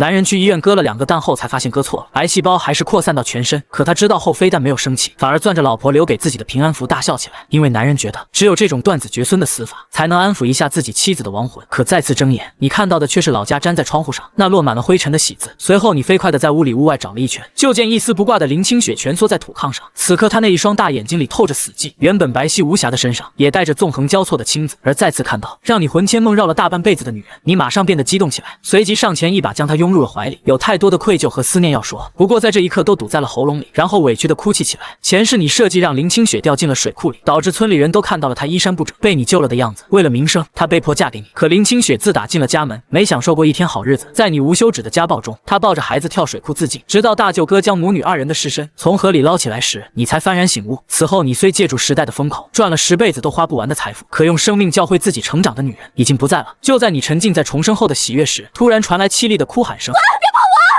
男人去医院割了2个蛋后，才发现割错了，癌细胞还是扩散到全身。可他知道后，非但没有生气，反而攥着老婆留给自己的平安符大笑起来。因为男人觉得，只有这种断子绝孙的死法，才能安抚一下自己妻子的亡魂。可再次睁眼，你看到的却是老家粘在窗户上那落满了灰尘的喜字。随后，你飞快地在屋里屋外找了一圈，就见一丝不挂的林清雪蜷缩在土炕上。此刻，她那一双大眼睛里透着死寂，原本白皙无瑕的身上也带着纵横交错的青紫。而再次看到让你魂牵梦绕了大半辈子的女人，你马上变得激动起来，随即上前一把将她拥入了怀里。有太多的愧疚和思念要说，不过在这一刻都堵在了喉咙里，然后委屈地哭泣起来。前世你设计让林清雪掉进了水库里，导致村里人都看到了她衣衫不整被你救了的样子。为了名声，她被迫嫁给你。可林清雪自打进了家门，没享受过一天好日子。在你无休止的家暴中，她抱着孩子跳水库自尽，直到大舅哥将母女2人的尸身从河里捞起来时，你才幡然醒悟。此后，你虽借助时代的风口赚了10辈子都花不完的财富，可用生命教会自己成长的女人已经不在了。就在你沉浸在重生后的喜悦时，突然传来凄厉的哭喊声。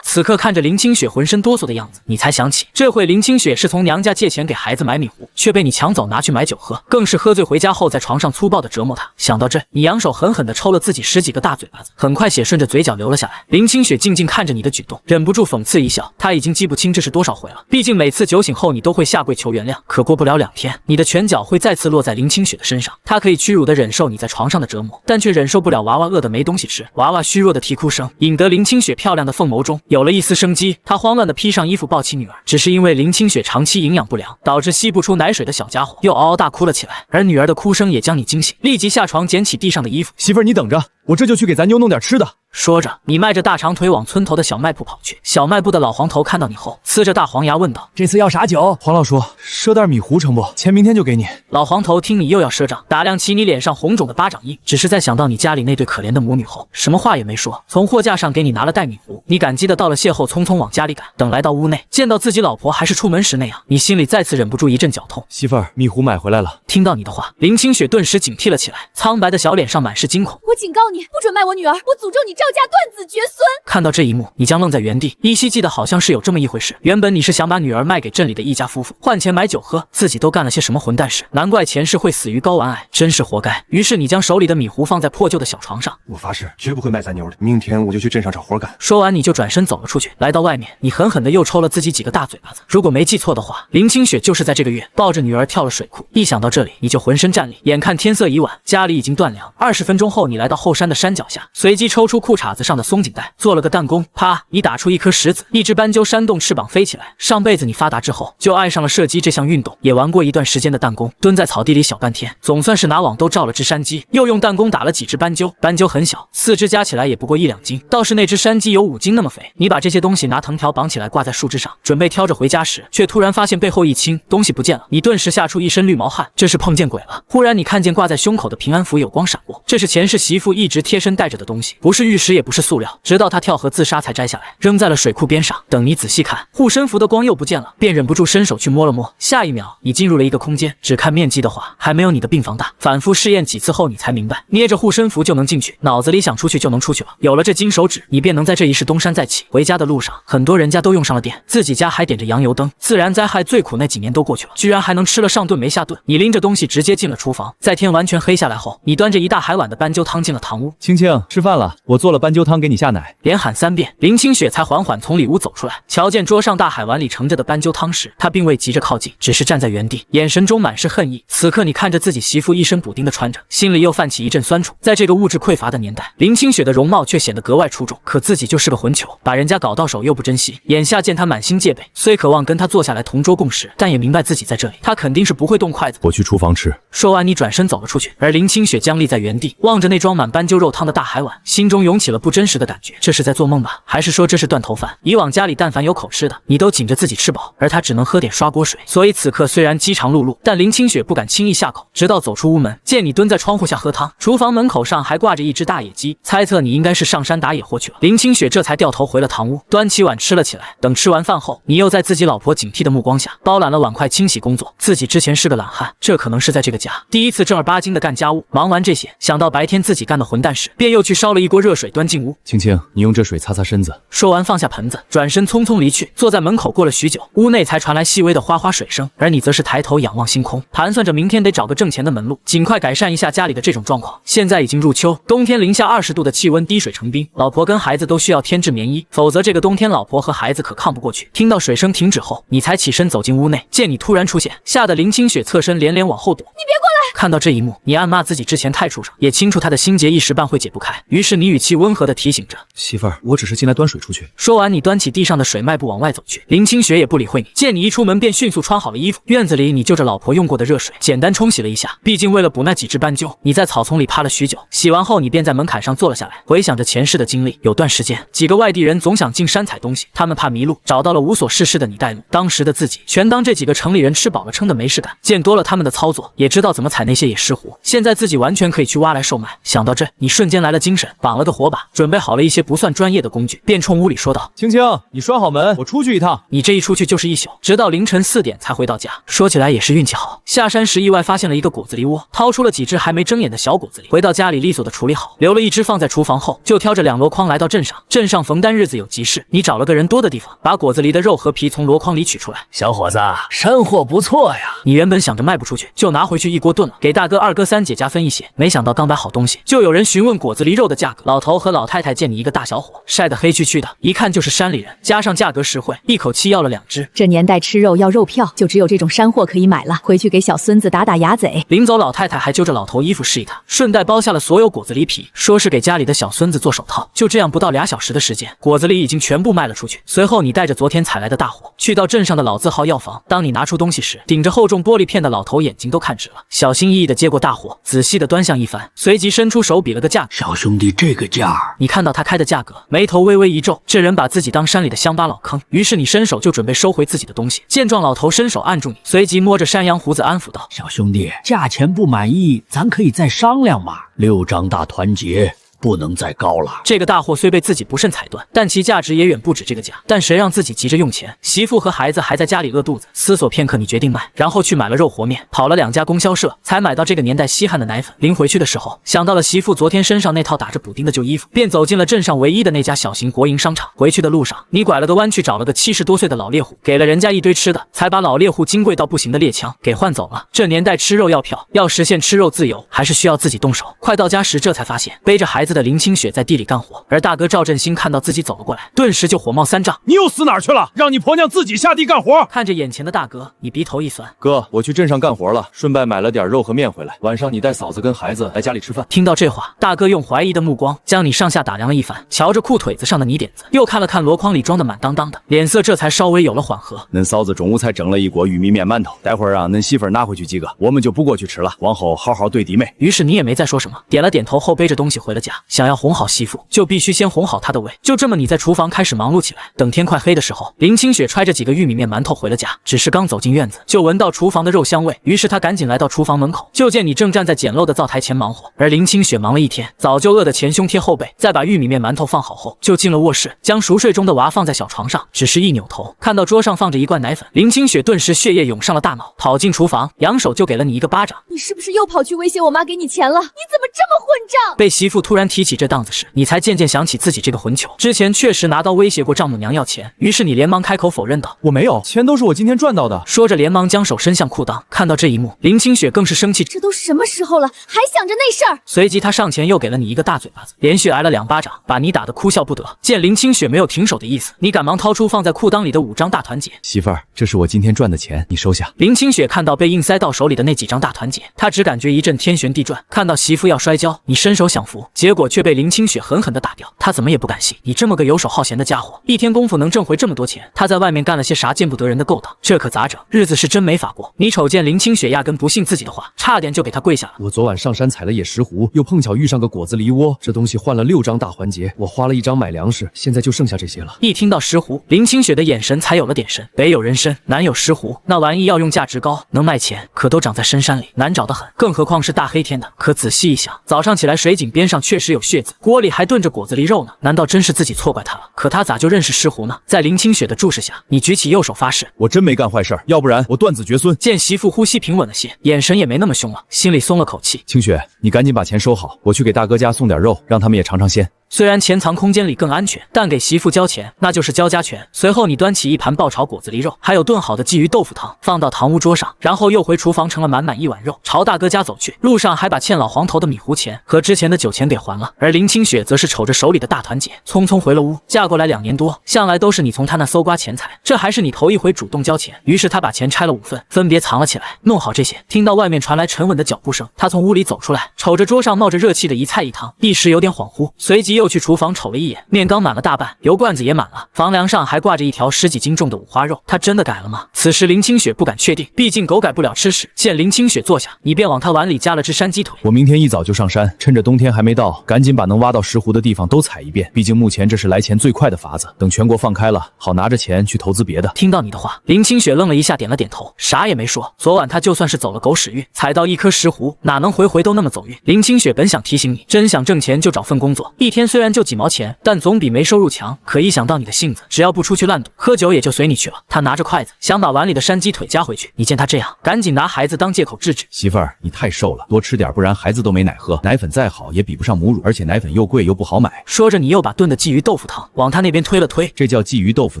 此刻看着林清雪浑身哆嗦的样子，你才想起这回林清雪是从娘家借钱给孩子买米糊，却被你抢走拿去买酒喝，更是喝醉回家后在床上粗暴地折磨她。想到这，你扬手狠狠地抽了自己10几个大嘴巴子，很快血顺着嘴角流了下来。林清雪静静看着你的举动，忍不住讽刺一笑。她已经记不清这是多少回了，毕竟每次酒醒后你都会下跪求原谅。可过不了2天，你的拳脚会再次落在林清雪的身上，她可以屈辱地忍受你在床上的折磨，但却忍受不了娃娃饿得没东西吃，娃娃虚弱的啼哭声，引得林清雪漂亮的凤眸中有了一丝生机。她慌乱地披上衣服抱起女儿，只是因为林清雪长期营养不良，导致吸不出奶水的小家伙又嗷嗷大哭了起来，而女儿的哭声也将你惊醒，立即下床捡起地上的衣服。媳妇儿，你等着，我这就去给咱妞弄点吃的。说着，你迈着大长腿往村头的小卖部跑去。小卖部的老黄头看到你后，呲着大黄牙问道：“这次要啥酒？”黄老叔，赊袋米糊成不？钱明天就给你。老黄头听你又要赊账，打量起你脸上红肿的巴掌印，只是在想到你家里那对可怜的母女后，什么话也没说，从货架上给你拿了袋米糊。你感激的道了谢后，匆匆往家里赶。等来到屋内，见到自己老婆还是出门时那样，你心里再次忍不住一阵绞痛。媳妇儿，米糊买回来了。听到你的话，林清雪顿时警惕了起来，苍白的小脸上满是惊恐。我警告你，不准卖我女儿！我诅咒你赵家断子绝孙！看到这一幕，你将愣在原地，依稀记得好像是有这么一回事。原本你是想把女儿卖给镇里的一家夫妇，换钱买酒喝，自己都干了些什么混蛋事？难怪前世会死于睾丸癌，真是活该。于是你将手里的米糊放在破旧的小床上，我发誓绝不会卖咱妞的，明天我就去镇上找活干。说完你就转身走了出去。来到外面，你狠狠的又抽了自己几个大嘴巴子。如果没记错的话，林清雪就是在这个月抱着女儿跳了水库。一想到这里，你就浑身战栗。眼看天色已晚，家里已经断粮。20分钟后，你来到后山的山脚下，随即抽出裤衩子上的松紧带，做了个弹弓。啪！你打出一颗石子，一只斑鸠扇动翅膀飞起来。上辈子你发达之后，就爱上了射击这项运动，也玩过一段时间的弹弓，蹲在草地里小半天，总算是拿网兜照了只山鸡，又用弹弓打了几只斑鸠。斑鸠很小，4只加起来也不过1、2斤，倒是那只山鸡有5斤那么肥。你把这些东西拿藤条绑起来挂在树枝上，准备挑着回家时，却突然发现背后一倾，东西不见了。你顿时吓出一身绿毛汗，这是碰见鬼了。忽然你看见挂在胸口的平安符有光闪过，这是前世媳妇一直贴身带着的东西，不是玉石也不是塑料，直到她跳河自杀才摘下来，扔在了水库边上。等你仔细看，护身符的光又不见了，便忍不住伸手去摸了摸。下一秒，你进入了一个空间，只看面积的话，还没有你的病房大。反复试验几次后，你才明白，捏着护身符就能进去，脑子里想出去就能出去了。有了这金手指，你便能在这一世东山再起。回家的路上，很多人家都用上了电，自己家还点着洋油灯。自然灾害最苦那几年都过去了，居然还能吃了上顿没下顿。你拎着东西直接进了厨房，在天完全黑下来后，你端着一大海碗的斑鸠汤进了堂屋。青青，吃饭了，我做了斑鸠汤给你下奶。连喊3遍，林清雪才缓缓从里屋走出来。瞧见桌上大海碗里盛着的斑鸠汤时，她并未急着靠近，只是站在原地，眼神中满是恨意。此刻你看着自己媳妇一身补丁的穿着，心里又泛起一阵酸楚。在这个物质匮乏的年代，林清雪的容貌却显得格外出众，可自己就是个混球，把人家搞到手又不珍惜。眼下见她满心戒备，虽渴望跟她坐下来同桌共食，但也明白自己在这里，她肯定是不会动筷子。我去厨房吃。说完，你转身走了出去，而林清雪僵立在原地，望着那装满斑鸠肉汤的大海碗，心中涌起了不真实的感觉。这是在做梦吧？还是说这是断头饭？以往家里但凡有口吃的，你都紧着自己吃饱，而她只能喝点刷锅水。所以此刻虽然饥肠辘辘，但林清雪不敢轻易下口，直到走出屋门，见你蹲在窗户下喝汤，厨房门口上还挂着一只大野鸡，猜测你应该是上山打野货去了。林清雪这才掉头回了堂屋，端起碗吃了起来。等吃完饭后，你又在自己老婆警惕的目光下包揽了碗筷清洗工作。自己之前是个懒汉，这可能是在这个家第一次正儿八经的干家务。忙完这些，想到白天自己干的混蛋事，便又去烧了一锅热水端进屋。青青，你用这这水擦擦身子。说完放下盆子，转身匆匆离去。坐在门口过了许久，屋内才传来细微的哗哗水声，而你则是抬头仰望星空，盘算着明天得找个挣钱的门路，尽快改善一下家里的这种状况。现在已经入秋，冬天零下20度的气温滴水成冰，老婆跟孩子都需要添置棉衣，否则这个冬天老婆和孩子可抗不过去。听到水声停止后，你才起身走进屋内，见你突然出现，吓得林清雪侧身连连往后躲。你别过来！看到这一幕，你暗骂自己之前太畜生，也清楚他的心结一时半会解不开，于是你语气温和地提醒着媳妇儿，我只是进来端水出去。说完，你端起地上的水，迈步往外走去。林清雪也不理会你，见你一出门便迅速穿好了衣服。院子里，你就着老婆用过的热水，简单冲洗了一下。毕竟为了补那几只斑鸠，你在草丛里趴了许久。洗完后，你便在门槛上坐了下来，回想着前世的经历。有段时间，几个外地人总想进山采东西，他们怕迷路，找到了无所事事的你带路。当时的自己，全当这几个城里人吃饱了撑的没事干。见多了他们的操作，也知道怎么采那些野石斛。现在自己完全可以去挖来售卖。想到这，你瞬间来了精神，绑了个火把，准备好了一些不算专业的工具，便冲屋里说道：青青，你拴好门，我出去一趟。你这一出去就是一宿，直到凌晨4点才回到家。说起来也是运气好，下山时意外发现了一个果子狸窝，掏出了几只还没睁眼的小果子狸，回到家里利索的处理好，留了一只放在厨房后，就挑着2箩筐来到镇上。镇上逢单日子有急事，你找了个人多的地方，把果子狸的肉和皮从箩筐里取出来。小伙子，山货不错呀！你原本想着卖不出去，就拿回去一锅炖了，给大哥、二哥、三姐家分一些。没想到刚摆好东西，就有人询问果子狸肉的价格。老头和老太太见你一个大小伙，晒得黑黢黢的，一看就是山里人，加上价格实惠，一口气要了2只。这年代吃肉要肉票，就只有这种山货可以买了。回去给小孙子打打牙贼。临走，老太太还揪着老头衣服试一他，顺带剥下了所有果子狸皮，说是给家里的小孙子做手套。就这样，不到2小时的时间，果子狸已经全部卖了出去。随后，你带着昨天采来的大伙，去到镇上的老字号药房。当你拿出东西时，顶着厚重玻璃片的老头眼睛都看直了，小心翼翼地接过大伙，仔细地端详一番，随即伸出手比了个价格。小兄弟，这个价儿……你看到他开的价格，眉头微微一皱，这人把自己当山里的乡巴佬坑。于是你伸手就准备收回自己的东西，见状，老头伸手按住你，随即摸着山羊胡子安抚道：小兄弟，价钱不满意，咱可以再商量嘛。6张大团结。不能再高了。这个大货虽被自己不慎踩断，但其价值也远不止这个价。但谁让自己急着用钱，媳妇和孩子还在家里饿肚子。思索片刻，你决定卖，然后去买了肉和面，跑了2家供销社，才买到这个年代稀罕的奶粉。临回去的时候，想到了媳妇昨天身上那套打着补丁的旧衣服，便走进了镇上唯一的那家小型国营商场。回去的路上，你拐了个弯去找了个70多岁的老猎户，给了人家一堆吃的，才把老猎户金贵到不行的猎枪给换走了。这年代吃肉要票，要实现吃肉自由，还是需要自己动手。快到家时，这才发现背着孩子的林清雪在地里干活，而大哥赵振兴看到自己走了过来，顿时就火冒三丈：你又死哪儿去了？让你婆娘自己下地干活！看着眼前的大哥，你鼻头一酸。哥，我去镇上干活了，顺带买了点肉和面回来，晚上你带嫂子跟孩子来家里吃饭。听到这话，大哥用怀疑的目光将你上下打量了一番，瞧着裤腿子上的泥点子，又看了看箩筐里装的满当当的，脸色这才稍微有了缓和。恁嫂子中午才蒸了一锅玉米面馒头，待会儿让恁媳妇拿回去几个，我们就不过去吃了，往后好好对弟妹。于是你也没再说什么，点了点头后背着东西回了家。想要哄好媳妇，就必须先哄好她的胃。就这么，你在厨房开始忙碌起来。等天快黑的时候，林清雪揣着几个玉米面馒头回了家，只是刚走进院子，就闻到厨房的肉香味。于是她赶紧来到厨房门口，就见你正站在简陋的灶台前忙活。而林清雪忙了一天，早就饿得前胸贴后背，再把玉米面馒头放好后，就进了卧室，将熟睡中的娃放在小床上。只是一扭头，看到桌上放着一罐奶粉，林清雪顿时血液涌上了大脑，跑进厨房，扬手就给了你一个巴掌。你是不是又跑去威胁我妈给你钱了？你怎么这么混账？被媳妇突然提起这档子时，你才渐渐想起自己这个混球之前确实拿刀威胁过丈母娘要钱。于是你连忙开口否认道：我没有，钱都是我今天赚到的。说着连忙将手伸向裤裆。看到这一幕，林清雪更是生气，这都什么时候了，还想着那事儿？随即他上前又给了你一个大嘴巴子，连续挨了2巴掌，把你打得哭笑不得。见林清雪没有停手的意思，你赶忙掏出放在裤裆里的5张大团结。媳妇儿，这是我今天赚的钱，你收下。林清雪看到被硬塞到手里的那几张大团结，她只感觉一阵天旋地转。看到媳妇要摔跤，你伸手想扶，结果却被林清雪狠狠地打掉。她怎么也不敢信，你这么个游手好闲的家伙，一天功夫能挣回这么多钱。他在外面干了些啥见不得人的勾当？这可咋整？日子是真没法过。你瞅见林清雪压根不信自己的话，差点就给他跪下了。我昨晚上山采了野石斛，又碰巧遇上个果子狸窝，这东西换了6张大环节，我花了1张买粮食，现在就剩下这些了。一听到石斛，林清雪的眼神才有了点神。北有人参，南有石斛，那玩意要用价值高，能卖钱，可都长在深山里，难找得很，更何况是大黑天的。可仔细一想，早上起来水井边上确实实有血渍，锅里还炖着果子狸肉呢。难道真是自己错怪他了？可他咋就认识石斛呢？在林清雪的注视下，你举起右手发誓，我真没干坏事，要不然我断子绝孙。见媳妇呼吸平稳了些，眼神也没那么凶了，心里松了口气。清雪，你赶紧把钱收好，我去给大哥家送点肉，让他们也尝尝鲜。虽然钱藏空间里更安全，但给媳妇交钱那就是交家权。随后你端起一盘爆炒果子狸肉，还有炖好的鲫鱼豆腐汤，放到堂屋桌上，然后又回厨房盛了满满一碗肉，朝大哥家走去。路上还把欠老黄头的米糊钱和之前的酒钱给还了。而林清雪则是瞅着手里的大团结，匆匆回了屋。嫁过来2年多，向来都是你从她那搜刮钱财，这还是你头一回主动交钱。于是她把钱拆了5份，分别藏了起来。弄好这些，听到外面传来沉稳的脚步声，她从屋里走出来，瞅着桌上冒着热气的一菜一汤，一时有点恍惚，随即又去厨房瞅了一眼，面缸满了大半，油罐子也满了，房梁上还挂着一条10几斤重的五花肉。他真的改了吗？此时林清雪不敢确定，毕竟狗改不了吃屎。见林清雪坐下，你便往他碗里加了只山鸡腿。我明天一早就上山，趁着冬天还没到，赶紧把能挖到石斛的地方都踩一遍。毕竟目前这是来钱最快的法子，等全国放开了，好拿着钱去投资别的。听到你的话，林清雪愣了一下，点了点头，啥也没说。昨晚他就算是走了狗屎运，踩到一颗石斛，哪能回回都那么走运？林清雪本想提醒你，真想挣钱就找份工作，一天虽然就几毛钱，但总比没收入强。可一想到你的性子，只要不出去乱赌，喝酒也就随你去了。他拿着筷子想把碗里的山鸡腿夹回去，你见他这样，赶紧拿孩子当借口制止。媳妇儿，你太瘦了，多吃点，不然孩子都没奶喝。奶粉再好也比不上母乳，而且奶粉又贵又不好买。说着，你又把炖的鲫鱼豆腐汤往他那边推了推，这叫鲫鱼豆腐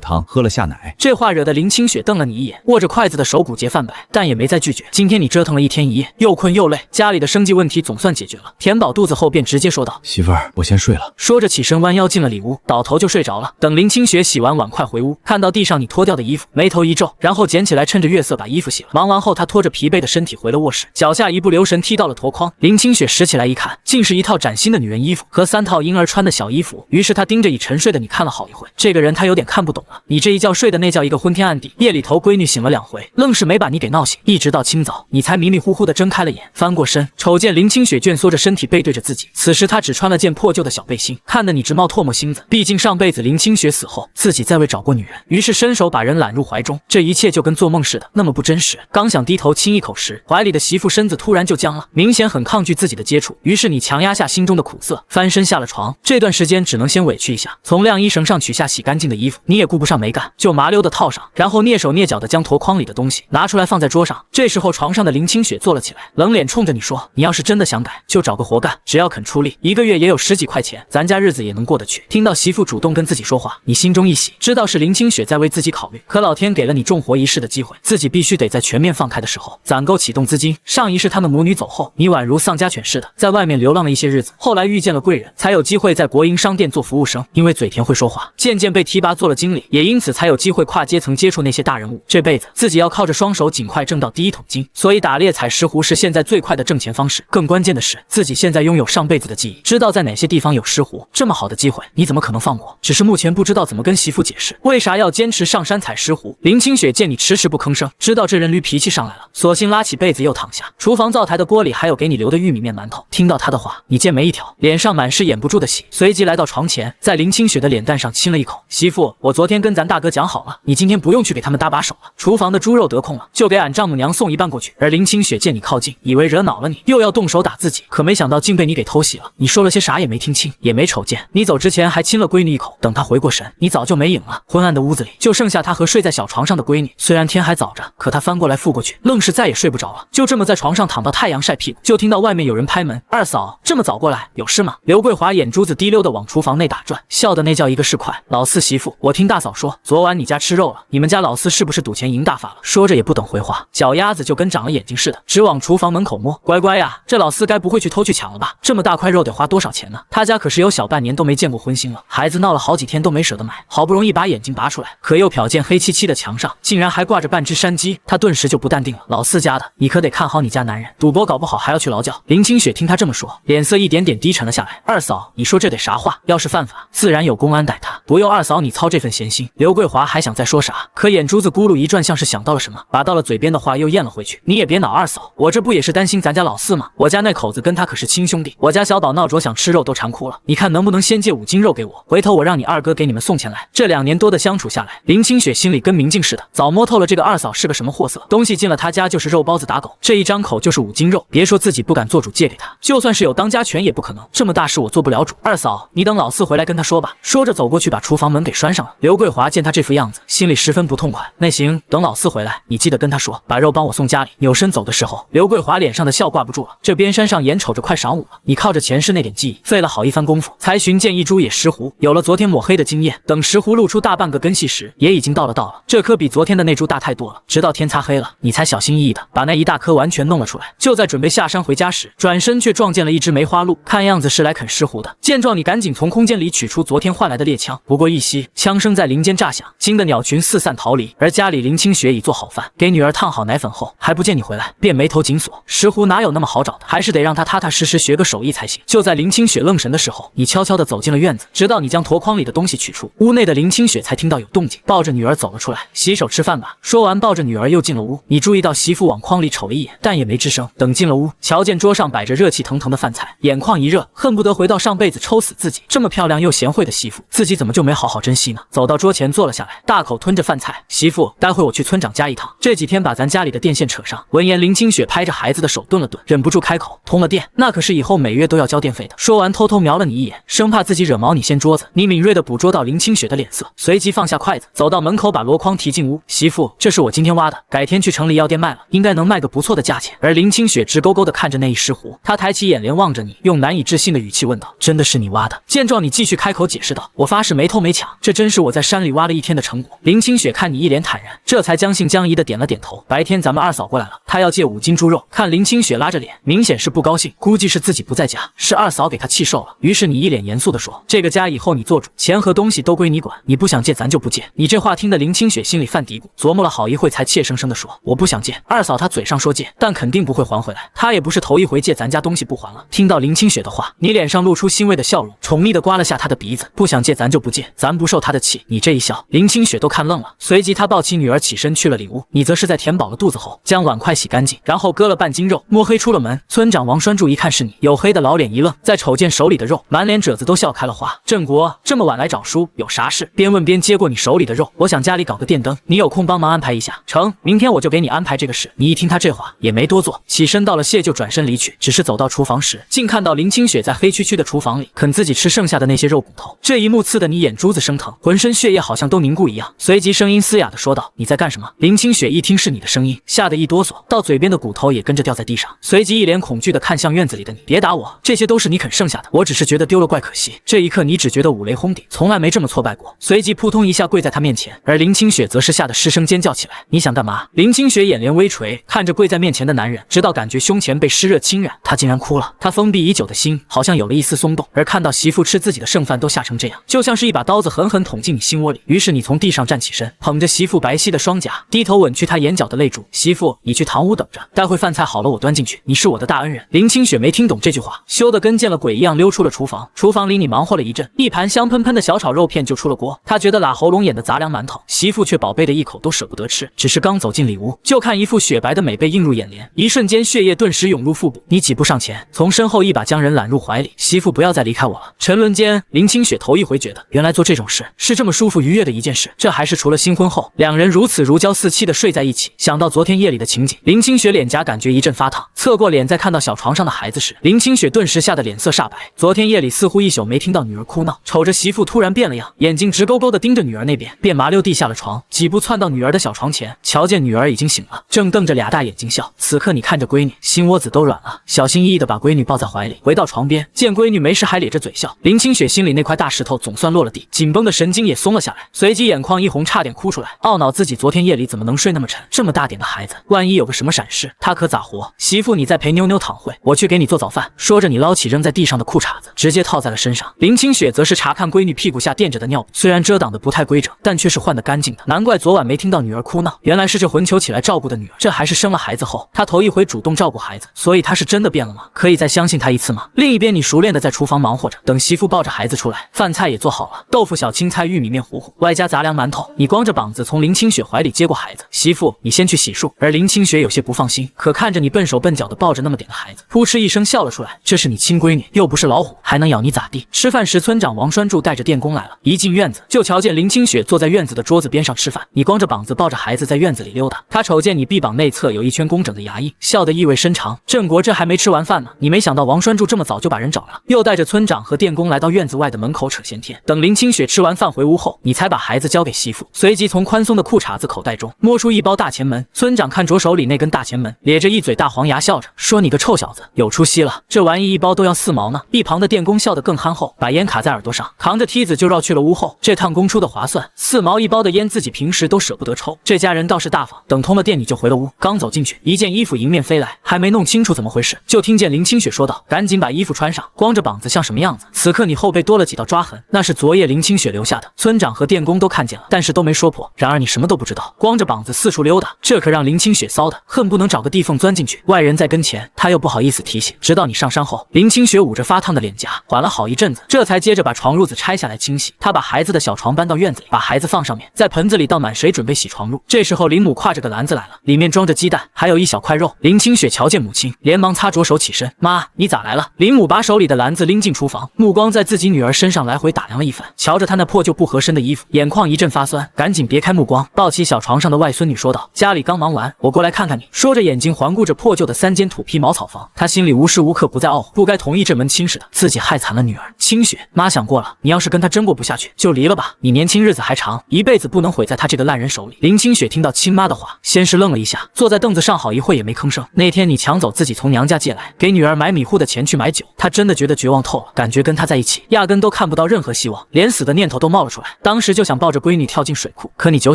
汤，喝了下奶。这话惹得林清雪瞪了你一眼，握着筷子的手骨节泛白，但也没再拒绝。今天你折腾了一天一夜，又困又累，家里的生计问题总算解决了。填饱肚子后，便直接说道：“媳妇儿，我先睡了。”说着起身弯腰进了里屋，倒头就睡着了。等林清雪洗完碗筷回屋，看到地上你脱掉的衣服，眉头一皱，然后捡起来，趁着月色把衣服洗了。忙完后，他拖着疲惫的身体回了卧室，脚下一不留神踢到了箩筐。林清雪拾起来一看，竟是一套崭新的女人衣服和3套婴儿穿的小衣服。于是他盯着已沉睡的你看了好一会，这个人他有点看不懂了。你这一觉睡的那叫一个昏天暗地，夜里头闺女醒了2回，愣是没把你给闹醒，一直到清早，你才迷迷糊糊的睁开了眼，翻过身，瞅见林清雪蜷缩着身体背对着自己。此时她只穿了件破旧的小背心，看得你直冒唾沫星子。毕竟上辈子林清雪死后，自己再未找过女人，于是伸手把人揽入怀中，这一切就跟做梦似的，那么不真实。刚想低头亲一口时，怀里的媳妇身子突然就僵了，明显很抗拒自己的接触。于是你强压下心中的苦涩，翻身下了床。这段时间只能先委屈一下，从晾衣绳上取下洗干净的衣服，你也顾不上没干，就麻溜的套上，然后蹑手蹑脚的将箩筐里的东西拿出来放在桌上。这时候床上的林清雪坐了起来，冷脸冲着你说：“你要是真的想改，就找个活干，只要肯出力，1个月也有10几块钱，咱家日子也能过得去。”听到媳妇主动跟自己说话，你心中一喜，知道是林清雪在为自己考虑。可老天给了你重活一世的机会，自己必须得在全面放开的时候攒够启动资金。上一世他们母女走后，你宛如丧家犬似的在外面流浪了一些日子，后来遇见了贵人，才有机会在国营商店做服务生。因为嘴甜会说话，渐渐被提拔做了经理，也因此才有机会跨阶层接触那些大人物。这辈子自己要靠着双手尽快挣到第一桶金，所以打猎采石斛是现在最快的挣钱方式。更关键的是，自己现在拥有上辈子的记忆，知道在哪些地方有石斛，这么好的机会，你怎么可能放过？只是目前不知道怎么跟媳妇解释，为啥要坚持上山采石斛。林清雪见你迟迟不吭声，知道这人驴脾气上来了，索性拉起被子又躺下。厨房灶台的锅里还有给你留的玉米面馒头。听到他的话，你剑眉一挑，脸上满是掩不住的喜，随即来到床前，在林清雪的脸蛋上亲了一口。媳妇，我昨天跟咱大哥讲好了，你今天不用去给他们搭把手了，厨房的猪肉得空了，就给俺丈母娘送一半过去。而林清雪见你靠近，以为惹恼了你，又要动手打自己，可没想到竟被你给偷袭了。你说了些啥也没听清，也没瞅见，你走之前还亲了闺女一口。等她回过神，你早就没影了。昏暗的屋子里就剩下她和睡在小床上的闺女。虽然天还早着，可她翻过来覆过去，愣是再也睡不着了，就这么在床上躺到太阳晒屁股。就听到外面有人拍门：“二嫂，这么早过来，有事吗？”刘桂华眼珠子滴溜的往厨房内打转，笑的那叫一个是快。老四媳妇，我听大嫂说，昨晚你家吃肉了，你们家老四是不是赌钱赢大发了？说着也不等回话，脚丫子就跟长了眼睛似的，直往厨房门口摸。乖乖呀，这老四该不会去偷去抢了吧？这么大块肉得花多少钱呢？他家可是有小半年都没见过荤腥了，孩子闹了好几天都没舍得买，好不容易把眼睛拔出来，可又瞟见黑漆漆的墙上竟然还挂着半只山鸡，他顿时就不淡定了。老四家的，你可得看好你家男人，赌博搞不好还要去劳教。林清雪听他这么说，脸色一点点低沉了下来。二嫂，你说这得啥话？要是犯法，自然有公安逮他，不用二嫂你操这份闲心。刘桂华还想再说啥，可眼珠子咕噜一转，像是想到了什么，把到了嘴边的话又咽了回去。你也别恼二嫂，我这不也是担心咱家老四吗？我家那口子跟他可是亲兄弟，我家小宝闹着想吃肉都馋哭了，你看能不能先借5斤肉给我，回头我让你二哥给你们送钱来。这2年多的相处下来，林清雪心里跟明镜似的，早摸透了这个二嫂是个什么货色，东西进了他家就是肉包子打狗，这一张口就是5斤肉，别说自己不敢做主借给他，就算是有当家权也不可能。能，这么大事我做不了主。二嫂，你等老四回来跟他说吧。说着走过去把厨房门给拴上了。刘桂华见他这副样子，心里十分不痛快。那行，等老四回来，你记得跟他说，把肉帮我送家里。扭身走的时候，刘桂华脸上的笑挂不住了。这边山上眼瞅着快晌午了，你靠着前世那点记忆，费了好一番功夫，才寻见一株野石斛。有了昨天抹黑的经验，等石斛露出大半个根系时，也已经到了。这颗比昨天的那株大太多了。直到天擦黑了，你才小心翼翼的把那一大颗完全弄了出来。就在准备下山回家时，转身却撞见了一只梅花鹿，看样子是来啃石斛的。见状，你赶紧从空间里取出昨天换来的猎枪，不过一息，枪声在林间炸响，惊得鸟群四散逃离。而家里林清雪已做好饭，给女儿烫好奶粉后，还不见你回来，便眉头紧锁。石斛哪有那么好找的，还是得让他踏踏实实学个手艺才行。就在林清雪愣神的时候，你悄悄地走进了院子，直到你将箩筐里的东西取出，屋内的林清雪才听到有动静，抱着女儿走了出来。洗手吃饭吧。说完，抱着女儿又进了屋。你注意到媳妇往筐里瞅了一眼，但也没吱声。等进了屋，瞧见桌上摆着热气腾腾的饭菜，眼眶一热，恨不得回到上辈子抽死自己。这么漂亮又贤惠的媳妇，自己怎么就没好好珍惜呢？走到桌前坐了下来，大口吞着饭菜。媳妇，待会我去村长家一趟，这几天把咱家里的电线扯上。闻言，林清雪拍着孩子的手顿了顿，忍不住开口：通了电，那可是以后每月都要交电费的。说完，偷偷瞄了你一眼，生怕自己惹毛你掀桌子。你敏锐地捕捉到林清雪的脸色，随即放下筷子，走到门口把箩筐提进屋。媳妇，这是我今天挖的，改天去城里药店卖了，应该能卖个不错的价钱。而林清雪直勾勾地看着那一石斛，她抬起眼帘望着你，用难以置信的语气问道：真的是你挖的？见状，你继续开口解释道：我发誓没偷没抢，这真是我在山里挖了一天的成果。林清雪看你一脸坦然，这才将信将疑地点了点头。白天咱们二嫂过来了，她要借5斤猪肉。看林清雪拉着脸，明显是不高兴，估计是自己不在家，是二嫂给她气受了。于是你一脸严肃地说：这个家以后你做主，钱和东西都归你管，你不想借咱就不借。你这话听得林清雪心里犯嘀咕，琢磨了好一会才怯生生地说：我不想借。二嫂她嘴上说借，但肯定不会还回来，她也不是头一回借咱家东西不还了。听到林清雪的话，你脸上露出欣慰的笑容，宠溺地刮了下她的鼻子。不想借咱就不借，咱不受她的气。你这一笑，林清雪都看愣了。随即她抱起女儿起身去了里屋，你则是在填饱了肚子后，将碗筷洗干净，然后割了半斤肉，摸黑出了门。村长王栓柱一看是你，黝黑的老脸一愣，再瞅见手里的肉，满脸褶子都笑开了花。郑国这么晚来找叔，有啥事？边问边接过你手里的肉，我想家里搞个电灯，你有空帮忙安排一下。成，明天我就给你安排这个事。你一听他这话，也没多做，起身道了谢就转身离去。只是走到厨房时，竟看到林清雪在黑黢黢的厨房里啃自己吃剩下的那些肉骨头。这一幕刺得你眼珠子生疼，浑身血液好像都凝固一样。随即声音嘶哑地说道：你在干什么？林清雪一听是你的声音，吓得一哆嗦，到嘴边的骨头也跟着掉在地上，随即一脸恐惧地看向院子里的你。别打我，这些都是你啃剩下的，我只是觉得丢了怪可惜。这一刻你只觉得五雷轰顶，从来没这么挫败过。随即扑通一下跪在他面前，而林清雪则是吓得失声尖叫起来。你想干嘛？林清雪眼帘微垂，看着跪在面前的男人，直到感觉胸前被湿热侵染，她竟然哭了。她封闭已久的心好像有了一丝松动，而看到媳妇吃自己的剩饭都吓成这样，就像是一把刀子狠狠捅进你心窝里。于是你从地上站起身，捧着媳妇白皙的双颊，低头吻去她眼角的泪珠。媳妇，你去堂屋等着，待会饭菜好了我端进去，你是我的大恩人。林清雪没听懂这句话，羞得跟见了鬼一样溜出了厨房。厨房里你忙活了一阵，一盘香喷喷的小炒肉片就出了锅。她觉得拉喉咙眼的杂粮馒头，媳妇却宝贝的一口都舍不得吃。只是刚走进里屋，就看一副雪白的美背映入眼帘，一瞬间血液顿时涌入腹部。你几步上前，从身后一把将人揽入怀里。媳妇，不要再离开我了。沉沦间，林清雪头一回觉得，原来做这种事是这么舒服愉悦的一件事，这还是除了新婚后两人如此如胶似漆的睡在一起。想到昨天夜里的情景，林清雪脸颊感觉一阵发烫，侧过脸再看到小床上的孩子时，林清雪顿时吓得脸色煞白。昨天夜里似乎一宿没听到女儿哭闹，瞅着媳妇突然变了样，眼睛直勾勾地盯着女儿那边，便麻溜地下了床，几步窜到女儿的小床前，瞧见女儿已经醒了，正瞪着俩大眼睛笑。此刻你看着闺女，心窝子都软了，小心翼翼地把闺女抱在怀里，回到床边，见闺女没事还咧着嘴笑。林清雪心里那块大石头总算落了地，紧绷的神经也松了下来，随即眼眶一红，差点哭出来，懊恼自己昨天夜里怎么能睡那么沉，这么大点的孩子，万一有个什么闪失，他可咋活？媳妇，你再陪妞妞躺会，我去给你做早饭。说着，你捞起扔在地上的裤衩子，直接套在了身上。林清雪则是查看闺女屁股下垫着的尿布，虽然遮挡的不太规整，但却是换得干净的。难怪昨晚没听到女儿哭闹，原来是这混球起来照顾的女儿，这还是生了孩子后她头一回主动照顾孩子，所以她是真的变了吗？可以再相信她一次吗？另一边，你熟练的在厨房忙活着，等媳妇抱着孩子出来，饭菜也做好了，豆腐、小青菜、玉米面糊糊，外加杂粮馒头。你光着膀子从林清雪怀里接过孩子，媳妇，你先去洗漱。而林清雪有些不放心，可看着你笨手笨脚的抱着那么点的孩子，扑哧一声笑了出来。这是你亲闺女，又不是老虎，还能咬你咋地？吃饭时，村长王栓柱带着电工来了，一进院子就瞧见林清雪坐在院子的桌子边上吃饭，你光着膀子抱着孩子在院子里溜达。他瞅见你臂膀内侧有一圈工整的牙印，笑得意味深长。郑国这还没吃完饭呢，你没想到王栓柱这么早就把人找了，又带着村长和电工来到院子外的门口扯闲天。等林清雪吃完饭回屋后，你才把孩子交给媳妇，随即从宽松的裤衩子口袋中摸出一包大前门。村长看着手里那根大前门，咧着一嘴大黄牙，笑着说：“你个臭小子，有出息了，这玩意一包都要4毛呢。”一旁的电工笑得更憨厚，把烟卡在耳朵上，扛着梯子就绕去了屋后。这趟工出的划算，4毛一包的烟，自己平时都舍不得抽。这家人倒是大方，等通了电你就回了屋。刚走进去，一件衣服迎面飞来，还没弄清楚怎么回事，就听见林清雪说道：“赶紧把衣服穿上，光着膀子像什么样子？”此刻你后背多了几道抓痕，那是昨夜林清雪留下的。村长和电工都看见了，但是都没说破。然而你什么都不知道，光着膀子四处溜达，这可让林清雪骚的恨不能找个地缝钻进去。外人在跟前，他又不好意思提醒。直到你上山后，林清雪捂着发烫的脸颊，缓了好一阵子，这才接着把床褥子拆下来清洗。她把孩子的小床搬到院子里，把孩子放上面，在盆子里倒满水，准备洗床褥。这时候林母挎着个篮子来了，里面装着鸡蛋，还有一小块肉。林清雪瞧见母亲，连忙擦着手起身：“妈，你咋来了？”林母把手里的篮子拎进厨房，目光在自己女儿身上来回打量了一番，瞧着她那破旧不合身的衣服，眼眶一阵发酸，赶紧别开目光，抱起小床上的外孙女说道：“家里刚忙完，我过来看看你。”说着眼睛环顾着破旧的3间土坯茅草房，她心里无时无刻不在懊悔，不该同意这门亲事的，自己害惨了女儿。清雪，妈想过了，你要是跟他真过不下去，就离了吧，你年轻日子还长，一辈子不能毁在他这个烂人手里。林清雪听到亲妈的话，先是愣了一下，坐在凳子上好一会也没吭声。那天你抢走自己从娘家借来给女儿买米糊的钱去买酒，她真的觉得绝望透了，感觉跟他在一起压根都看不到任何希望，连死的念头都冒了出来。当时就想抱着闺女跳进水库，可你酒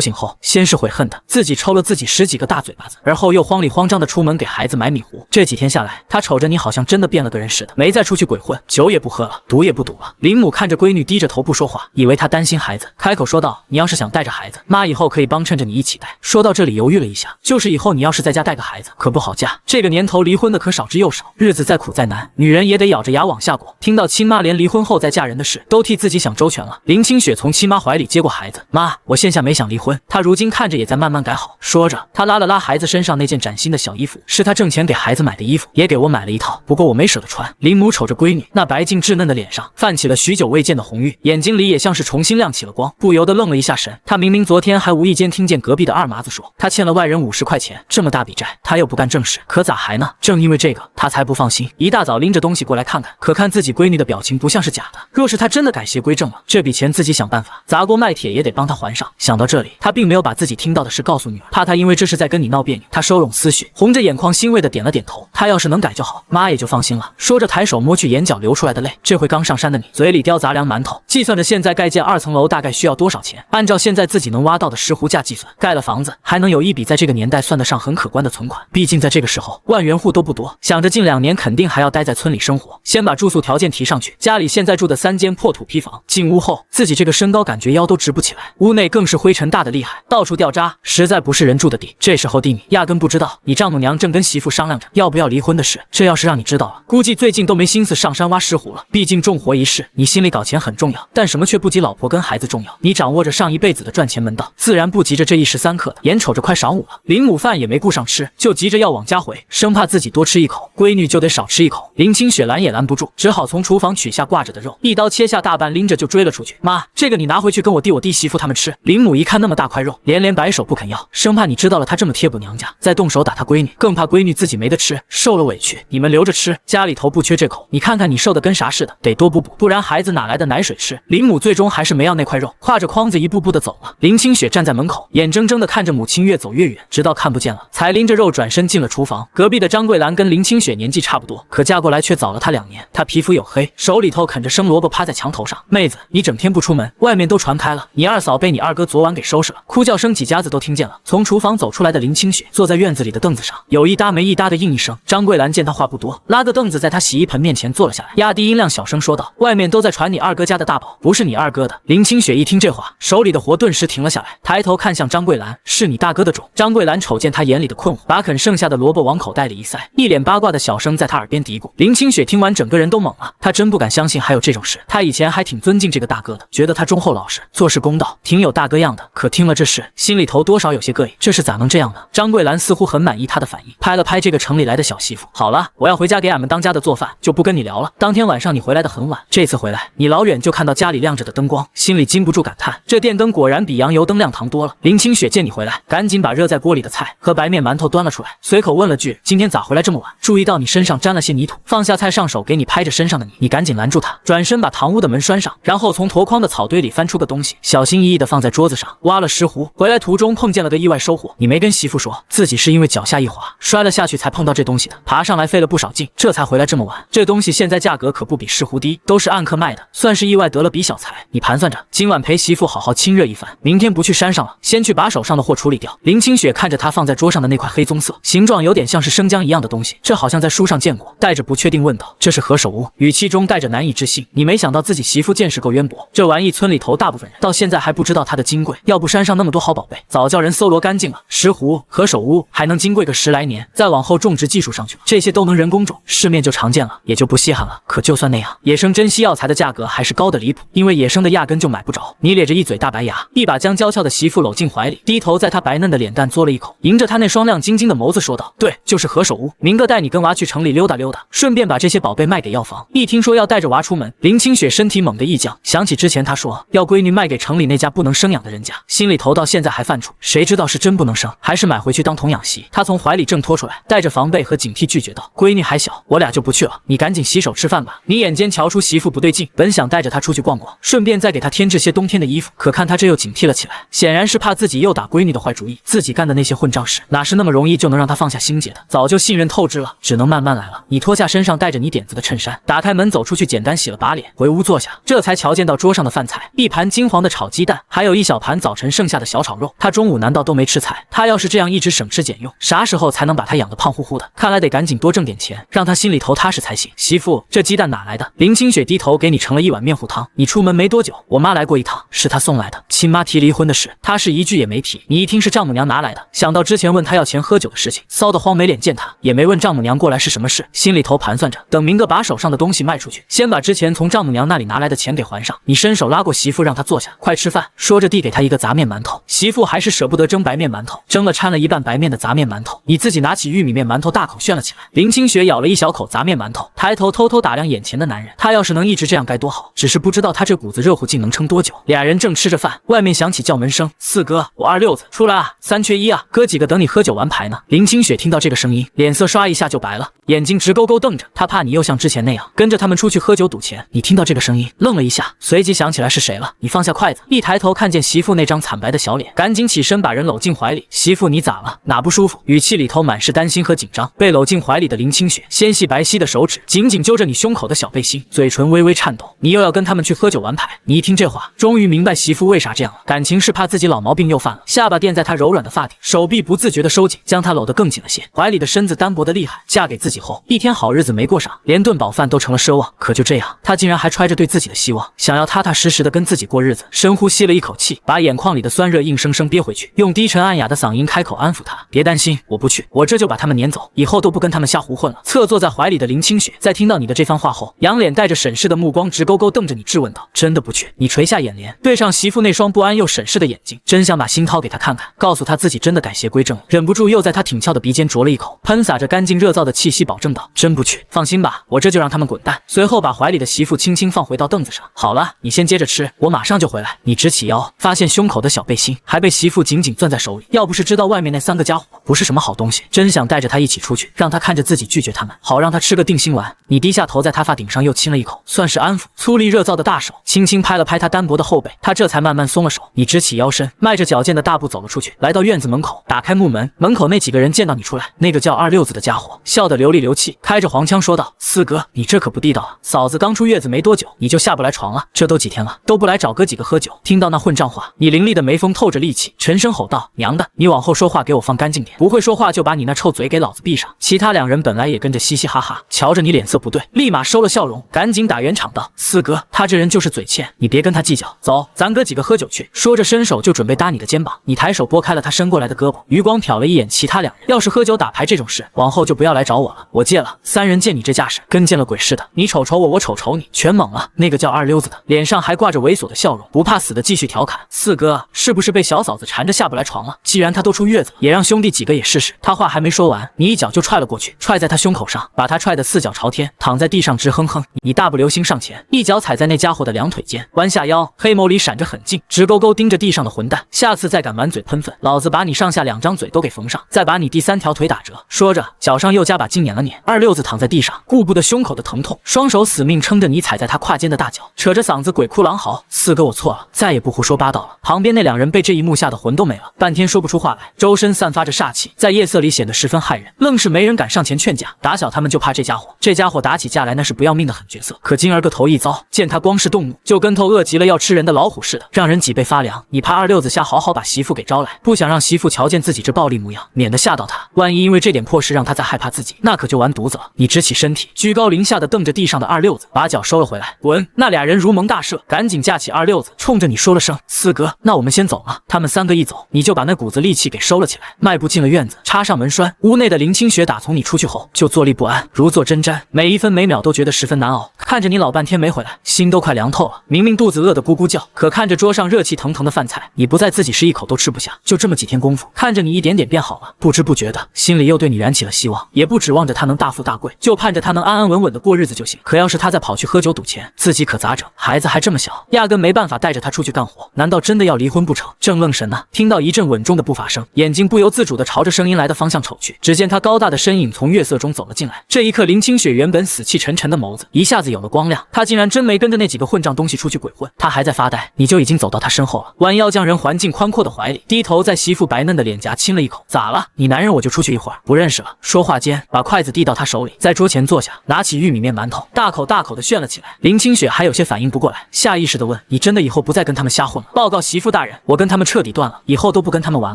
醒后，先是悔恨的自己抽了自己10几个大嘴巴子，而后又慌里慌张的出门给孩子买米糊。这几天下来，她瞅着你好像真的变了个人似的，没再出去鬼混，酒也不喝了，赌也不赌了。林母看着闺女低着头不说话，以为她担心孩子，开口说道：“你要是想带着孩子，妈以后可以帮衬着你一起带。”说到这里犹豫了一下，就是以后你要是在家带个孩子，可不好嫁。这个年头离婚的可少之又少，日子再苦再难，女人也得咬着牙往下过。听到亲妈连离婚后再嫁人的事都替自己想周全了，林清雪从亲妈怀里接过孩子：“妈，我现下没想离婚，她如今看着也在慢慢改好。”说着，她拉了拉孩子身上那件崭新的小衣服，是她挣钱给孩子买的衣服，也给我买了一套，不过我没舍得穿。林母瞅着闺女那白净稚嫩的脸上泛起了许久未见的红晕，眼睛里也像是重新亮起了光，不由得愣了一下神。她明明昨天还无意间听见隔壁的二麻子说，她欠了外人50块钱，这么大笔债，她又不干正事，可咋还呢？正因为这个，她才不放心，一大早拎着东西过来看看。可看自己闺女的表情不像是假的，若是她真的改邪归正了，这笔钱自己想办法砸锅卖铁也得帮她还上。想到这里，她并没有把自己听到的事告诉女儿，怕她因为这事在跟你闹别扭。她收拢思绪，红着眼眶欣慰的点了点头，她要是能改就好，妈也就放心了。说着抬手摸去眼角流出来的泪，这回刚上山的你嘴里叼杂粮馒头，计算着现在盖建2层楼大概需要多少钱，按照现在自己能挖到的石斛价计算，盖了房子还能有一笔在这个年代算得上很可观的存款。毕竟在这个时候万元户都不多，想着近2年肯定还要待在村里生活，先把住宿条件提上去。家里现在住的3间破土坯房，进屋后自己这个身高感觉腰都直不起来，屋内更是灰尘大的厉害，到处掉渣，实在不是人住的地。这时候地米压根不知道你丈母娘正跟媳妇商量着要不要离婚的事，这要是让你知道了，估计最近都没心思上山挖石斛了。毕竟重活一世，你心里搞钱很重要，但什么却不及老婆跟孩子重要。你掌握着上一辈子的赚钱门道，自然不急着这一时3刻的。眼瞅着快晌午了，林母饭也没顾上吃，就急着要往家回，生怕自己多吃一口，闺女就得少吃一口。林清雪拦也拦不住，只好从厨房取下挂着的肉，一刀切下大半，拎着就追了出去。妈，这个你拿回去跟我弟媳妇他们吃。林母一看那么大块肉，连摆手不肯要，生怕你知道了她这么贴补娘家，再动手打她闺女，更怕闺女自己没得吃，受了委屈。你们留着吃，家里头不缺这口，你看看你瘦的跟啥似的，得多补补，不然孩子哪来的奶水吃。林母最终还是没要那块肉，挎着筐子一步步的走了。林清雪站在门口，眼睁睁的看着母亲越走越远，直到看不见了，才拎着肉转身进了厨房。隔壁的张桂兰跟林清雪年纪差不多，可嫁过来却早了她2年。她皮肤黝黑，手里头啃着生萝卜，趴在墙头上。妹子，你整天不出门，外面都传开了，你二嫂被你二哥昨晚给收拾了。哭叫声几家子都听见了。从厨房走出来的林清雪坐在院子里的凳子上，有一搭没一搭的应一声。张桂兰见她话不多，拉个凳子在她洗衣盆面前坐了下来，压低音量小声说道：“外面都在传你二哥家的大宝，不是你二哥的。”林清雪一听这话，手里的活顿时停了下来，抬头看向张桂兰：“是你大哥的种。”张桂兰瞅见她眼里的困惑，把啃剩下的萝卜往口袋里一塞，一脸八卦的小声在她耳边嘀咕。林清雪听完整个人都懵了，她真不敢相信还有这种事。她以前还挺尊敬这个大哥的，觉得他忠厚老实，做事公道，挺有大哥样的。可听了这事，心里头多少有些膈应，这是咋能这样呢？张桂兰似乎很满意他的反应，拍了拍这个城里来的小媳妇：“好了，我要回家给俺们当家的做饭，就不跟你聊了。当天晚上你回来的很晚，这次回来你老远就看到家里亮着的灯光，心里禁不住感叹，这电灯果然比洋油灯亮堂多了。”林清雪见你回来，赶紧把热在锅里的菜和白面馒头端了出来，随口问了句：“今天咋回来这么晚？注意到你身上沾了些泥土。”放下下菜上手给你拍着身上的你赶紧拦住他，转身把堂屋的门拴上，然后从箩筐的草堆里翻出个东西，小心翼翼地放在桌子上，挖了石斛。回来途中碰见了个意外收获，你没跟媳妇说自己是因为脚下一滑摔了下去才碰到这东西的，爬上来费了不少劲，这才回来这么晚。这东西现在价格可不比石斛低，都是按克卖的，算是意外得了笔小财。你盘算着今晚陪媳妇好好亲热一番，明天不去山上了，先去把手上的货处理掉。林清雪看着他放在桌上的那块黑棕色，形状有点像是生姜一样的东西，这好像在书上见过，带着不确定问道：“这是何首乌？”语气中带着难以置信。你没想到自己媳妇见识够渊博，这玩意村里头大部分人到现在还不知道它的金贵，要不山上那么多好宝贝，早叫人搜罗干净了。石斛、何首乌还能金贵个10来年，再往后种植技术上去，这些都能人工种，市面就常见了，也就不稀罕了。可就算那样，野生珍稀药材的价格还是高的离谱，因为野生的压根就买不着。你咧着一嘴大白牙，一把将娇俏的媳妇搂进怀里，低头在她白嫩的脸蛋嘬了一口，迎着她那双亮晶晶的眸子说道：“对，就是何首乌，明个带你跟娃去城里溜达溜达，顺便把这些宝贝卖给药房。”一听说要带着娃出门，林清雪身体猛地一僵，想起之前她说要闺女卖给城里那家不能生养的人家，心里头到现在还犯怵，谁知道是真不能生，还是买回去当童养媳。她从怀里挣脱出来，带着防备和警惕拒绝道：“闺女还小，我俩就不去了，你赶紧洗手吃饭吧。”你眼尖瞧出媳妇不对劲，本想带着她出去逛逛，顺便再给她添置些冬天的衣服，可看她这又警惕了起来，显然是怕自己又打闺女的坏主意。自己干的那些混账事，哪是那么容易就能让她放下心结的？早就信任透支了，只能慢慢来了。你脱下身上带着你点子的衬衫，打开门走出去，简单洗了把脸，回屋坐下，这才瞧见到桌上的饭菜，一盘金黄的炒鸡蛋，还有一小盘早晨剩下的小炒肉。她中午难道都没吃菜？她要是这样一直省吃俭用，啥时候才能把她养得胖乎乎的？看来得赶紧多挣点钱，让她心里头踏实才行。媳妇，这鸡蛋哪来的？林清雪低头给你盛了一碗面糊汤，你出门没多久，我妈来过一趟，是她送来的。亲妈提离婚的事，她是一句也没提。你一听是丈母娘拿来的，想到之前问她要钱喝酒的事情，骚得慌没脸见她，也没问丈母娘过来是什么事，心里头盘算着，等明个把手上的东西卖出去，先把之前从丈母娘那里拿来的钱给还上。你伸手拉过媳妇，让她坐下，快吃饭。说着递给她一个杂面馒头，媳妇还是舍不得蒸白面馒头，蒸了掺了一半白面的杂面馒头，你自己拿起玉米面馒头大口炫了起来。林清雪咬了一小口杂面馒头，抬头偷偷打量眼前的男人，他要是能一直这样该多好，只是不知道他这股子热乎劲能撑多久。俩人正吃着饭，外面响起叫门声：“四哥，我二六子出来啊，3缺1啊，哥几个等你喝酒玩牌呢。”林清雪听到这个声音，脸色刷一下就白了，眼睛直勾勾瞪着，他怕你又像之前那样跟着他们出去喝酒赌钱。你听到这个声音，愣了一下，随即想起来是谁了。你放下筷子，一抬头看见媳妇那张惨白的小脸，赶紧起身把人搂进怀里。媳妇，你咋了？哪不舒服？语气里头满是担心和紧张。被搂进怀里的林清雪纤细白皙的手指紧紧揪着你胸口的小背心，嘴唇微微颤抖。你又要跟他们去喝酒玩牌？你一听这话，终于明白媳妇为啥这样了，感情是怕自己老毛病又犯了。下巴垫在她柔软的发顶，手臂不自觉的收紧，将她搂得更紧了些。怀里的身子单薄的厉害，嫁给自己后，一天好日子没过上，连顿饱饭都成了奢望。可就这样，她竟然还揣着对自己的希望，想要踏踏实实的跟自己过日子。深呼吸了一口气，把眼眶里的酸热硬生生憋回去，用低沉暗哑的嗓音开口安抚她：“别担心，我不去，我这就把他们撵走，以后都不跟他们瞎胡混了。”侧坐在怀里的林清雪在听到你的这番话后，仰脸带着审视的目光直勾勾瞪着你，质问道：“真的不去？”你垂下眼帘，对上媳妇那双不安又审视的眼睛，真想把心掏给她看看，告诉她自己真的改邪归正了。忍不住又在她挺翘的鼻尖啄了一口，喷洒着干净热燥的气息，保证道：“真不去，放心吧，我这就让他们滚蛋。”随后把怀里的媳妇轻轻放回到凳子上。好了，你先接着吃，我马上就回来。你直起腰，发现胸口的小背心还被媳妇紧紧攥在手里。要不是知道外面那3个家伙不是什么好东西，真想带着他一起出去，让他看着自己拒绝他们，好让他吃个定心丸。你低下头在他发顶上又亲了一口，算是安抚。粗粝热燥的大手轻轻拍了拍他单薄的后背，他这才慢慢松了手。你直起腰身，迈着矫健的大步走了出去，来到院子门口，打开木门。门口那几个人见到你出来，那个叫二六子的家伙笑得流里流气，开着黄腔说道：“四哥，你这可不地道啊！嫂子刚出月子没多久，你就下不来床了，这都几天了，都不来找哥几个喝酒。”听到那混账话，你凌厉的眉峰透着戾气，沉声吼道：“娘的，你往后说话给我放干净点，不会说话就把你那臭嘴给老子闭上！”其他2人本来也跟着嘻嘻哈哈，瞧着你脸色不对，立马收了笑容，赶紧打圆场道：“四哥，他这人就是嘴欠，你别跟他计较，走，咱哥几个喝酒去。”说着伸手就准备搭你的肩膀，你抬手拨开了他伸过来的胳膊，余光瞟了一眼其他2人，要是喝酒打牌这种事，往后就不要来找我了，我戒了。3人见你这架势，跟见了鬼似的，你瞅瞅我，我瞅瞅你，全懵了。那个叫二溜子的脸上还挂着猥琐的笑容，不怕死的继续调侃：“四哥，是不是被小嫂子缠着下不来床了？既然她都出月子，也让兄弟几个几个也试试。他话还没说完，你一脚就踹了过去，踹在他胸口上，把他踹得四脚朝天，躺在地上直哼哼。你大步流星上前，一脚踩在那家伙的两腿间，弯下腰，黑眸里闪着狠劲，直勾勾盯着地上的混蛋。下次再敢满嘴喷粪，老子把你上下2张嘴都给缝上，再把你第3条腿打折。说着，脚上又加把劲撵了撵。二六子躺在地上，顾不得胸口的疼痛，双手死命撑着你踩在他胯间的大脚，扯着嗓子鬼哭狼嚎：“四哥，我错了，再也不胡说八道了。”旁边那2人被这一幕吓得魂都没了，半天说不出话来，周身散发着煞气，在夜色里显得十分骇人，愣是没人敢上前劝架。打小他们就怕这家伙，这家伙打起架来那是不要命的狠角色。可今儿个头一遭，见他光是动怒，就跟头饿极了要吃人的老虎似的，让人脊背发凉。你怕二六子下好好把媳妇给招来，不想让媳妇瞧见自己这暴力模样，免得吓到他。万一因为这点破事让他再害怕自己，那可就完犊子了。你直起身体，居高临下的瞪着地上的二六子，把脚收了回来，滚！那2人如蒙大赦，赶紧架起二六子，冲着你说了声：“四哥，那我们先走了。”他们3个一走，你就把那股子戾气给收了起来，迈步进了院子，插上门栓。屋内的林清雪打从你出去后就坐立不安，如坐针毡，每一分每秒都觉得十分难熬。看着你老半天没回来，心都快凉透了。明明肚子饿得咕咕叫，可看着桌上热气腾腾的饭菜，你不在自己是一口都吃不下。就这么几天功夫，看着你一点点变好了，不知不觉的心里又对你燃起了希望，也不指望着他能大富大贵，就盼着他能安安稳稳的过日子就行。可要是他再跑去喝酒赌钱，自己可咋整？孩子还这么小，压根没办法带着他出去干活，难道真的要离婚不成？正愣神呢，听到一阵稳重的步伐声，眼睛不由自主地朝着声音来的方向瞅去，只见他高大的身影从月色中走了进来。这一刻，林清雪原本死气沉沉的眸子一下子有了光亮，他竟然真没跟着那几个混账东西出去鬼混。他还在发呆，你就已经走到他身后了，弯腰将人环进宽阔的怀里，低头在媳妇白嫩的脸颊亲了一口。咋了？你男人我就出去一会儿，不认识了。说话间，把筷子递到他手里，在桌前坐下，拿起玉米面馒头，大口大口的炫了起来。林清雪还有些反应不过来，下意识的问：“你真的以后不再跟他们瞎混了？”报告媳妇大人，我跟他们彻底断了，以后都不跟他们玩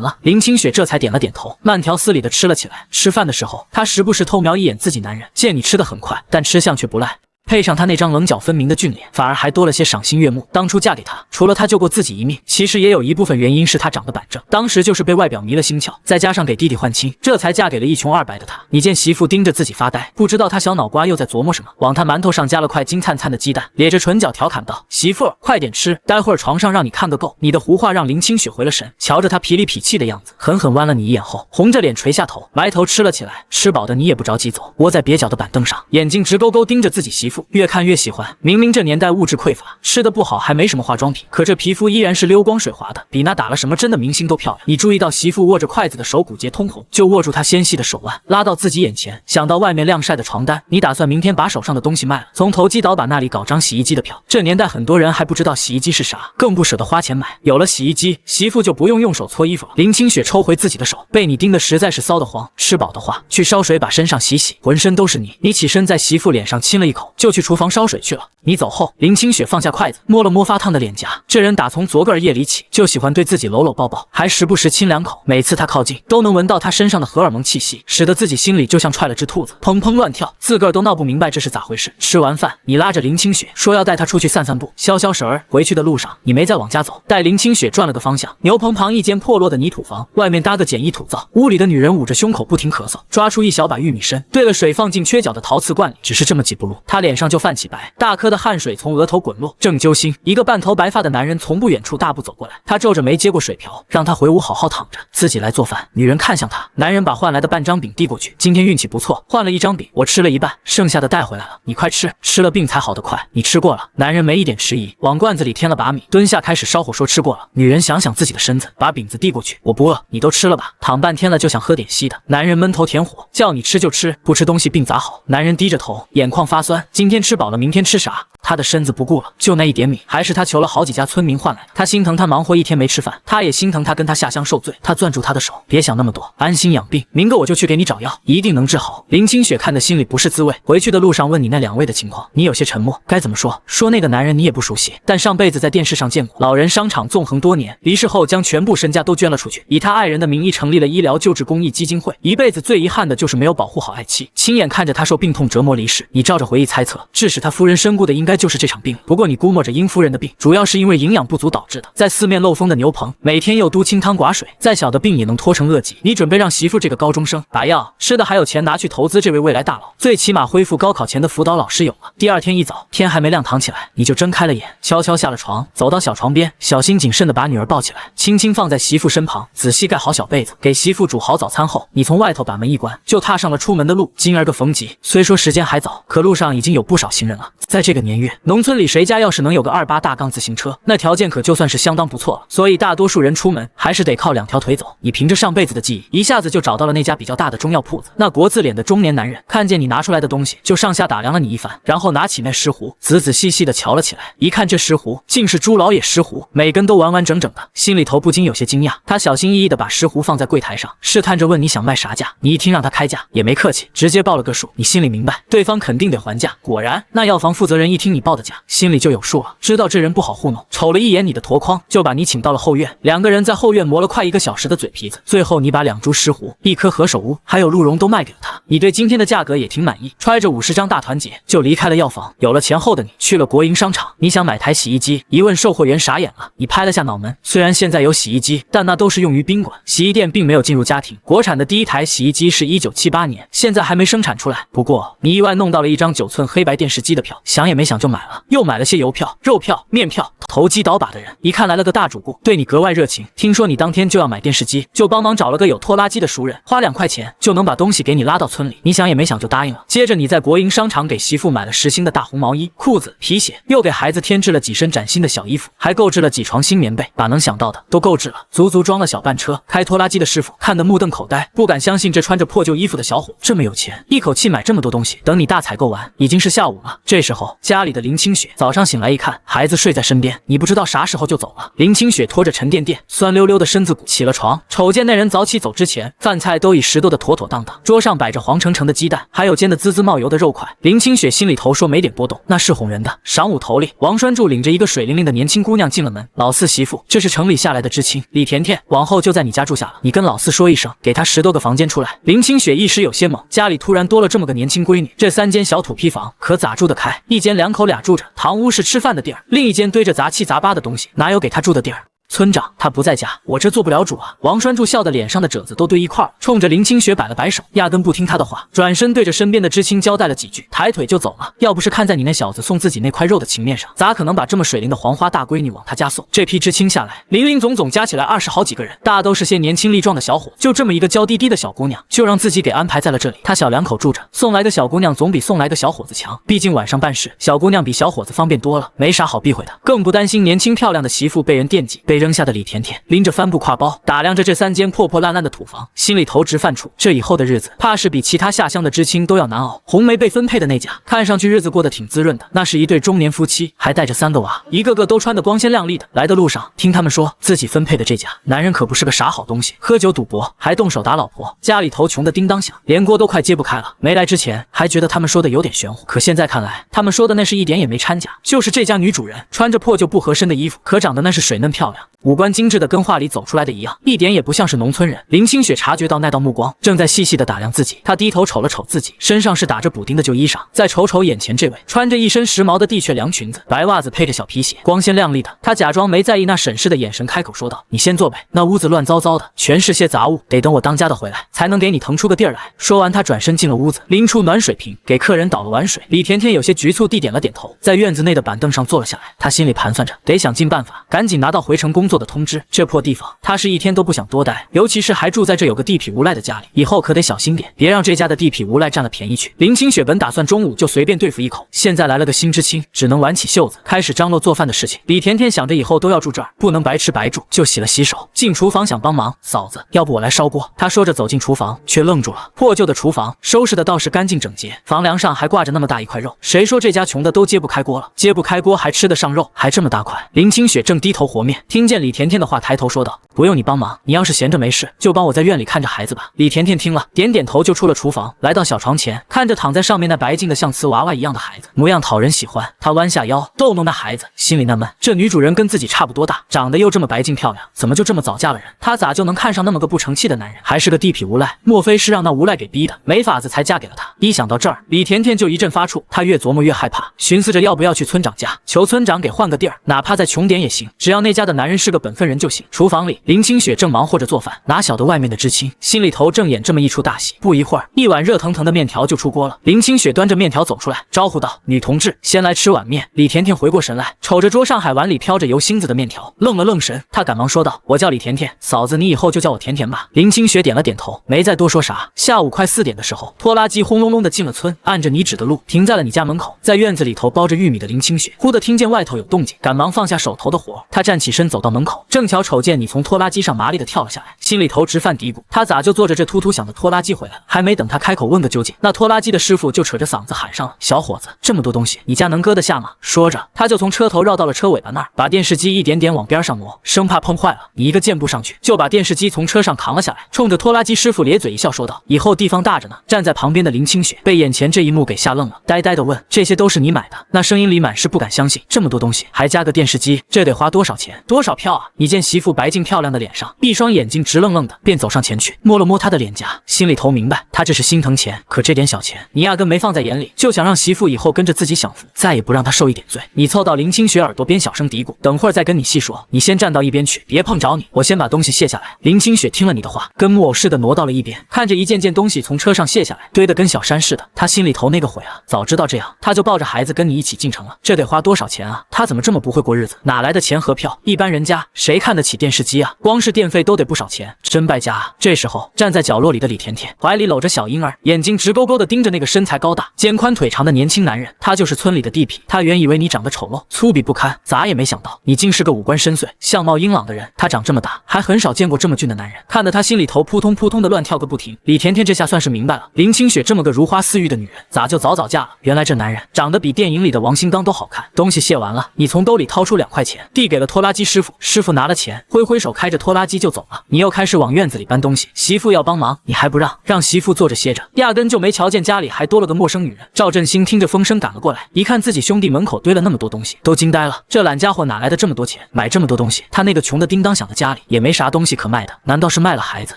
了。林清雪这才点了点头，慢条斯理的吃了起来。吃饭的时候，她时不时偷瞄一眼自己男人，见你吃得很快，但吃相却不赖。配上他那张棱角分明的俊脸，反而还多了些赏心悦目。当初嫁给他，除了他救过自己一命，其实也有一部分原因是他长得板正，当时就是被外表迷了心窍，再加上给弟弟换亲，这才嫁给了一穷二白的他。你见媳妇盯着自己发呆，不知道他小脑瓜又在琢磨什么，往他馒头上加了块金灿灿的鸡蛋，咧着唇角调侃道：“媳妇儿，快点吃，待会儿床上让你看个够。”你的胡话让林清雪回了神，瞧着他痞里痞气的样子，狠狠剜了你一眼后，红着脸垂下头，埋头吃了起来。吃饱的你也不着急走，窝在蹩脚的板凳上，眼睛直勾勾盯着自己媳妇，越看越喜欢。明明这年代物质匮乏，吃得不好还没什么化妆品，可这皮肤依然是溜光水滑的，比那打了什么针的明星都漂亮。你注意到媳妇握着筷子的手骨节通红，就握住她纤细的手腕，拉到自己眼前。想到外面晾晒的床单，你打算明天把手上的东西卖了，从投机倒把那里搞张洗衣机的票。这年代很多人还不知道洗衣机是啥，更不舍得花钱买。有了洗衣机，媳妇就不用用手搓衣服了。林清雪抽回自己的手，被你盯得实在是骚得慌。吃饱的话，去烧水把身上洗洗，浑身都是泥。你起身在媳妇脸上亲了一口，就去厨房烧水去了。你走后，林清雪放下筷子，摸了摸发烫的脸颊。这人打从昨个夜里起，就喜欢对自己搂搂抱抱，还时不时亲2口。每次他靠近，都能闻到他身上的荷尔蒙气息，使得自己心里就像踹了只兔子，砰砰乱跳，自个儿都闹不明白这是咋回事。吃完饭，你拉着林清雪说要带她出去散散步，消消神儿。回去的路上，你没再往家走，带林清雪转了个方向。牛棚旁一间破落的泥土房，外面搭个简易土灶，屋里的女人捂着胸口不停咳嗽，抓出一小把玉米参，兑了水放进缺角的陶瓷罐里。只是这么几步路，她脸上就泛起白，大颗的汗水从额头滚落。正揪心，一个半头白发的男人从不远处大步走过来，他皱着眉接过水瓢，让他回屋好好躺着，自己来做饭。女人看向他，男人把换来的半张饼递过去，今天运气不错，换了1张饼，我吃了一半，剩下的带回来了，你快吃，吃了病才好得快。你吃过了。男人没一点迟疑，往罐子里添了把米，蹲下开始烧火说吃过了。女人想想自己的身子，把饼子递过去，我不饿，你都吃了吧？躺半天了就想喝点稀的。男人闷头填火，叫你吃就吃，不吃东西病咋好？男人低着头，眼眶发酸，今天吃饱了，明天吃啥？他的身子不顾了，就那一点米，还是他求了好几家村民换来的。他心疼他忙活一天没吃饭，他也心疼他跟他下乡受罪。他攥住他的手，别想那么多，安心养病，明个我就去给你找药，一定能治好。林清雪看得心里不是滋味，回去的路上问你那2位的情况，你有些沉默，该怎么说？说那个男人你也不熟悉，但上辈子在电视上见过，老人商场纵横多年，离世后将全部身家都捐了出去，以他爱人的名义成立了医疗救治公益基金会，一辈子最遗憾的就是没有保护好爱妻，亲眼看着他受病痛折磨离世。你照着回忆猜测，致使他夫人身故的应该该就是这场病。不过你估摸着殷夫人的病，主要是因为营养不足导致的。在四面漏风的牛棚，每天又督清汤寡水，再小的病也能拖成恶疾。你准备让媳妇这个高中生把药吃的还有钱拿去投资这位未来大佬，最起码恢复高考前的辅导老师有了。第二天一早，天还没亮，躺起来你就睁开了眼，悄悄下了床，走到小床边，小心谨慎地把女儿抱起来，轻轻放在媳妇身旁，仔细盖好小被子，给媳妇煮好早餐后，你从外头把门一关，就踏上了出门的路。今儿个逢吉，虽说时间还早，可路上已经有不少行人了。在这个年月，农村里谁家要是能有个28大杠自行车，那条件可就算是相当不错了。所以大多数人出门还是得靠2条腿走。你凭着上辈子的记忆，一下子就找到了那家比较大的中药铺子。那国字脸的中年男人看见你拿出来的东西，就上下打量了你一番，然后拿起那石斛，仔仔细细地瞧了起来。一看这石斛竟是朱老爷石斛，每根都完完整整的，心里头不禁有些惊讶。他小心翼翼地把石斛放在柜台上，试探着问你想卖啥价。你一听让他开价，也没客气，直接报了个数。你心里明白，对方肯定得还价。果然，那药房负责人一听你报的价，心里就有数了，知道这人不好糊弄，瞅了一眼你的箩筐，就把你请到了后院。2个人在后院磨了快1个小时的嘴皮子，最后你把2株石斛、1颗何首乌还有鹿茸都卖给了他。你对今天的价格也挺满意，揣着50张大团结就离开了药房。有了钱后的你去了国营商场，你想买台洗衣机，一问售货员傻眼了，你拍了下脑门。虽然现在有洗衣机，但那都是用于宾馆，洗衣店并没有进入家庭。国产的第一台洗衣机是1978年，现在还没生产出来。不过你意外弄到了1张9寸黑白电视机的票，想也没想就买了，又买了些邮票、肉票、面票。投机倒把的人一看来了个大主顾，对你格外热情。听说你当天就要买电视机，就帮忙找了个有拖拉机的熟人，花2块钱就能把东西给你拉到村里。你想也没想就答应了。接着你在国营商场给媳妇买了10新的大红毛衣、裤子、皮鞋，又给孩子添置了几身崭新的小衣服，还购置了几床新棉被，把能想到的都购置了，足足装了小半车。开拖拉机的师傅看得目瞪口呆，不敢相信这穿着破旧衣服的小伙这么有钱，一口气买这么多东西。等你大采购完，已经是下午了。这时候家里的林清雪早上醒来一看，孩子睡在身边，你不知道啥时候就走了。林清雪拖着沉甸甸、酸溜溜的身子骨起了床，瞅见那人早起走之前，饭菜都已拾掇得妥妥当当，桌上摆着黄澄澄的鸡蛋，还有煎得滋滋冒油的肉块。林清雪心里头说没点波动，那是哄人的。晌午头里，王栓柱领着一个水灵灵的年轻姑娘进了门。老四媳妇，这是城里下来的知青李甜甜，往后就在你家住下了，你跟老四说一声，给她10多个房间出来。林清雪一时有些懵，家里突然多了这么个年轻闺女，这3间小土坯房可咋住得开？一间2口俩住着，堂屋是吃饭的地儿，另一间堆着杂七杂八的东西，哪有给她住的地儿？村长他不在家，我这做不了主啊。王栓柱笑得脸上的褶子都堆一块儿，冲着林清雪摆了摆手，压根不听他的话，转身对着身边的知青交代了几句，抬腿就走了。要不是看在你那小子送自己那块肉的情面上，咋可能把这么水灵的黄花大闺女往他家送？这批知青下来，林林总总加起来20好几个人，大都是些年轻力壮的小伙，就这么一个娇滴滴的小姑娘，就让自己给安排在了这里。他小2口住着，送来个小姑娘总比送来个小伙子强，毕竟晚上办事，小姑娘比小伙子方便多了，没啥好避讳的，更不担心年轻漂亮的媳妇被人惦记。被扔下的李甜甜拎着帆布挎包，打量着这3间破破烂烂的土房，心里头直犯怵。这以后的日子，怕是比其他下乡的知青都要难熬。红梅被分配的那家，看上去日子过得挺滋润的，那是一对中年夫妻，还带着3个娃，一个个都穿得光鲜亮丽的。来的路上，听他们说自己分配的这家，男人可不是个啥好东西，喝酒赌博，还动手打老婆，家里头穷得叮当响，连锅都快揭不开了。没来之前还觉得他们说的有点玄乎，可现在看来，他们说的那是一点也没掺假。就是这家女主人穿着破旧不合身的衣服，可长得那是水嫩漂亮，五官精致的跟画里走出来的一样，一点也不像是农村人。林清雪察觉到那道目光，正在细细的打量自己。她低头瞅了瞅自己，身上是打着补丁的旧衣裳，再瞅瞅眼前这位，穿着一身时髦的地雀凉裙子，白袜子配着小皮鞋，光鲜亮丽的。她假装没在意那审视的眼神，开口说道：“你先坐呗，那屋子乱糟糟的，全是些杂物，得等我当家的回来，才能给你腾出个地儿来。”说完，她转身进了屋子，拎出暖水瓶，给客人倒了碗水。李甜甜有些局促地点了点头，在院子内的板凳上坐了下来。她心里盘算着，得想尽办法，赶紧拿到回城工作的通知。这破地方，她是一天都不想多待，尤其是还住在这有个地痞无赖的家里，以后可得小心点，别让这家的地痞无赖占了便宜去。林清雪本打算中午就随便对付一口，现在来了个新知青，只能挽起袖子开始张罗做饭的事情。李甜甜想着以后都要住这儿，不能白吃白住，就洗了洗手，进厨房想帮忙。嫂子，要不我来烧锅？她说着走进厨房，却愣住了。破旧的厨房收拾的倒是干净整洁，房梁上还挂着那么大一块肉，谁说这家穷的都揭不开锅了？揭不开锅还吃得上肉，还这么大块。林清雪正低头和面，听见李甜甜的话，抬头说道：“不用你帮忙，你要是闲着没事，就帮我在院里看着孩子吧。”李甜甜听了，点点头，就出了厨房，来到小床前，看着躺在上面那白净的像瓷娃娃一样的孩子，模样讨人喜欢。她弯下腰逗弄那孩子，心里纳闷，这女主人跟自己差不多大，长得又这么白净漂亮，怎么就这么早嫁了人？她咋就能看上那么个不成器的男人？还是个地痞无赖。赖，莫非是让那无赖给逼的？没法子才嫁给了他。一想到这儿，李甜甜就一阵发怵，她越琢磨越害怕，寻思着要不要去村长家求村长给换个地儿，哪怕再穷点也行，只要那家的男人是个本分人就行。厨房里，林清雪正忙活着做饭，哪晓得外面的知青心里头正演这么一出大戏。不一会儿，一碗热腾腾的面条就出锅了。林清雪端着面条走出来，招呼道：“女同志，先来吃碗面。”李甜甜回过神来，瞅着桌上海碗里飘着油星子的面条，愣了愣神，她赶忙说道：“我叫李甜甜，嫂子你以后就叫我甜甜吧。”林清雪点了点头，没再多说啥。下午快4点的时候，拖拉机轰隆隆的进了村，按着你指的路停在了你家门口。在院子里头包着玉米的林清雪忽地听见外头有动静，赶忙放下手头的活，她站起身走到门口，正巧瞅见你从拖拉机上麻利的跳了下来，心里头直犯嘀咕，她咋就坐着这突突响的拖拉机回来了？还没等她开口问个究竟，那拖拉机的师傅就扯着嗓子喊上了：“小伙子，这么多东西，你家能搁得下吗？”说着，他就从车头绕到了车尾巴那儿，把电视机一点点往边上挪，生怕碰坏了。你一个箭步上去，就把电视机从车上扛了下来，冲着拖拉机师傅咧嘴一笑，说道：“以后地方大着呢。”站在旁边的林清雪被眼前这一幕给吓愣了，呆呆地问：“这些都是你买的？”那声音里满是不敢相信，这么多东西，还加个电视机，这得花多少钱？多少票啊？你见媳妇白净漂亮的脸上，一双眼睛直愣愣的，便走上前去，摸了摸她的脸颊，心里头明白，他这是心疼钱，可这点小钱，你压根没放在眼里，就想让媳妇以后跟着自己享福，再也不让她受一点罪。你凑到林清雪耳朵边小声嘀咕：“等会儿再跟你细说，你先站到一边去，别碰着你，我先把东西卸下来。”林清雪听了你的话，跟木偶似的挪到了一边，看着一件件东西从车上卸下来，堆得跟小山似的，她心里头那个悔啊！早知道这样，她就抱着孩子跟你一起进城了。这得花多少钱啊？她怎么这么不会过日子？哪来的钱和票？一般人家谁看得起电视机啊？光是电费都得不少钱，真败家啊！这时候，站在角落里的李甜甜怀里搂着小婴儿，眼睛直勾勾地盯着那个身材高大、肩宽腿长的年轻男人。他就是村里的地痞。他原以为你长得丑陋、粗鄙不堪，咋也没想到你竟是个五官深邃、相貌英朗的人。他长这么大，还很少见过这么俊的男人，看得他心里头扑通扑通的乱跳个不停。李甜甜这下算是明白了，林清雪这么个如花似玉的女人，咋就早早嫁了？原来这男人长得比电影里的王新刚都好看。东西卸完了，你从兜里掏出2块钱，递给了拖拉机师傅。师傅拿了钱，挥挥手，开着拖拉机就走了。你又开始往院子里搬东西，媳妇要帮忙，你还不让媳妇坐着歇着，压根就没瞧见家里还多了个陌生女人。赵振兴听着风声赶了过来，一看自己兄弟门口堆了那么多东西，都惊呆了。这懒家伙哪来的这么多钱买这么多东西？他那个穷的叮当响的家里也没啥东西可卖的，难道是卖了孩子？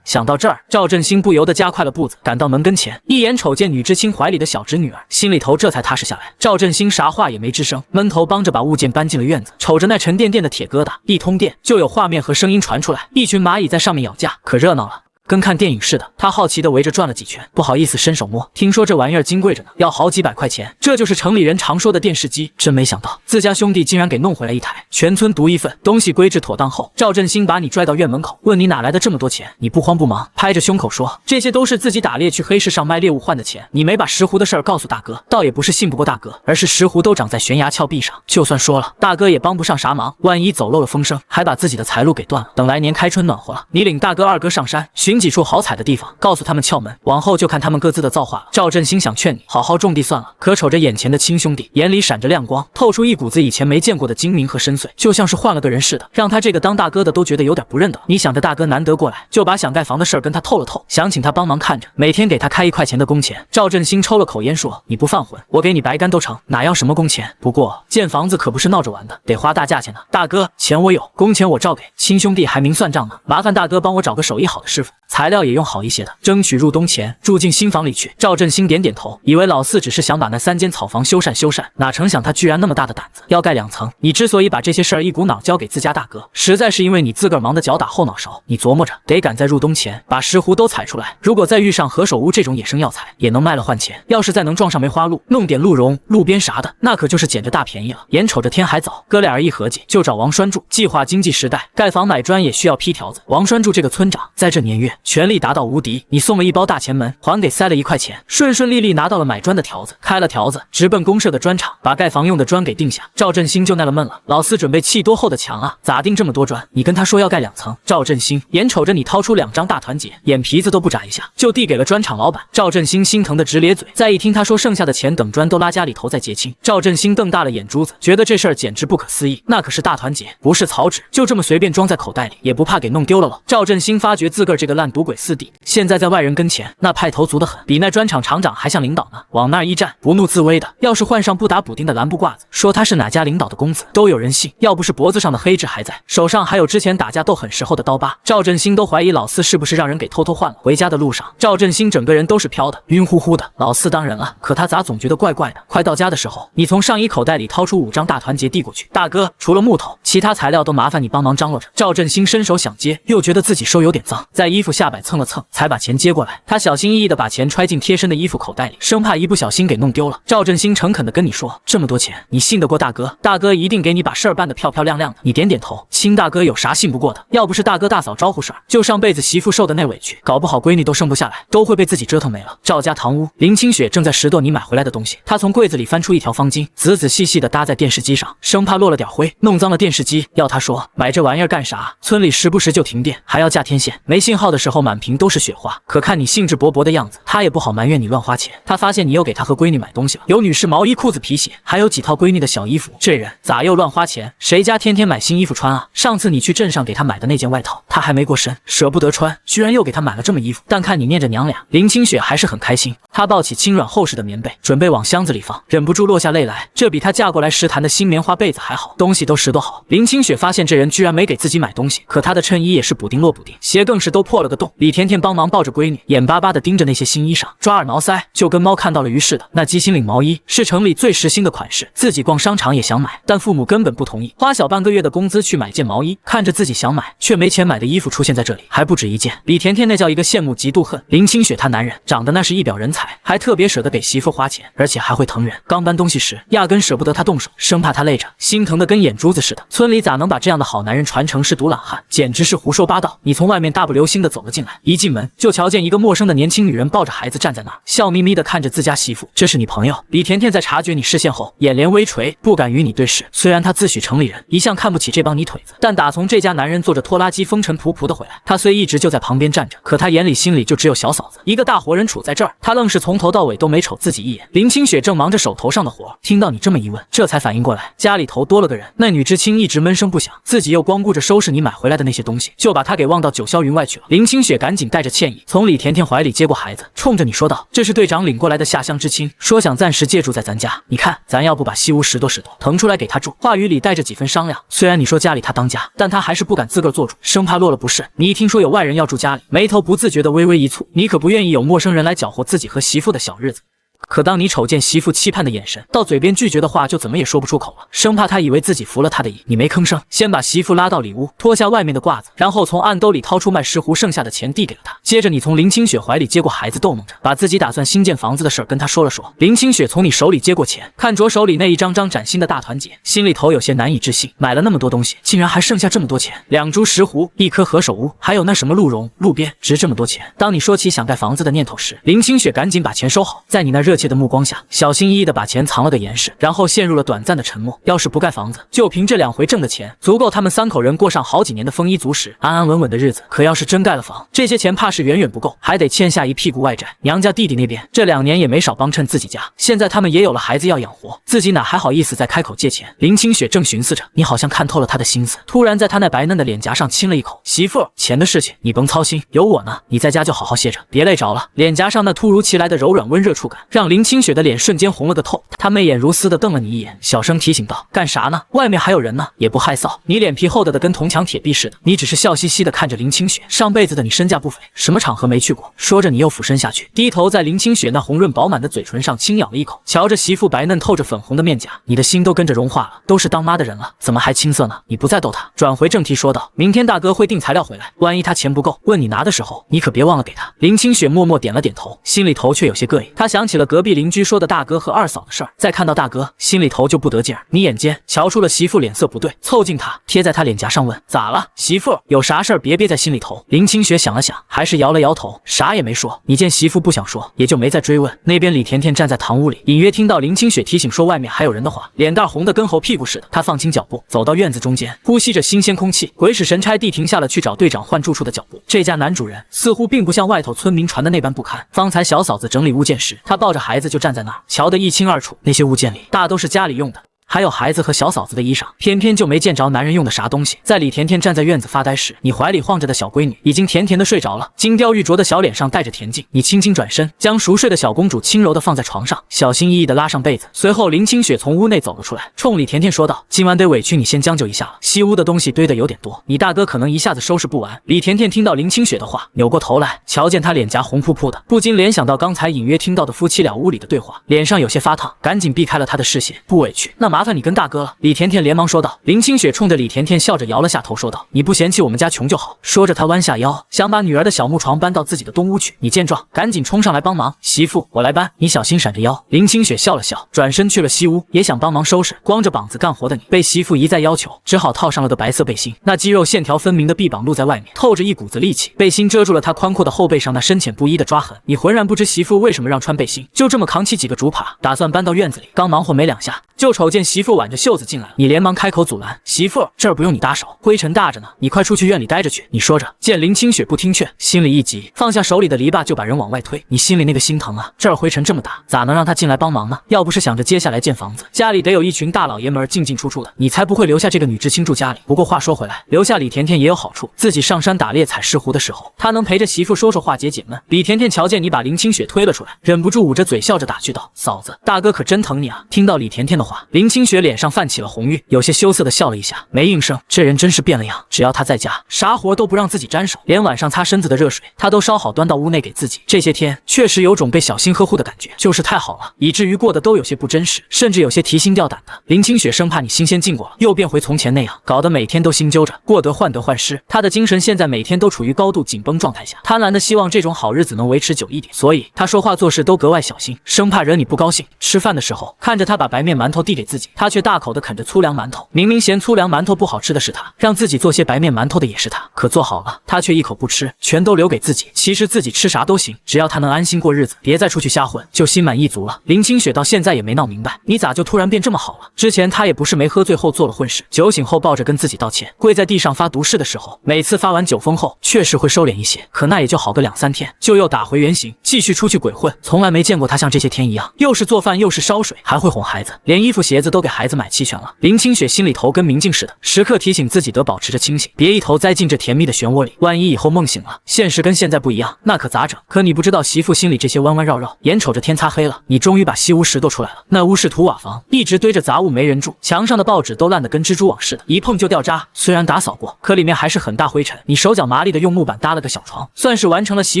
想到这儿，赵振兴不由得加快了步子，赶到门跟前，一眼瞅见女知青怀里的小侄女儿，心里头这才踏实下来。赵振兴啥话也没吱声，闷头帮着把物件搬进了院子，瞅着那沉甸甸的铁疙瘩，一通电就有画面和声音传出来，一群蚂蚁在上面咬架，可热闹了。跟看电影似的，他好奇地围着转了几圈，不好意思伸手摸，听说这玩意儿金贵着呢，要好几百块钱。这就是城里人常说的电视机，真没想到自家兄弟竟然给弄回来一台，全村独一份。东西归置妥当后，赵振兴把你拽到院门口，问你哪来的这么多钱。你不慌不忙，拍着胸口说，这些都是自己打猎去黑市上卖猎物换的钱。你没把石斛的事儿告诉大哥，倒也不是信不过大哥，而是石斛都长在悬崖峭壁上，就算说了，大哥也帮不上啥忙，万一走漏了风声，还把自己的财路给断了。等来年开春暖和了，你领大哥二哥上山寻几处好踩的地方，告诉他们窍门，往后就看他们各自的造化了。赵振兴想劝你好好种地算了，可瞅着眼前的亲兄弟，眼里闪着亮光，透出一股子以前没见过的精明和深邃，就像是换了个人似的，让他这个当大哥的都觉得有点不认得。你想着大哥难得过来，就把想盖房的事儿跟他透了透，想请他帮忙看着，每天给他开1块钱的工钱。赵振兴抽了口烟说，你不犯浑，我给你白干都成，哪要什么工钱？不过建房子可不是闹着玩的，得花大价钱呢。大哥，钱我有，工钱我照给，亲兄弟还明算账呢，麻烦大哥帮我找个手艺好的师傅，材料也用好一些的，争取入冬前住进新房里去。赵振兴点点头，以为老四只是想把那3间草房修缮，哪成想他居然那么大的胆子，要盖2层。你之所以把这些事儿一股脑交给自家大哥，实在是因为你自个儿忙得脚打后脑勺。你琢磨着得赶在入冬前把石斛都采出来，如果再遇上何首乌这种野生药材，也能卖了换钱。要是再能撞上梅花鹿，弄点鹿茸、路边啥的，那可就是捡着大便宜了。眼瞅着天还早，哥俩人一合计就找王栓柱。计划经济时代，盖房买砖也需要批条子。王栓柱这个村长在这年月权力达到无敌，你送了一包大前门，还给塞了1块钱，顺顺利利拿到了买砖的条子，开了条子，直奔公社的砖厂，把盖房用的砖给定下。赵振兴就耐了闷了，老四准备砌多厚的墙啊？咋定这么多砖？你跟他说要盖2层。赵振兴眼瞅着你掏出2张大团结，眼皮子都不眨一下，就递给了砖厂老板。赵振兴心疼的直咧嘴，再一听他说剩下的钱等砖都拉家里头再结清，赵振兴瞪大了眼珠子，觉得这事儿简直不可思议，那可是大团结，不是草纸，就这么随便装在口袋里，也不怕给弄丢了。赵振兴发觉自个儿这个烂赌鬼四弟，现在在外人跟前那派头足得很，比那专场厂长还像领导呢。往那儿一站，不怒自威的，要是换上不打补丁的蓝布褂子，说他是哪家领导的公子，都有人信。要不是脖子上的黑痣还在，手上还有之前打架斗很时候的刀疤，赵振兴都怀疑老四是不是让人给偷换了。回家的路上，赵振兴整个人都是飘的，晕乎乎的。老四当然了，可他咋总觉得怪怪的？快到家的时候，你从上衣口袋里掏出5张大团结递过去，大哥，除了木头，其他材料都麻烦你帮忙张罗着。赵振兴伸手想接，又觉得自己手有点脏，在衣服下摆蹭了蹭，才把钱接过来。他小心翼翼地把钱揣进贴身的衣服口袋里，生怕一不小心给弄丢了。赵振兴诚恳地跟你说，这么多钱，你信得过大哥？大哥一定给你把事儿办得漂漂亮亮的。你点点头，亲大哥有啥信不过的？要不是大哥大嫂招呼事儿，就上辈子媳妇受的那委屈，搞不好闺女都生不下来，都会被自己折腾没了。赵家堂屋，林清雪正在拾掇你买回来的东西，她从柜子里翻出一条方巾，仔仔细细地搭在电视机上，生怕落了点灰，弄脏了电视机。要她说买这玩意儿干啥？村里时不时就停电，还要架天线，没信号的时候满屏都是雪花。可看你兴致勃勃的样子，她也不好埋怨你乱花钱。她发现你又给她和闺女买东西了，有女士毛衣、裤子、皮鞋，还有几套闺女的小衣服。这人咋又乱花钱？谁家天天买新衣服穿啊？上次你去镇上给她买的那件外套，她还没过身，舍不得穿，居然又给她买了这么衣服。但看你念着娘俩，林清雪还是很开心。她抱起轻软厚实的棉被，准备往箱子里放，忍不住落下泪来。这比她嫁过来时谈的新棉花被子还好，东西都拾掇好。林清雪发现这人居然没给自己买东西，可她的衬衣也是补丁落补丁，鞋更是都破了个洞。李甜甜帮忙抱着闺女，眼巴巴地盯着那些新衣裳，抓耳挠腮，就跟猫看到了鱼似的。那鸡心领毛衣是城里最时兴的款式，自己逛商场也想买，但父母根本不同意，花小半个月的工资去买件毛衣，看着自己想买却没钱买的衣服出现在这里，还不止一件。李甜甜那叫一个羡慕嫉妒恨。林清雪她男人长得那是一表人才，还特别舍得给媳妇花钱，而且还会疼人。刚搬东西时，压根舍不得他动手，生怕他累着，心疼的跟眼珠子似的。村里咋能把这样的好男人传成是毒懒汉？简直是胡说八道。你从外面大步流星的走了进来，一进门就瞧见一个陌生的年轻女人抱着孩子站在那儿，笑眯眯的看着自家媳妇。这是你朋友？李甜甜在察觉你视线后，眼帘微垂，不敢与你对视。虽然她自诩城里人，一向看不起这帮泥腿子，但打从这家男人坐着拖拉机风尘仆仆的回来，她虽一直就在旁边站着，可她眼里心里就只有小嫂子一个大活人处在这儿，她愣是从头到尾都没瞅自己一眼。林清雪正忙着手头上的活，听到你这么一问，这才反应过来，家里头多了个人。那女知青一直闷声不响，自己又光顾着收拾你买回来的那些东西，就把她给忘到九霄云外去了。林清雪赶紧带着歉意从李甜甜怀里接过孩子，冲着你说道：“这是队长领过来的下乡知青，说想暂时借住在咱家，你看咱要不把西屋拾掇拾掇，腾出来给他住。”话语里带着几分商量。虽然你说家里他当家，但他还是不敢自个儿做主，生怕落了不是。你一听说有外人要住家里，眉头不自觉的微微一蹙，你可不愿意有陌生人来搅和自己和媳妇的小日子。可当你瞅见媳妇期盼的眼神，到嘴边拒绝的话就怎么也说不出口了，生怕他以为自己服了他的意。你没吭声，先把媳妇拉到里屋，脱下外面的褂子，然后从暗兜里掏出卖石斛剩下的钱递给了他。接着你从林清雪怀里接过孩子，逗弄着把自己打算新建房子的事跟他说了说。林清雪从你手里接过钱，看着手里那一张张崭新的大团结，心里头有些难以置信，买了那么多东西，竟然还剩下这么多钱，2株石斛，1棵何首乌，还有那什么鹿茸，路边值这么多钱。当你说起想盖房子的念头时，林清雪赶紧把钱收好，在你那热切的目光下，小心翼翼地把钱藏了个严实，然后陷入了短暂的沉默。要是不盖房子，就凭这2回挣的钱，足够他们3口人过上好几年的丰衣足食、安安稳稳的日子。可要是真盖了房，这些钱怕是远远不够，还得欠下一屁股外债。娘家弟弟那边这2年也没少帮衬自己家，现在他们也有了孩子要养活，自己哪还好意思再开口借钱？林清雪正寻思着，你好像看透了他的心思，突然在他那白嫩的脸颊上亲了一口。媳妇，钱的事情你甭操心，有我呢，你在家就好好歇着，别累着了。脸颊上那突如其来的柔软温热触感，让林清雪的脸瞬间红了个透。他媚眼如丝的瞪了你一眼，小声提醒道：“干啥呢？外面还有人呢，也不害臊。”你脸皮厚的跟铜墙铁壁似的，你只是笑嘻嘻的看着林清雪。上辈子的你身价不菲，什么场合没去过？说着你又俯身下去，低头在林清雪那红润饱满的嘴唇上轻咬了一口。瞧着媳妇白嫩透着粉红的面颊，你的心都跟着融化了。都是当妈的人了，怎么还青涩呢？你不再逗他，转回正题说道：“明天大哥会订材料回来，万一他钱不够，问你拿的时候，你可别忘了给他。”林清雪默默点了点头，心里头却有些膈应。她想起了隔壁邻居说的大哥和二嫂的事儿，再看到大哥，心里头就不得劲儿。你眼尖，瞧出了媳妇脸色不对，凑近他，贴在他脸颊上问：“咋了，媳妇？有啥事儿别憋在心里头。”林清雪想了想，还是摇了摇头，啥也没说。你见媳妇不想说，也就没再追问。那边李甜甜站在堂屋里，隐约听到林清雪提醒说外面还有人的话，脸蛋红的跟猴屁股似的。她放轻脚步，走到院子中间，呼吸着新鲜空气，鬼使神差地停下了去找队长换住处的脚步。这家男主人似乎并不像外头村民传的那般不堪。方才小嫂子整理物件时，他抱着孩子就站在那儿，瞧得一清二楚。那些物件里大都是家里用的，还有孩子和小嫂子的衣裳，偏偏就没见着男人用的啥东西。在李甜甜站在院子发呆时，你怀里晃着的小闺女已经甜甜的睡着了，金雕玉琢的小脸上带着恬静。你轻轻转身，将熟睡的小公主轻柔的放在床上，小心翼翼的拉上被子。随后林清雪从屋内走了出来，冲李甜甜说道：“今晚得委屈你先将就一下了，西屋的东西堆得有点多，你大哥可能一下子收拾不完。”李甜甜听到林清雪的话，扭过头来，瞧见她脸颊红扑扑的，不禁联想到刚才隐约听到的夫妻俩屋里的对话，脸上有些发烫，赶紧避开了他的视线。不委屈，那麻烦你跟大哥了。李甜甜连忙说道。林清雪冲着李甜甜笑着摇了下头，说道：“你不嫌弃我们家穷就好。”说着，她弯下腰，想把女儿的小木床搬到自己的东屋去。你见状，赶紧冲上来帮忙。媳妇，我来搬，你小心闪着腰。林清雪笑了笑，转身去了西屋，也想帮忙收拾。光着膀子干活的你，被媳妇一再要求，只好套上了个白色背心。那肌肉线条分明的臂膀露在外面，透着一股子力气。背心遮住了她宽阔的后背上那深浅不一的抓痕。你浑然不知媳妇为什么让穿背心，就这么扛起几个竹耙，打算搬到院子里。刚忙活没2下，就瞅见媳妇挽着袖子进来了。你连忙开口阻拦：“媳妇，这儿不用你搭手，灰尘大着呢，你快出去院里待着去。”你说着，见林清雪不听劝，心里一急，放下手里的篱笆就把人往外推。你心里那个心疼啊，这儿灰尘这么大，咋能让她进来帮忙呢？要不是想着接下来建房子，家里得有一群大老爷们儿进进出出的，你才不会留下这个女知青住家里。不过话说回来，留下李甜甜也有好处，自己上山打猎采石斛的时候，她能陪着媳妇说说话解解闷。李甜甜瞧见你把林清雪推了出来，忍不住捂着嘴笑着打趣道：“嫂子，大哥可真疼你啊。”听到李甜甜的话，林清雪脸上泛起了红晕，有些羞涩的笑了一下，没应声。这人真是变了样，只要他在家，啥活都不让自己沾手，连晚上擦身子的热水他都烧好端到屋内给自己。这些天确实有种被小心呵护的感觉，就是太好了，以至于过得都有些不真实，甚至有些提心吊胆的。林清雪生怕你新鲜劲过了，又变回从前那样，搞得每天都心揪着，过得患得患失。他的精神现在每天都处于高度紧绷状态下，贪婪的希望这种好日子能维持久一点，所以他说话做事都格外小心，生怕惹你不高兴。吃饭的时候，看着他把白面馒头递给自己，他却大口的啃着粗粮馒头。明明嫌粗粮馒头不好吃的是他，让自己做些白面馒头的也是他，可做好了，他却一口不吃，全都留给自己。其实自己吃啥都行，只要他能安心过日子，别再出去瞎混，就心满意足了。林清雪到现在也没闹明白，你咋就突然变这么好了？之前他也不是没喝醉后做了混事，酒醒后抱着跟自己道歉，跪在地上发毒誓的时候，每次发完酒疯后确实会收敛一些，可那也就好个2、3天，就又打回原形，继续出去鬼混。从来没见过他像这些天一样，又是做饭又是烧水，还会哄孩子，连衣服鞋子都给孩子买齐全了。林清雪心里头跟明镜似的，时刻提醒自己得保持着清醒，别一头栽进这甜蜜的漩涡里。万一以后梦醒了，现实跟现在不一样，那可咋整？可你不知道媳妇心里这些弯弯绕绕，眼瞅着天擦黑了，你终于把西屋拾掇出来了。那屋是土瓦房，一直堆着杂物没人住，墙上的报纸都烂得跟蜘蛛网似的，一碰就掉渣。虽然打扫过，可里面还是很大灰尘。你手脚麻利的用木板搭了个小床，算是完成了媳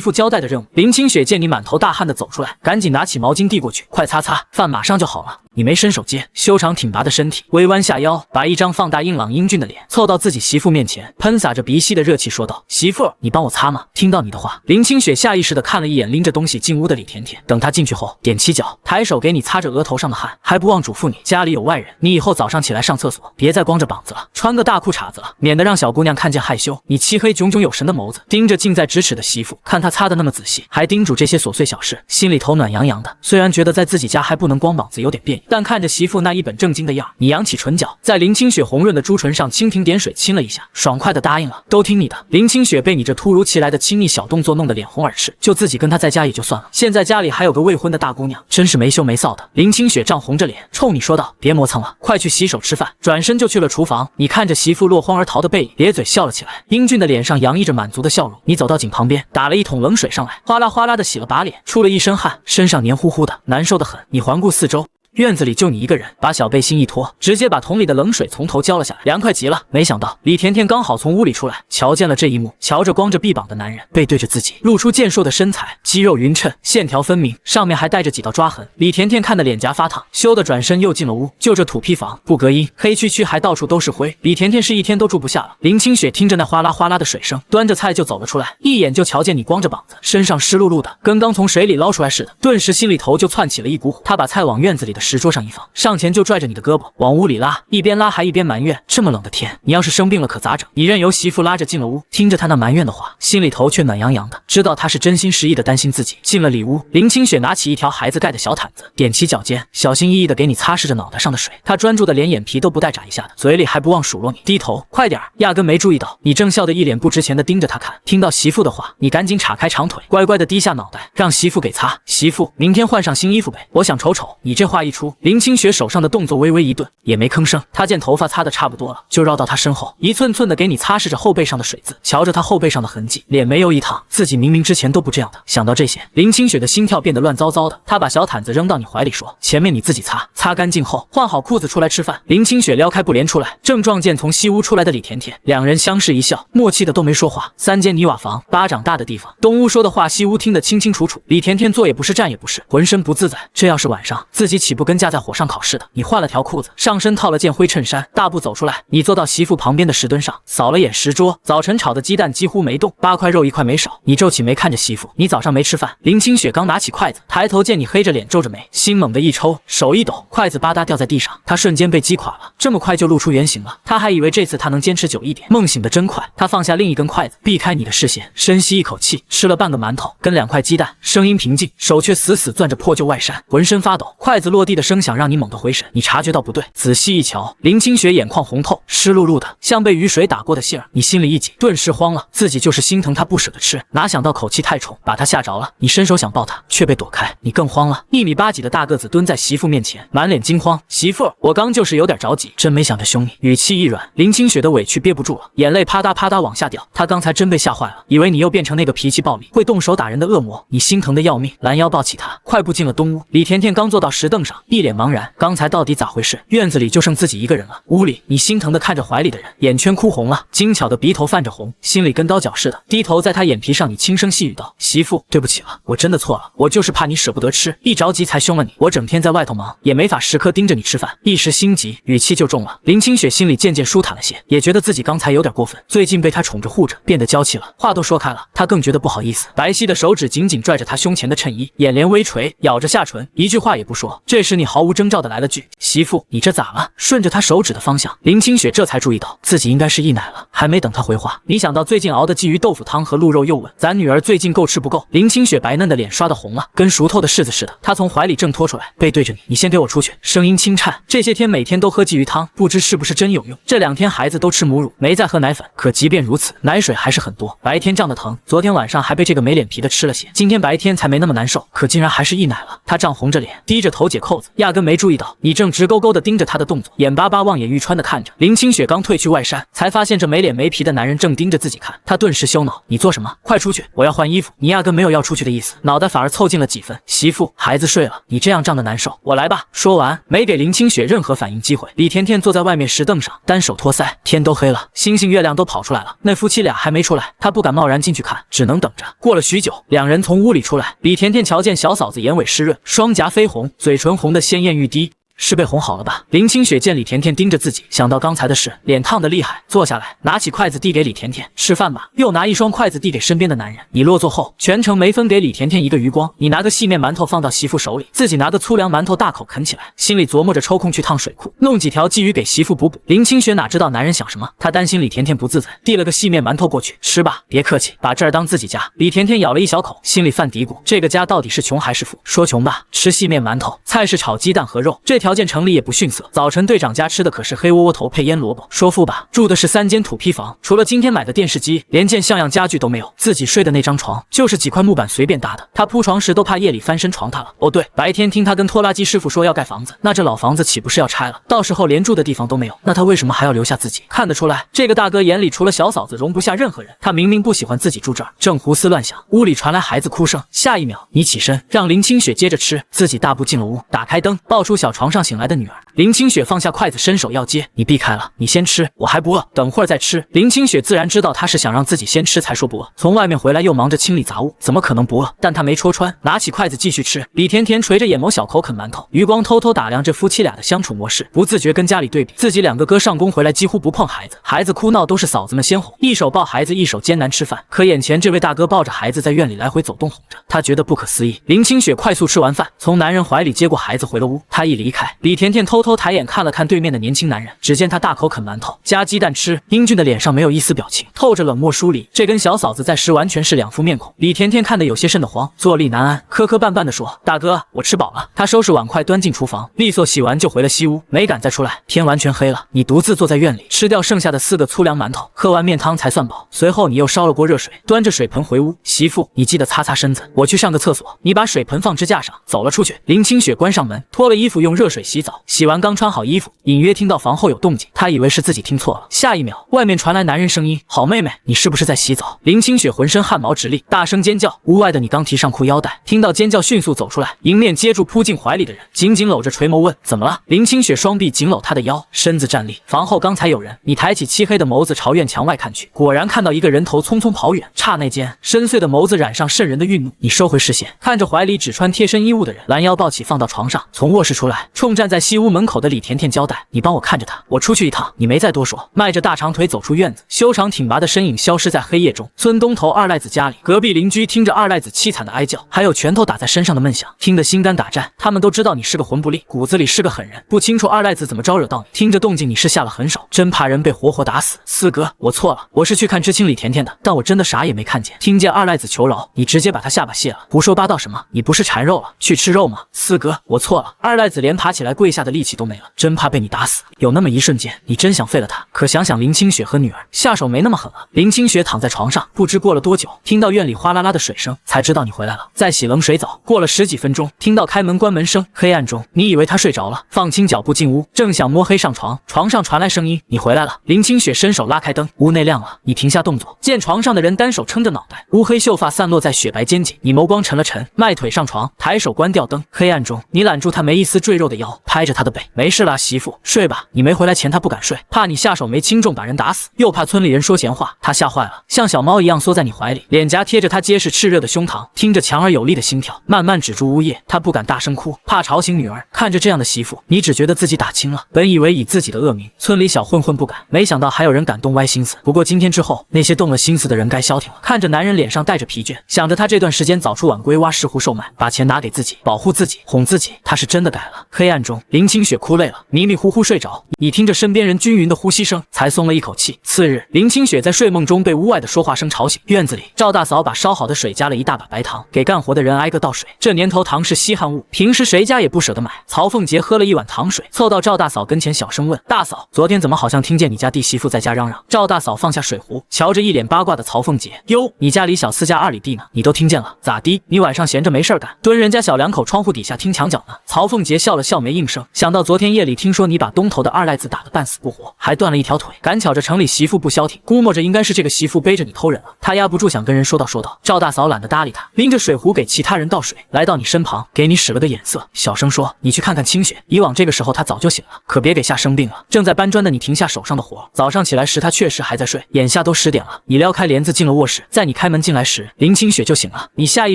妇交代的任务。林清雪见你满头大汗的走出来，赶紧拿起毛巾递过去，快擦擦，饭马上就好了。你没伸手接，修长挺拔的身体微弯下腰，把一张放大硬朗英俊的脸凑到自己媳妇面前，喷洒着鼻息的热气说道：“媳妇，你帮我擦吗？”听到你的话，林清雪下意识地看了一眼拎着东西进屋的李甜甜，等她进去后，踮起脚，抬手给你擦着额头上的汗，还不忘嘱咐你，家里有外人，你以后早上起来上厕所别再光着膀子了，穿个大裤衩子了，免得让小姑娘看见害羞。你漆黑炯炯有神的眸子盯着近在咫尺的媳妇，看她擦得那么仔细，还叮嘱这些琐碎小事，心里头暖洋洋的。虽然觉得在自己家还不能光膀子有点别扭，但看着媳妇那一本正经的样，你扬起唇角，在林清雪红润的朱唇上蜻蜓点水亲了一下，爽快的答应了，都听你的。林清雪被你这突如其来的亲昵小动作弄得脸红耳赤，就自己跟她在家也就算了，现在家里还有个未婚的大姑娘，真是没羞没臊的。林清雪涨红着脸冲你说道：“别磨蹭了，快去洗手吃饭。”转身就去了厨房。你看着媳妇落荒而逃的背影，咧嘴笑了起来，英俊的脸上洋溢着满足的笑容。你走到井旁边，打了一桶冷水上来，哗啦哗啦的洗了把脸，出了一身汗，身上黏糊糊的，难受的很。你环顾四周，院子里就你一个人，把小背心一脱，直接把桶里的冷水从头浇了下来，凉快极了。没想到李甜甜刚好从屋里出来，瞧见了这一幕，瞧着光着臂膀的男人背对着自己，露出健硕的身材，肌肉匀称，线条分明，上面还带着几道抓痕。李甜甜看得脸颊发烫，羞得转身又进了屋。就这土坯房，不隔音，黑黢黢，还到处都是灰，李甜甜是一天都住不下了。林清雪听着那哗啦哗啦的水声，端着菜就走了出来，一眼就瞧见你光着膀子，身上湿漉漉的，跟刚从水里捞出来似的，顿时心里头就窜起了一股火。他把菜往院子里的石桌上一放，上前就拽着你的胳膊往屋里拉，一边拉还一边埋怨：“这么冷的天，你要是生病了可咋整？”你任由媳妇拉着进了屋，听着他那埋怨的话，心里头却暖洋洋的，知道他是真心实意的担心自己。进了里屋，林清雪拿起一条孩子盖的小毯子，踮起脚尖，小心翼翼的给你擦拭着脑袋上的水。他专注的连眼皮都不带眨一下的，嘴里还不忘数落你。低头，快点，压根没注意到你正笑得一脸不值钱的盯着他看。听到媳妇的话，你赶紧岔开长腿，乖乖的低下脑袋，让媳妇给擦。媳妇，明天换上新衣服呗，我想瞅瞅你这话一出，林清雪手上的动作微微一顿，也没吭声。她见头发擦得差不多了，就绕到他身后，一寸寸的给你擦拭着后背上的水渍。瞧着他后背上的痕迹，脸没有一淌，自己明明之前都不这样的。想到这些，林清雪的心跳变得乱糟糟的。她把小毯子扔到你怀里，说：“前面你自己擦，擦干净后换好裤子出来吃饭。”林清雪撩开布帘出来，正撞见从西屋出来的李甜甜，两人相视一笑，默契的都没说话。3间泥瓦房，巴掌大的地方，东屋说的话西屋听得清清楚楚。李甜甜坐也不是站也不是，浑身不自在。这要是晚上，自己岂不跟架在火上烤似的？你换了条裤子，上身套了件灰衬衫，大步走出来。你坐到媳妇旁边的石墩上，扫了眼石桌，早晨炒的鸡蛋几乎没动，8块肉1块没少。你皱起眉看着媳妇，你早上没吃饭。林清雪刚拿起筷子，抬头见你黑着脸皱着眉，心猛地一抽，手一抖，筷子吧嗒掉在地上，她瞬间被击垮了。这么快就露出原形了，她还以为这次她能坚持久一点。梦醒得真快，她放下另一根筷子，避开你的视线，深吸一口气，吃了半个馒头跟2块鸡蛋，声音平静，手却死死攥着破旧外衫，浑身发抖。筷子落地的声响让你猛地回神，你察觉到不对，仔细一瞧，林清雪眼眶红透，湿漉漉的，像被雨水打过的杏儿。你心里一紧，顿时慌了，自己就是心疼她不舍得吃，哪想到口气太冲，把她吓着了。你伸手想抱她，却被躲开，你更慌了。1米8几的大个子蹲在媳妇面前，满脸惊慌：“媳妇儿，我刚就是有点着急，真没想着凶你。”语气一软，林清雪的委屈憋不住了，眼泪啪嗒啪嗒往下掉。她刚才真被吓坏了，以为你又变成那个脾气暴戾、会动手打人的恶魔。你心疼的要命，拦腰抱起她，快步进了东屋。李甜甜刚坐到石凳上，一脸茫然，刚才到底咋回事？院子里就剩自己一个人了。屋里，你心疼的看着怀里的人，眼圈哭红了，精巧的鼻头泛着红，心里跟刀绞似的，低头在她眼皮上，你轻声细语道：“媳妇，对不起了，我真的错了，我就是怕你舍不得吃，一着急才凶了你。我整天在外头忙，也没法时刻盯着你吃饭，一时心急，语气就重了。”林清雪心里渐渐舒坦了些，也觉得自己刚才有点过分，最近被他宠着护着，变得娇气了，话都说开了，她更觉得不好意思。白皙的手指紧紧拽着他胸前的衬衣，眼帘微垂，咬着下唇，一句话也不说。这时你毫无征兆的来了句：“媳妇，你这咋了？”顺着他手指的方向，林清雪这才注意到自己应该是溢奶了。还没等他回话，你想到最近熬的鲫鱼豆腐汤和鹿肉，又问：“咱女儿最近够吃不够？”林清雪白嫩的脸刷得红了，跟熟透的柿子似的。她从怀里挣脱出来，背对着你：“你先给我出去。”声音轻颤。这些天每天都喝鲫鱼汤，不知是不是真有用。这2天孩子都吃母乳，没再喝奶粉，可即便如此，奶水还是很多。白天胀得疼，昨天晚上还被这个没脸皮的吃了些，今天白天才没那么难受，可竟然还是溢奶了。她涨红着脸，低着头解扣子，压根没注意到你正直勾勾的盯着她的动作，眼巴巴望眼欲穿的看着。林清雪刚褪去外衫，才发现这没脸没皮的男人正盯着自己看，她顿时羞恼：“你做什么？快出去，我要换衣服。”你压根没有要出去的意思，脑袋反而凑近了几分。媳妇，孩子睡了，你这样胀得难受，我来吧。说完，没给林清雪任何反应机会。李甜甜坐在外面石凳上，单手托腮，天都黑了，星星月亮都跑出来了，那夫妻俩还没出来，她不敢贸然进去看，只能等着。过了许久，2人从屋里出来，李甜甜瞧见小嫂子眼尾湿润，双颊绯红，嘴唇红得鲜艳欲滴。是被哄好了吧？林清雪见李甜甜盯着自己，想到刚才的事，脸烫得厉害，坐下来，拿起筷子递给李甜甜：“吃饭吧。”又拿一双筷子递给身边的男人。你落座后，全程没分给李甜甜一个余光。你拿个细面馒头放到媳妇手里，自己拿个粗粮馒头大口啃起来，心里琢磨着抽空去趟水库，弄几条鲫鱼给媳妇补补。林清雪哪知道男人想什么，她担心李甜甜不自在，递了个细面馒头过去：“吃吧，别客气，把这儿当自己家。”李甜甜咬了一小口，心里犯嘀咕：这个家到底是穷还是富？说穷吧，吃细面馒头，菜是炒鸡蛋和肉，这条件成立也不逊色。早晨队长家吃的可是黑窝窝头配腌萝卜。说富吧，住的是3间土坯房，除了今天买的电视机，连件像样家具都没有。自己睡的那张床就是几块木板随便搭的，他铺床时都怕夜里翻身床塌了。哦对，白天听他跟拖拉机师傅说要盖房子，那这老房子岂不是要拆了？到时候连住的地方都没有，那他为什么还要留下自己？看得出来，这个大哥眼里除了小嫂子容不下任何人。他明明不喜欢自己住这儿，正胡思乱想，屋里传来孩子哭声。下一秒，你起身让林清雪接着吃，自己大步进了屋，打开灯，抱出小床上醒来的女儿。林清雪放下筷子，伸手要接，你避开了，你先吃，我还不饿，等会儿再吃。林清雪自然知道他是想让自己先吃才说不饿，从外面回来又忙着清理杂物，怎么可能不饿？但他没戳穿，拿起筷子继续吃。李甜甜垂着眼眸小口啃馒头，余光偷偷打量这夫妻俩的相处模式，不自觉跟家里对比。自己2个哥上工回来几乎不碰孩子，孩子哭闹都是嫂子们先哄，一手抱孩子一手艰难吃饭，可眼前这位大哥抱着孩子在院里来回走动哄着，他觉得不可思议。林清雪快速吃完饭，从男人怀里接过孩子回了屋。他一离开，李甜甜偷偷偷抬眼看了看对面的年轻男人，只见他大口啃馒头加鸡蛋吃，英俊的脸上没有一丝表情，透着冷漠疏离。这跟小嫂子在时完全是两副面孔。李甜甜看得有些瘆得慌，坐立难安，磕磕绊绊地说：“大哥，我吃饱了。”他收拾碗筷端进厨房，利索洗完就回了西屋，没敢再出来。天完全黑了，你独自坐在院里，吃掉剩下的4个粗粮馒头，喝完面汤才算饱。随后你又烧了锅热水，端着水盆回屋。媳妇，你记得擦擦身子，我去上个厕所。你把水盆放支架上，走了出去。林清雪关上门，脱了衣服，用热水洗澡。洗完刚穿好衣服，隐约听到房后有动静，她以为是自己听错了。下一秒，外面传来男人声音：“好妹妹，你是不是在洗澡？”林清雪浑身汗毛直立，大声尖叫。屋外的你刚提上裤腰带，听到尖叫迅速走出来，迎面接住扑进怀里的人，紧紧搂着垂眸问：“怎么了？”林清雪双臂紧搂他的腰，身子站立。房后刚才有人。你抬起漆黑的眸子朝院墙外看去，果然看到一个人头匆匆跑远。刹那间，深邃的眸子染上渗人的愠怒。你收回视线，看着怀里只穿贴身衣物的人，拦腰抱起放到床上，从卧室出来，冲站在西屋门口的李甜甜交代：“你帮我看着他，我出去一趟。”你没再多说，迈着大长腿走出院子，修长挺拔的身影消失在黑夜中。村东头二赖子家里，隔壁邻居听着二赖子凄惨的哀叫，还有拳头打在身上的闷响，听得心肝打颤。他们都知道你是个魂不吝，骨子里是个狠人，不清楚二赖子怎么招惹到你。听着动静，你是下了狠手，真怕人被活活打死。四哥，我错了，我是去看知青李甜甜的，但我真的啥也没看见。听见二赖子求饶，你直接把他下巴卸了，胡说八道什么？你不是馋肉了，去吃肉吗？四哥，我错了。二赖子连爬起来跪下的力气都没了，真怕被你打死。有那么一瞬间，你真想废了他，可想想林清雪和女儿，下手没那么狠了。林清雪躺在床上，不知过了多久，听到院里哗啦啦的水声，才知道你回来了，在洗冷水澡。过了10几分钟，听到开门关门声，黑暗中你以为他睡着了，放轻脚步进屋，正想摸黑上床，床上传来声音：“你回来了。”林清雪伸手拉开灯，屋内亮了，你停下动作，见床上的人单手撑着脑袋，乌黑秀发散落在雪白肩颈，你眸光沉了沉，迈腿上床，抬手关掉灯。黑暗中，你揽住他没一丝赘肉的腰，拍着他的背：“没事啦，媳妇，睡吧。”你没回来前他不敢睡，怕你下手没轻重把人打死，又怕村里人说闲话，他吓坏了，像小猫一样缩在你怀里，脸颊贴着他结实炽热的胸膛，听着强而有力的心跳，慢慢止住呜咽。他不敢大声哭，怕吵醒女儿。看着这样的媳妇，你只觉得自己打轻了。本以为以自己的恶名，村里小混混不敢，没想到还有人敢动歪心思。不过今天之后，那些动了心思的人该消停了。看着男人脸上带着疲倦，想着他这段时间早出晚归，挖石斛售卖，把钱拿给自己，保护自己，哄自己，他是真的改了。黑暗中，林清雪哭累了，迷迷糊糊睡着。你听着身边人均匀的呼吸声，才松了一口气。次日，林清雪在睡梦中被屋外的说话声吵醒。院子里，赵大嫂把烧好的水加了一大把白糖，给干活的人挨个倒水。这年头糖是稀罕物，平时谁家也不舍得买。曹凤杰喝了一碗糖水，凑到赵大嫂跟前小声问：“大嫂，昨天怎么好像听见你家弟媳妇在家嚷嚷？”赵大嫂放下水壶，瞧着一脸八卦的曹凤杰：“哟，你家李小四家2里地呢，你都听见了？咋的？你晚上闲着没事干，蹲人家小两口窗户底下听墙角呢？”曹凤杰笑了笑没应声，想到昨天夜里听说你把东头的二赖子打得半死不活，还断了一条腿，赶巧着城里媳妇不消停，估摸着应该是这个媳妇背着你偷人了。他压不住想跟人说道。赵大嫂懒得搭理他，拎着水壶给其他人倒水，来到你身旁，给你使了个眼色，小声说：“你去看看清雪，以往这个时候她早就醒了，可别给吓生病了。”正在搬砖的你停下手上的活，早上起来时她确实还在睡，眼下都10点了。你撩开帘子进了卧室，在你开门进来时，林清雪就醒了。你下意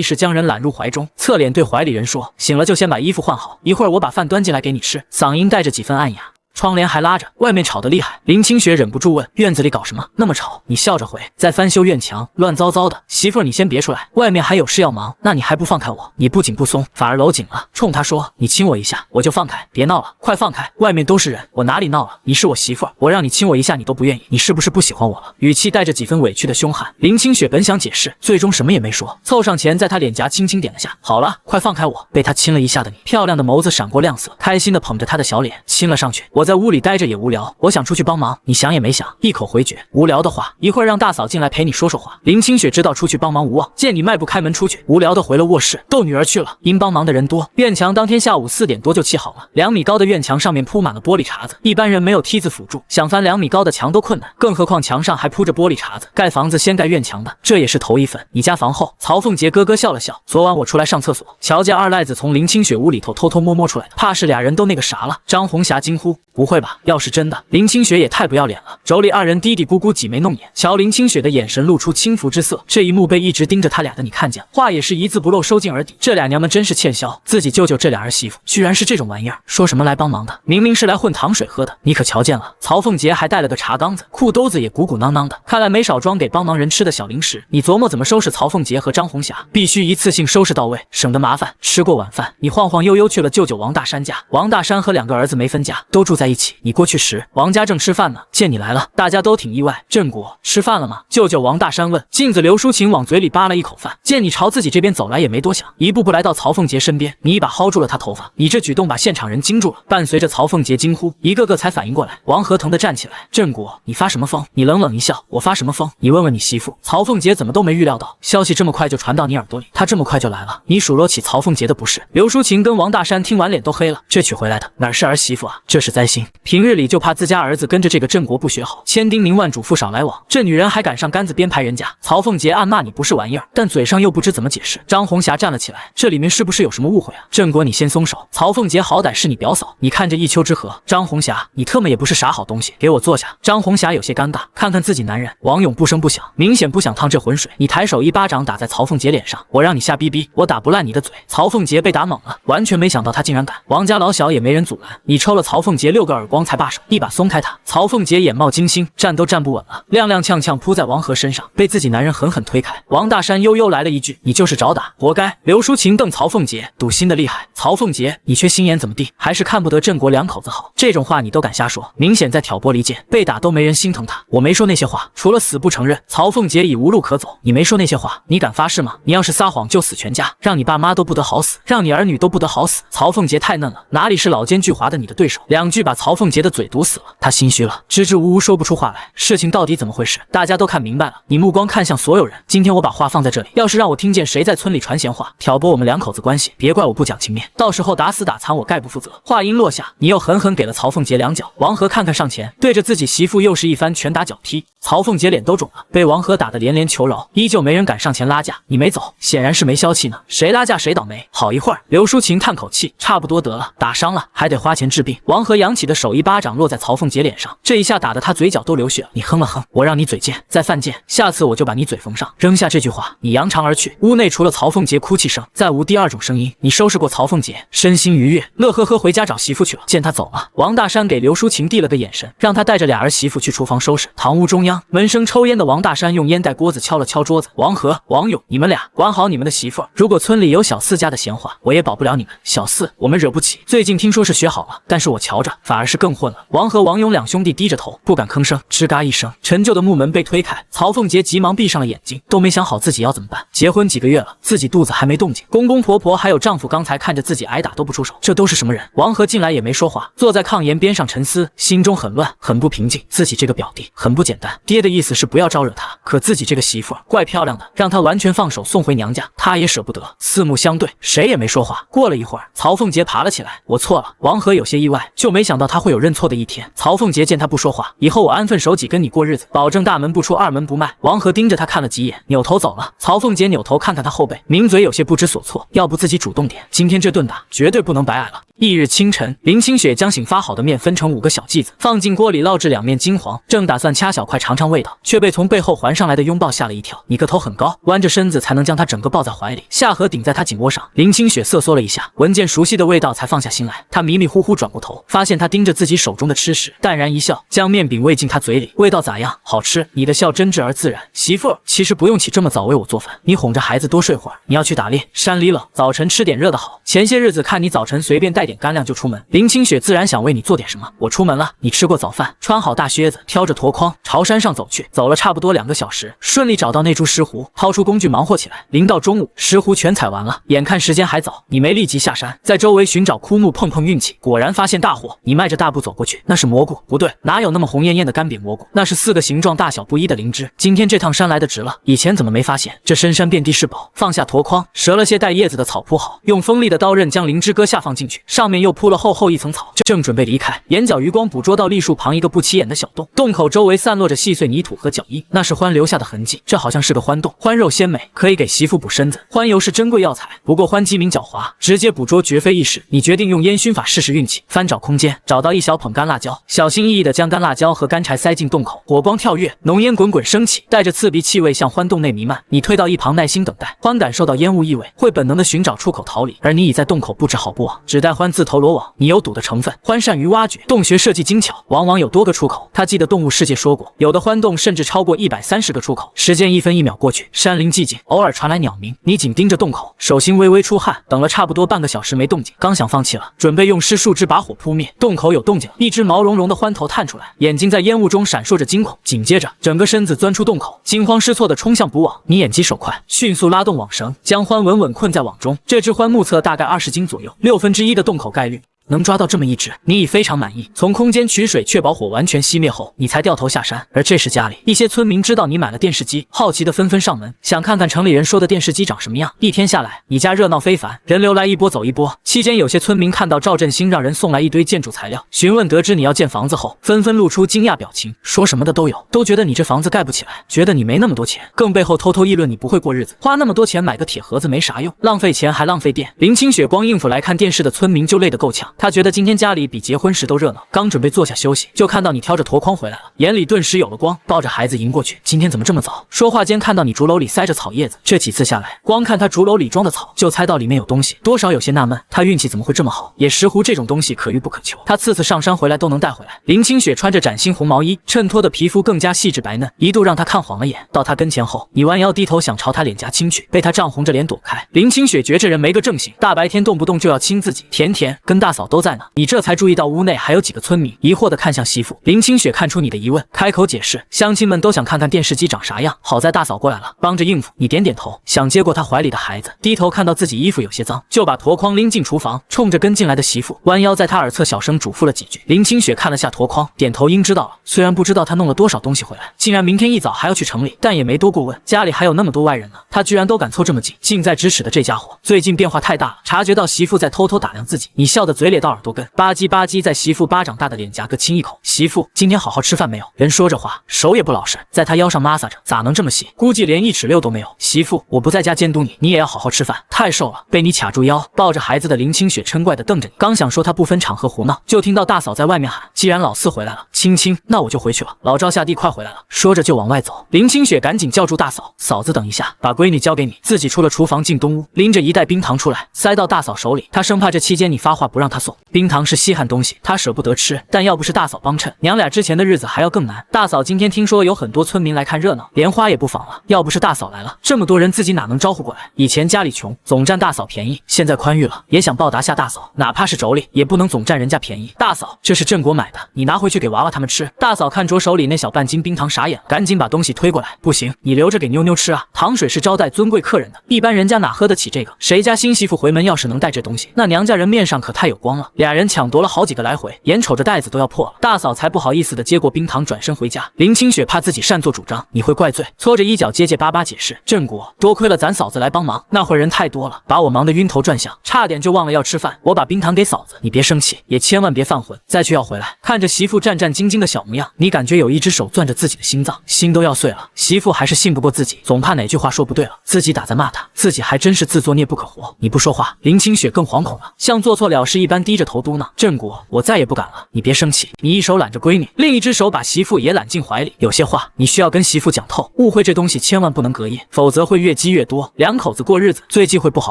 识将人揽入怀中，侧脸对怀里人说：“醒了就先把衣服换好，一会儿我把饭端进来给你吃。”嗓音带着几分暗哑。窗帘还拉着，外面吵得厉害。林清雪忍不住问：“院子里搞什么？那么吵？”你笑着回：“在翻修院墙，乱糟糟的。媳妇儿，你先别出来，外面还有事要忙。那你还不放开我？”你不紧不松，反而搂紧了，冲他说：“你亲我一下，我就放开。别闹了，快放开！外面都是人，我哪里闹了？你是我媳妇儿，我让你亲我一下，你都不愿意，你是不是不喜欢我了？”语气带着几分委屈的凶悍。林清雪本想解释，最终什么也没说，凑上前在他脸颊轻轻点了下：“好了，快放开我！”被他亲了一下的你，漂亮的眸子闪过亮色，开心的捧着他的小脸亲了上去。我在屋里待着也无聊，我想出去帮忙。你想也没想，一口回绝。无聊的话，一会儿让大嫂进来陪你说说话。林清雪知道出去帮忙无望，见你迈步开门出去，无聊的回了卧室，逗女儿去了。因帮忙的人多，院墙当天下午4点多就砌好了。2米高的院墙上面铺满了玻璃碴子，一般人没有梯子辅助，想翻2米高的墙都困难，更何况墙上还铺着玻璃碴子。盖房子先盖院墙的，这也是头一份。你家房后，曹凤杰咯咯笑了笑。昨晚我出来上厕所，瞧见二赖子从林清雪屋里头偷偷摸摸出来的，怕是俩人都那个啥了。张红霞惊呼。不会吧？要是真的，林清雪也太不要脸了。妯娌二人嘀嘀咕咕，挤眉弄眼。瞧林清雪的眼神露出轻浮之色，这一幕被一直盯着他俩的你看见了，话也是一字不漏收进耳底。这俩娘们真是欠削，自己舅舅这俩儿媳妇居然是这种玩意儿，说什么来帮忙的，明明是来混糖水喝的。你可瞧见了，曹凤杰还带了个茶缸子，裤兜子也鼓鼓囊囊的，看来没少装给帮忙人吃的小零食。你琢磨怎么收拾曹凤杰和张红霞，必须一次性收拾到位，省得麻烦。吃过晚饭，你晃晃悠悠去了舅舅王大山家。王大山和2个儿子没分家，都住在一起。你过去时，王家正吃饭呢，见你来了，大家都挺意外。振国吃饭了吗？舅舅王大山问。镜子刘淑琴往嘴里扒了一口饭，见你朝自己这边走来，也没多想，一步步来到曹凤杰身边，你一把薅住了他头发。你这举动把现场人惊住了，伴随着曹凤杰惊呼，一个个才反应过来。王和腾的站起来，振国，你发什么疯？你冷冷一笑，我发什么疯？你问问你媳妇。曹凤杰怎么都没预料到，消息这么快就传到你耳朵里，他这么快就来了，你数落起曹凤杰的不是。刘淑琴跟王大山听完脸都黑了，这娶回来的哪是儿媳妇啊，这是灾星。平日里就怕自家儿子跟着这个振国不学好，千叮咛万嘱咐少来往，这女人还敢上杆子编排人家。曹凤杰暗骂你不是玩意儿，但嘴上又不知怎么解释。张红霞站了起来，这里面是不是有什么误会啊？振国你先松手，曹凤杰好歹是你表嫂，你看着一丘之貉。张红霞，你特么也不是啥好东西，给我坐下。张红霞有些尴尬，看看自己男人。王勇不声不响，明显不想趟这浑水。你抬手一巴掌打在曹凤杰脸上，我让你瞎逼逼，我打不烂你的嘴。曹凤杰被打懵了，完全没想到他竟然敢。王家老小也没人阻拦，你抽了曹凤杰6个耳光才罢手，一把松开他。曹凤杰眼冒金星，站都站不稳了，踉踉跄跄扑在王和身上，被自己男人狠狠推开。王大山悠悠来了一句，你就是找打，活该。刘淑琴瞪曹凤杰，赌心的厉害。曹凤杰，你缺心眼怎么地？还是看不得振国2口子好？这种话你都敢瞎说，明显在挑拨离间。被打都没人心疼他，我没说那些话，除了死不承认。曹凤杰已无路可走，你没说那些话，你敢发誓吗？你要是撒谎就死全家，让你爸妈都不得好死，让你儿女都不得好死。曹凤杰太嫩了，哪里是老奸巨猾的你的对手？2句把曹凤杰的嘴堵死了，他心虚了，支支吾吾说不出话来。事情到底怎么回事？大家都看明白了，你目光看向所有人。今天我把话放在这里，要是让我听见谁在村里传闲话，挑拨我们2口子关系，别怪我不讲情面，到时候打死打残我概不负责。话音落下，你又狠狠给了曹凤杰2脚。王和看看上前，对着自己媳妇又是一番拳打脚踢。曹凤杰脸都肿了，被王和打得连连求饶，依旧没人敢上前拉架。你没走，显然是没消气呢，谁拉架谁倒霉。好一会儿，刘淑琴叹口气，差不多得了，打伤了还得花钱治病。王和扬起的手一巴掌落在曹凤杰脸上，这一下打得他嘴角都流血了。你哼了哼，我让你嘴贱，再犯贱，下次我就把你嘴缝上。扔下这句话，你扬长而去。屋内除了曹凤杰哭泣声，再无第2种声音。你收拾过曹凤杰，身心愉悦，乐呵呵回家找媳妇去了。见他走了，王大山给刘淑琴递了个眼神，让他带着俩儿媳妇去厨房收拾。堂屋中央，闻声抽烟的王大山用烟袋锅子敲了敲桌子。王和、王勇，你们俩管好你们的媳妇儿，如果村里有小四家的闲话，我也保不了你们。小四我们惹不起，最近听说是学好了，但是我瞧着反而是更混了。王和、王勇2兄弟低着头，不敢吭声。吱嘎一声，陈旧的木门被推开，曹凤杰急忙闭上了眼睛，都没想好自己要怎么办。结婚几个月了，自己肚子还没动静，公公婆婆还有丈夫刚才看着自己挨打都不出手，这都是什么人？王和进来也没说话，坐在炕沿边上沉思，心中很乱，很不平静。自己这个表弟很不简单，爹的意思是不要招惹他，可自己这个媳妇怪漂亮的，让他完全放手送回娘家，他也舍不得。四目相对，谁也没说话。过了一会儿，曹凤杰爬了起来，我错了。王和有些意外，就没想到他会有认错的一天。曹凤杰见他不说话，以后我安分守己跟你过日子，保证大门不出二门不迈。王和盯着他看了几眼，扭头走了。曹凤杰扭头看看他后背，抿嘴有些不知所措，要不自己主动点，今天这顿打绝对不能白挨了。翌日清晨，林清雪将醒发好的面分成5个小剂子，放进锅里烙至2面金黄，正打算掐小块尝尝味道，却被从背后环上来的拥抱吓了一跳。你个头很高，弯着身子才能将他整个抱在怀里，下颌顶在他颈窝上。林清雪瑟缩了一下，闻见熟悉的味道才放下心来。她迷迷糊糊转过头，发现他盯着自己手中的吃食，淡然一笑，将面饼喂进他嘴里。味道咋样？好吃。你的笑真挚而自然。媳妇儿，其实不用起这么早为我做饭，你哄着孩子多睡会儿。你要去打猎，山里冷，早晨吃点热的好。前些日子看你早晨随便带点干粮就出门，林清雪自然想为你做点什么。我出门了，你吃过早饭，穿好大靴子，挑着箩筐朝山上走去。走了差不多2个小时，顺利找到那株石斛，掏出工具忙活起来。临到中午，石斛全采完了，眼看时间还早，你没立即下山，在周围寻找枯木碰碰运气，果然发现大祸。你迈着大步走过去，那是蘑菇？不对，哪有那么红艳艳的干瘪蘑菇？那是4个形状大小不一的灵芝。今天这趟山来的值了，以前怎么没发现？这深山遍地是宝。放下箩筐，折了些带叶子的草铺好，用锋利的刀刃将灵芝割下放进去，上面又铺了厚厚一层草。正准备离开，眼角余光捕捉到栗树旁一个不起眼的小洞，洞口周围散落着细碎泥土和脚印，那是獾留下的痕迹。这好像是个獾洞，獾肉鲜美，可以给媳妇补身子。獾油是珍贵药材，不过獾机敏狡猾，直接捕捉绝非易事。你决定用烟熏法试试运气，翻找空间。找到一小捧干辣椒，小心翼翼地将干辣椒和干柴塞进洞口，火光跳跃，浓烟滚滚升起，带着刺鼻气味向獾洞内弥漫。你退到一旁耐心等待，獾感受到烟雾异味，会本能地寻找出口逃离，而你已在洞口布置好布网，只待獾自投罗网。你有赌的成分，獾善于挖掘，洞穴设计精巧，往往有多个出口。他记得动物世界说过，有的獾洞甚至超过130个出口。时间1分1秒过去，山林寂静，偶尔传来鸟鸣。你紧盯着洞口，手心微微出汗，等了差不多半个小时没动静，刚想放弃了，准备用湿树枝把火扑灭，洞口有动静，一只毛茸茸的獾头探出来，眼睛在烟雾中闪烁着惊恐，紧接着整个身子钻出洞口，惊慌失措地冲向捕网。你眼疾手快，迅速拉动网绳，将獾稳稳困在网中。这只獾目测大概20斤左右，1/6的洞口概率。能抓到这么一只，你已非常满意。从空间取水，确保火完全熄灭后，你才掉头下山。而这时家里一些村民知道你买了电视机，好奇的纷纷上门，想看看城里人说的电视机长什么样。一天下来，你家热闹非凡，人流来一波走一波。期间有些村民看到赵振兴让人送来一堆建筑材料，询问得知你要建房子后，纷纷露出惊讶表情，说什么的都有，都觉得你这房子盖不起来，觉得你没那么多钱，更背后偷偷议论你不会过日子，花那么多钱买个铁盒子没啥用，浪费钱还浪费电。林清雪光应付来看电视的村民就累得够呛，她觉得今天家里比结婚时都热闹，刚准备坐下休息，就看到你挑着箩筐回来了，眼里顿时有了光，抱着孩子迎过去。今天怎么这么早？说话间看到你竹篓里塞着草叶子，这几次下来，光看他竹篓里装的草，就猜到里面有东西，多少有些纳闷，他运气怎么会这么好？也石斛这种东西可遇不可求，他次次上山回来都能带回来。林清雪穿着崭新红毛衣，衬托的皮肤更加细致白嫩，一度让他看晃了眼。到他跟前后，你弯腰低头想朝他脸颊亲去，被他涨红着脸躲开。林清雪觉这人没个正形，大白天动不动就要亲自己。甜甜跟大嫂都在呢，你这才注意到屋内还有几个村民，疑惑地看向媳妇。林清雪看出你的疑问，开口解释，乡亲们都想看看电视机长啥样，好在大嫂过来了，帮着应付。你点点头，想接过她怀里的孩子，低头看到自己衣服有些脏，就把箩筐拎进厨房，冲着跟进来的媳妇弯腰在她耳侧小声嘱咐了几句。林清雪看了下箩筐，点头应知道了，虽然不知道他弄了多少东西回来，竟然明天一早还要去城里，但也没多过问，家里还有那么多外人呢，他居然都敢凑这么近。近在咫尺的这家伙最近变化太大了，察觉到媳妇在偷偷打量自己，你笑得嘴咧到耳朵根，吧唧吧唧在媳妇巴掌大的脸颊各亲一口。媳妇今天好好吃饭没有？人说着话手也不老实，在他腰上抹撒着，咋能这么细？估计连1尺6都没有。媳妇，我不在家监督你，你也要好好吃饭，太瘦了。被你卡住腰抱着孩子的林清雪嗔怪地瞪着你，刚想说他不分场合胡闹，就听到大嫂在外面喊，既然老四回来了，青青，那我就回去了，老赵下地快回来了。说着就往外走。林清雪赶紧叫住大嫂，嫂子等一下，把闺女交给你。自己出了厨房进东屋，拎着一袋冰糖出来，塞到大嫂手里，她生怕这期间你发话不让她送。冰糖是稀罕东西，她舍不得吃，但要不是大嫂帮衬，娘俩之前的日子还要更难。大嫂今天听说有很多村民来看热闹，连花也不放了，要不是大嫂来了，这么多人自己哪能招呼过来？以前家里穷，总占大嫂便宜，现在宽裕了，也想报答下大嫂，哪怕是妯娌也不能总占人家便宜。大嫂，这是郑国买的，你拿回去给娃娃他们吃。大嫂看着手里那小半斤冰糖傻眼，赶紧把东西推过来。不行，你留着给妞妞吃啊，糖水是招待尊贵客人的，一般人家哪喝得起这个？谁家新媳妇回门要是能带这东西，那娘家人面上可太有光了。俩人抢夺了好几个来回，眼瞅着袋子都要破了，大嫂才不好意思的接过冰糖转身回家。林清雪怕自己擅作主张你会怪罪，搓着衣角结结巴巴解释，郑国多亏了咱嫂子来帮忙，那会儿人太多了，把我忙得晕头转向，差点就忘了要吃饭，我把冰糖给嫂子，你别生气，也千万别犯浑，再去要回来。看着媳妇战战兢兢的小模样，你感觉有一只手攥着自己的心脏，心都要碎了。媳妇还是信不过自己，总怕哪句话说不对了，自己打在骂他，自己还真是自作孽不可活。你不说话，林清雪更惶恐了，像做错了事一般低着头嘟囔，郑国，我再也不敢了，你别生气。你一手揽着闺女，另一只手把媳妇也揽进怀里，有些话你需要跟媳妇讲透，误会这东西千万不能隔夜，否则会越积越多，两口子过日子最忌讳不好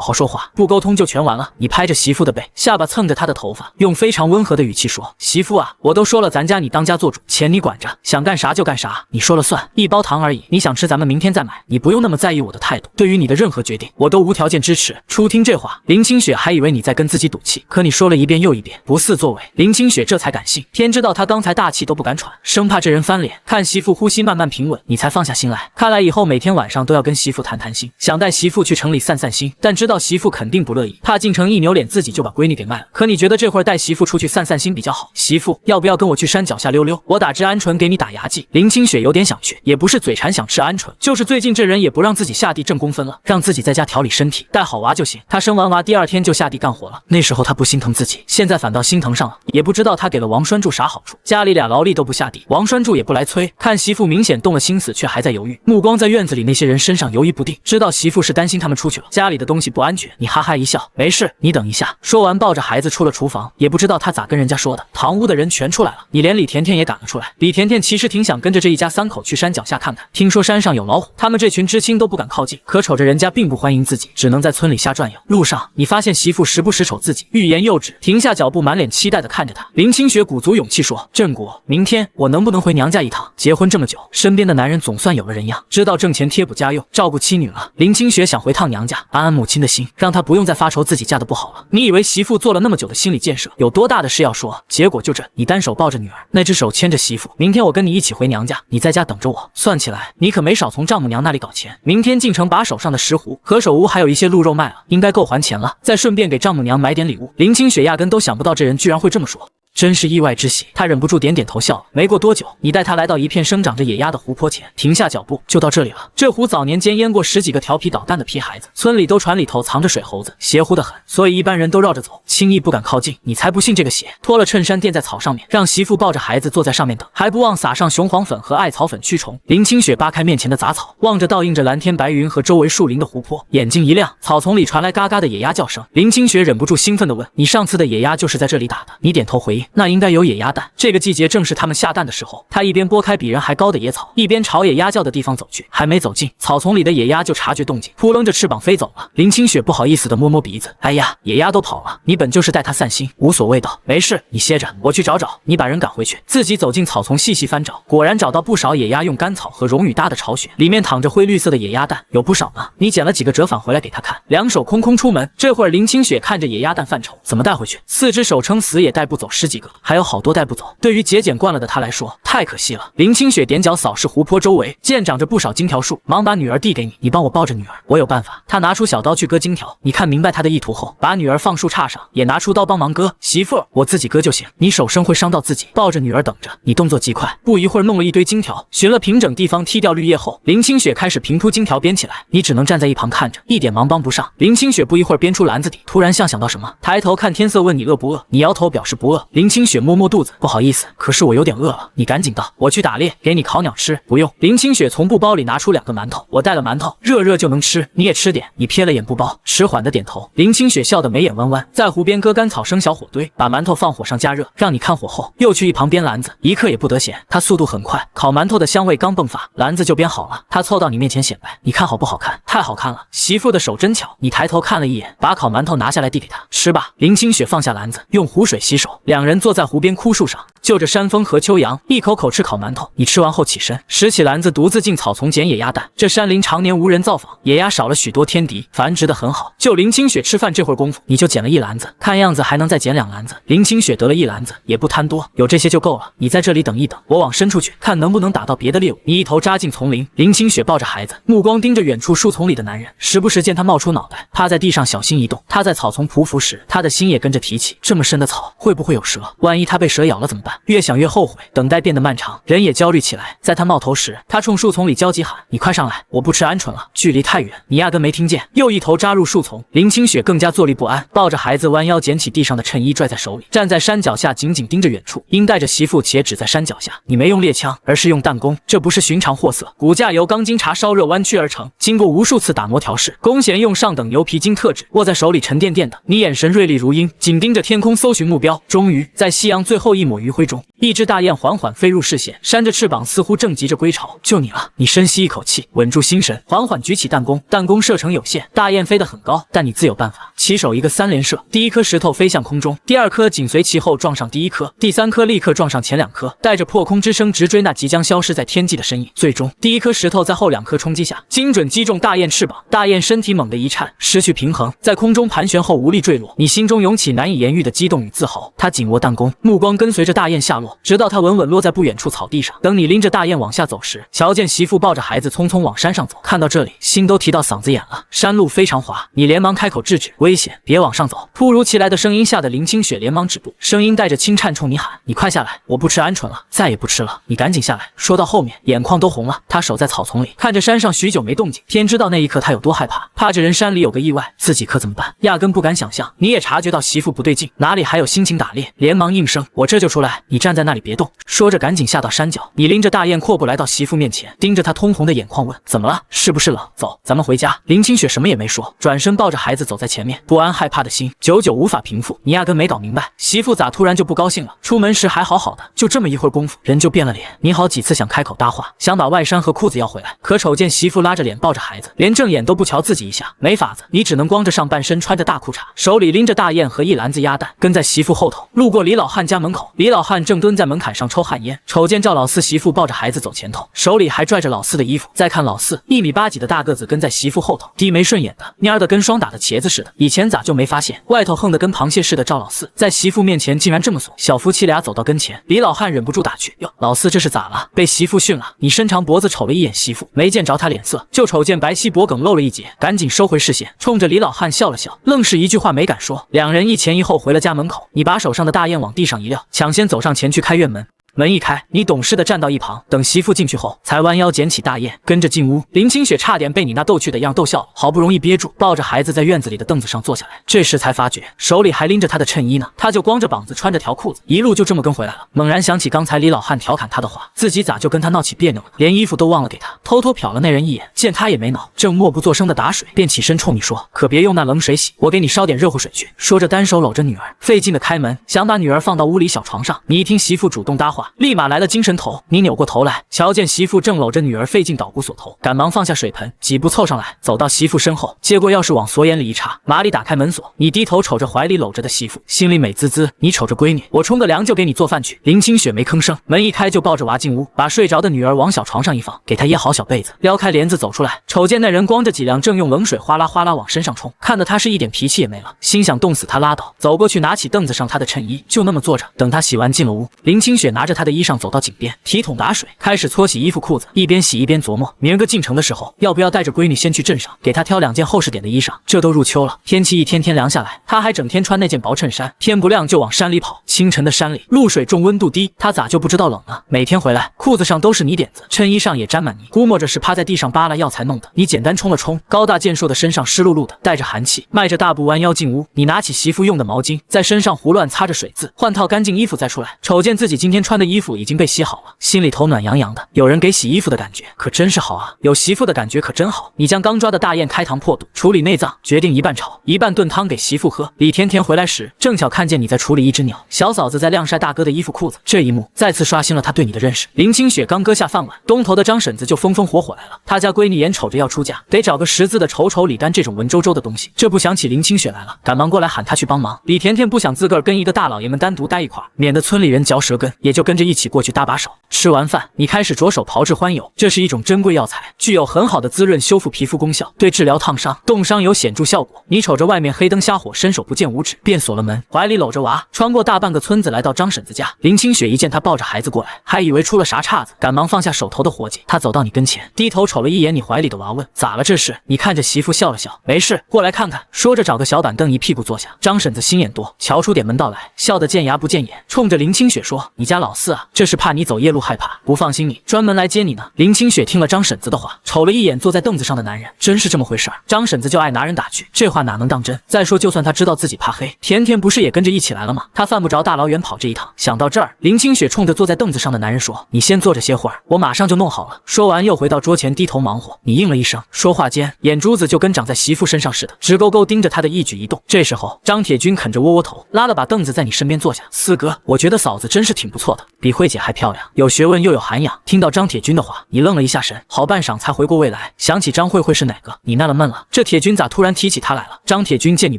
好说话，不沟通就全完了。你拍着媳妇的背，下巴蹭着她的头发，用非常温和的语气说，媳妇啊，我都说了咱家你当家做主，钱你管着，想干啥就干啥，你说了算，一包糖而已，你想吃咱们明天再买，你不用那么在意我的态度，对于你的任何决定我都无条件支持。初听这话，林清雪还以为你在跟自己赌气，可你说了一遍又一遍，不似作为，林清雪这才敢信。天知道他刚才大气都不敢喘，生怕这人翻脸。看媳妇呼吸慢慢平稳，你才放下心来。看来以后每天晚上都要跟媳妇谈谈心，想带媳妇去城里散散心，但知道媳妇肯定不乐意，怕进城一扭脸自己就把闺女给卖了。可你觉得这会儿带媳妇出去散散心比较好？媳妇，要不要跟我去山脚下溜溜？我打支鹌鹑给你打牙祭。林清雪有点想去，也不是嘴馋想吃鹌鹑，就是最近这人也不让自己下地挣工分了，让自己在家调理身体，带好娃就行。她生完娃第2天就下地干活了，那时候她不心疼自己。气，现在反倒心疼上了，也不知道他给了王栓柱啥好处。家里俩劳力都不下地，王栓柱也不来催，看媳妇明显动了心思，却还在犹豫，目光在院子里那些人身上犹豫不定，知道媳妇是担心他们出去了，家里的东西不安全。你哈哈一笑，没事，你等一下。说完抱着孩子出了厨房，也不知道他咋跟人家说的，堂屋的人全出来了，你连李甜甜也赶了出来。李甜甜其实挺想跟着这一家3口去山脚下看看，听说山上有老虎，他们这群知青都不敢靠近，可瞅着人家并不欢迎自己，只能在村里瞎转悠。路上你发现媳妇时不时瞅自己，欲言又止，停下脚步，满脸期待的看着他。林清雪鼓足勇气说：“振国，明天我能不能回娘家一趟？结婚这么久，身边的男人总算有了人样，知道挣钱贴补家用，照顾妻女了。林清雪想回趟娘家，安安母亲的心，让她不用再发愁自己嫁得不好了。你以为媳妇做了那么久的心理建设，有多大的事要说？结果就这，你单手抱着女儿，那只手牵着媳妇。明天我跟你一起回娘家，你在家等着我。算起来，你可没少从丈母娘那里搞钱。明天进城把手上的石斛、何首乌还有一些鹿肉卖了，应该够还钱了。再顺便给丈母娘买点礼物。”林清雪压根都想不到这人居然会这么说。真是意外之喜，他忍不住点点头笑了。没过多久，你带他来到一片生长着野鸭的湖泊前，停下脚步，就到这里了。这湖早年间淹过10几个调皮捣蛋的皮孩子，村里都传里头藏着水猴子，邪乎的很，所以一般人都绕着走，轻易不敢靠近。你才不信这个邪！脱了衬衫垫在草上面，让媳妇抱着孩子坐在上面等，还不忘撒上雄黄粉和艾草粉驱虫。林清雪扒开面前的杂草，望着倒映着蓝天白云和周围树林的湖泊，眼睛一亮，草丛里传来嘎嘎的野鸭叫声。林清雪忍不住兴奋地问：“你上次的野鸭就是在这里打的？”你点头回应：“那应该有野鸭蛋，这个季节正是它们下蛋的时候。”他一边拨开比人还高的野草，一边朝野鸭叫的地方走去。还没走近，草丛里的野鸭就察觉动静，扑棱着翅膀飞走了。林清雪不好意思地摸摸鼻子：“哎呀，野鸭都跑了，你本就是带它散心，无所谓的。没事，你歇着，我去找找。”你把人赶回去，自己走进草丛细细翻找，果然找到不少野鸭用干草和绒羽搭的巢穴，里面躺着灰绿色的野鸭蛋，有不少呢。你捡了几个折返回来给他看，两手空空出门。这会儿林清雪看着野鸭蛋犯愁，怎么带回去？4只手撑死也带不走10几个，还有好多带不走。对于节俭惯了的他来说，太可惜了。林清雪踮脚扫视湖泊周围，见长着不少金条树，忙把女儿递给你帮我抱着女儿，我有办法。他拿出小刀去割金条，你看明白他的意图后，把女儿放树杈上，也拿出刀帮忙割。媳妇儿，我自己割就行，你手生会伤到自己。抱着女儿等着。你动作极快，不一会儿弄了一堆金条，寻了平整地方剔掉绿叶后，林清雪开始平铺金条编起来，你只能站在一旁看着，一点忙帮不上。林清雪不一会儿编出篮子底，突然像想到什么，抬头看天色问你饿不饿，你摇头表示不饿。林清雪摸摸肚子，不好意思，可是我有点饿了，你赶紧的，我去打猎，给你烤鸟吃。不用。林清雪从布包里拿出2个馒头，我带了馒头，热热就能吃，你也吃点。你瞥了眼布包，迟缓的点头。林清雪笑得眉眼弯弯，在湖边割干草生小火堆，把馒头放火上加热，让你看火后，又去一旁编篮子，一刻也不得闲。他速度很快，烤馒头的香味刚迸发，篮子就编好了。他凑到你面前显摆，你看好不好看？太好看了，媳妇的手真巧。你抬头看了一眼，把烤馒头拿下来递给他，吃吧。林清雪放下篮子，用湖水洗手，两人坐在湖边枯树上，就着山风和秋阳，一口口吃烤馒头。你吃完后起身，拾起篮子，独自进草丛捡野鸭蛋。这山林常年无人造访，野鸭少了许多天敌，繁殖的很好。就林清雪吃饭这会儿功夫，你就捡了1篮子，看样子还能再捡2篮子。林清雪得了1篮子，也不贪多，有这些就够了。你在这里等一等，我往深处去，看能不能打到别的猎物。你一头扎进丛林，林清雪抱着孩子，目光盯着远处树丛里的男人，时不时见他冒出脑袋，趴在地上小心移动。他在草丛匍匐时，他的心也跟着提起，这么深的草会不会有蛇？万一他被蛇咬了怎么办？越想越后悔，等待变得漫长，人也焦虑起来。在他冒头时，他冲树丛里焦急喊：“你快上来，我不吃鹌鹑了，距离太远。”你压根没听见，又一头扎入树丛。林清雪更加坐立不安，抱着孩子弯腰捡起地上的衬衣拽在手里，站在山脚下紧紧盯着远处。鹰带着媳妇且只在山脚下，你没用猎枪，而是用弹弓，这不是寻常货色，骨架由钢筋茶烧热弯曲而成，经过无数次打磨调试，弓弦用上等牛皮筋特制，握在手里沉甸甸的。你眼神锐利如鹰，紧盯着天空搜寻目标。终于在夕阳最后一抹余晖中，一只大雁缓缓飞入视线，扇着翅膀，似乎正急着归巢。就你了。你深吸一口气，稳住心神，缓缓举起弹弓。弹弓射程有限，大雁飞得很高，但你自有办法。起手一个3连射，第1颗石头飞向空中，第2颗紧随其后撞上第1颗，第3颗立刻撞上前2颗，带着破空之声直追那即将消失在天际的身影。最终，第1颗石头在后2颗冲击下，精准击中大雁翅膀，大雁身体猛地一颤，失去平衡，在空中盘旋后无力坠落。你心中涌起难以言喻的激动与自豪。他紧握弹弓，目光跟随着大雁下落，直到它稳稳落在不远处草地上。等你拎着大雁往下走时，瞧见媳妇抱着孩子匆匆往山上走。看到这里，心都提到嗓子眼了。山路非常滑，你连忙开口制止，危危险，别往上走！”突如其来的声音吓得林清雪连忙止步，声音带着轻颤冲你喊：“你快下来！我不吃鹌鹑了，再也不吃了！你赶紧下来！”说到后面，眼眶都红了。他守在草丛里，看着山上许久没动静，天知道那一刻他有多害怕，怕这人山里有个意外，自己可怎么办？压根不敢想象。你也察觉到媳妇不对劲，哪里还有心情打猎？连忙应声：“我这就出来，你站在那里别动。”说着赶紧下到山脚，你拎着大雁阔步来到媳妇面前，盯着她通红的眼眶问：“怎么了？是不是冷？走，咱们回家。”林清雪什么也没说，转身抱着孩子走在前面，不安害怕的心久久无法平复。你压根没搞明白，媳妇咋突然就不高兴了？出门时还好好的，就这么一会儿功夫，人就变了脸。你好几次想开口搭话，想把外衫和裤子要回来，可瞅见媳妇拉着脸抱着孩子，连正眼都不瞧自己一下，没法子，你只能光着上半身，穿着大裤衩，手里拎着大雁和一篮子鸭蛋，跟在媳妇后头。路过李老汉家门口，李老汉正蹲在门槛上抽旱烟，瞅见赵老四媳妇抱着孩子走前头，手里还拽着老四的衣服。再看老四1米8几的大个子跟在媳妇后头，低眉顺眼的，蔫的跟霜打的茄子似的。以前咋就没发现？外头横得跟螃蟹似的赵老四，在媳妇面前竟然这么怂。小夫妻俩走到跟前，李老汉忍不住打趣：“哟，老四这是咋了？被媳妇训了？”你伸长脖子瞅了一眼媳妇，没见着他脸色，就瞅见白皙脖梗露了一截，赶紧收回视线，冲着李老汉笑了笑，愣是一句话没敢说。两人一前一后回了家门口，你把手上的大雁往地上一撂，抢先走上前去开院门。门一开，你懂事的站到一旁，等媳妇进去后，才弯腰捡起大雁，跟着进屋。林清雪差点被你那逗趣的样逗笑了，好不容易憋住，抱着孩子在院子里的凳子上坐下来，这时才发觉手里还拎着他的衬衣呢，他就光着膀子穿着条裤子，一路就这么跟回来了。猛然想起刚才李老汉调侃他的话，自己咋就跟他闹起别扭了，连衣服都忘了给他，偷偷瞟了那人一眼，见他也没恼，正默不作声的打水，便起身冲你说：“可别用那冷水洗，我给你烧点热乎水去。”说着单手搂着女儿，费劲的开门，想把女儿放到屋里小床上。你一听媳妇主动搭话，立马来了精神头，你扭过头来，瞧见媳妇正搂着女儿费劲捣鼓锁头，赶忙放下水盆，几步凑上来，走到媳妇身后，接过钥匙往锁眼里一插，麻利打开门锁。你低头瞅着怀里搂着的媳妇，心里美滋滋。你瞅着闺女，我冲个凉就给你做饭去。林清雪没吭声，门一开就抱着娃进屋，把睡着的女儿往小床上一放，给她掖好小被子，撩开帘子走出来，瞅见那人光着脊梁，正用冷水哗啦哗啦往身上冲，看得他是一点脾气也没了，心想冻死他拉倒。走过去拿起凳子上他的衬衣，就那么坐着，等他洗完进了屋。林清雪拿着他的衣裳走到井边，提桶打水，开始搓洗衣服裤子，一边洗一边琢磨，明儿个进城的时候，要不要带着闺女先去镇上，给她挑2件厚实点的衣裳。这都入秋了，天气一天天凉下来，她还整天穿那件薄衬衫，天不亮就往山里跑。清晨的山里露水重，温度低，她咋就不知道冷呢？每天回来，裤子上都是泥点子，衬衣上也沾满泥，估摸着是趴在地上扒拉药材弄的。你简单冲了冲，高大健硕的身上湿漉漉的，带着寒气，迈着大步弯腰进屋。你拿起媳妇用的毛巾，在身上胡乱擦着水渍，换套干净衣服再出来，瞅见自己今天穿的衣服已经被洗好了，心里头暖洋洋的。有人给洗衣服的感觉可真是好啊，有媳妇的感觉可真好。你将刚抓的大雁开膛破肚，处理内脏，决定一半炒一半炖汤给媳妇喝。李甜甜回来时，正巧看见你在处理一只鸟，小嫂子在晾晒大哥的衣服裤子，这一幕再次刷新了他对你的认识。林清雪刚搁下饭碗，东头的张婶子就风风火火来了。他家闺女眼瞅着要出嫁，得找个识字的瞅瞅李丹这种文绉绉的东西，这不想起林清雪来了，赶忙过来喊她去帮忙。李甜甜不想自个儿跟一个大老爷们单独待一块儿，免得村里人嚼舌根，也就跟着一起过去搭把手。吃完饭，你开始着手炮制欢油，这是一种珍贵药材，具有很好的滋润修复皮肤功效，对治疗烫伤、冻伤有显著效果。你瞅着外面黑灯瞎火，伸手不见五指，便锁了门，怀里搂着娃，穿过大半个村子来到张婶子家。林清雪一见她抱着孩子过来，还以为出了啥岔子，赶忙放下手头的活计。她走到你跟前，低头瞅了一眼你怀里的娃，问：“咋了这是？”你看着媳妇笑了笑：“没事，过来看看。”说着找个小板凳一屁股坐下。张婶子心眼多，瞧出点门道来，笑得见牙不见眼，冲着林清雪说：“你家老四啊，这是怕你走夜路害怕，不放心你，专门来接你呢。”林清雪听了张婶子的话，瞅了一眼坐在凳子上的男人，真是这么回事儿。张婶子就爱拿人打趣，这话哪能当真？再说就算她知道自己怕黑，甜甜不是也跟着一起来了吗？她犯不着大老远跑这一趟。想到这儿，林清雪冲着坐在凳子上的男人说：“你先坐着歇会儿，我马上就弄好了。”说完又回到桌前低头忙活。你应了一声，说话间眼珠子就跟长在媳妇身上似的，直勾勾盯着她的一举一动。这时候张铁军啃着窝窝头，拉了把凳子在你身边坐下。四哥，我觉得嫂子真是挺不错的，比慧姐还漂亮，有学问又有涵养。听到张铁军的话，你愣了一下神，好半晌才回过味来，想起张慧慧是哪个，你纳了闷了，这铁军咋突然提起她来了？张铁军见你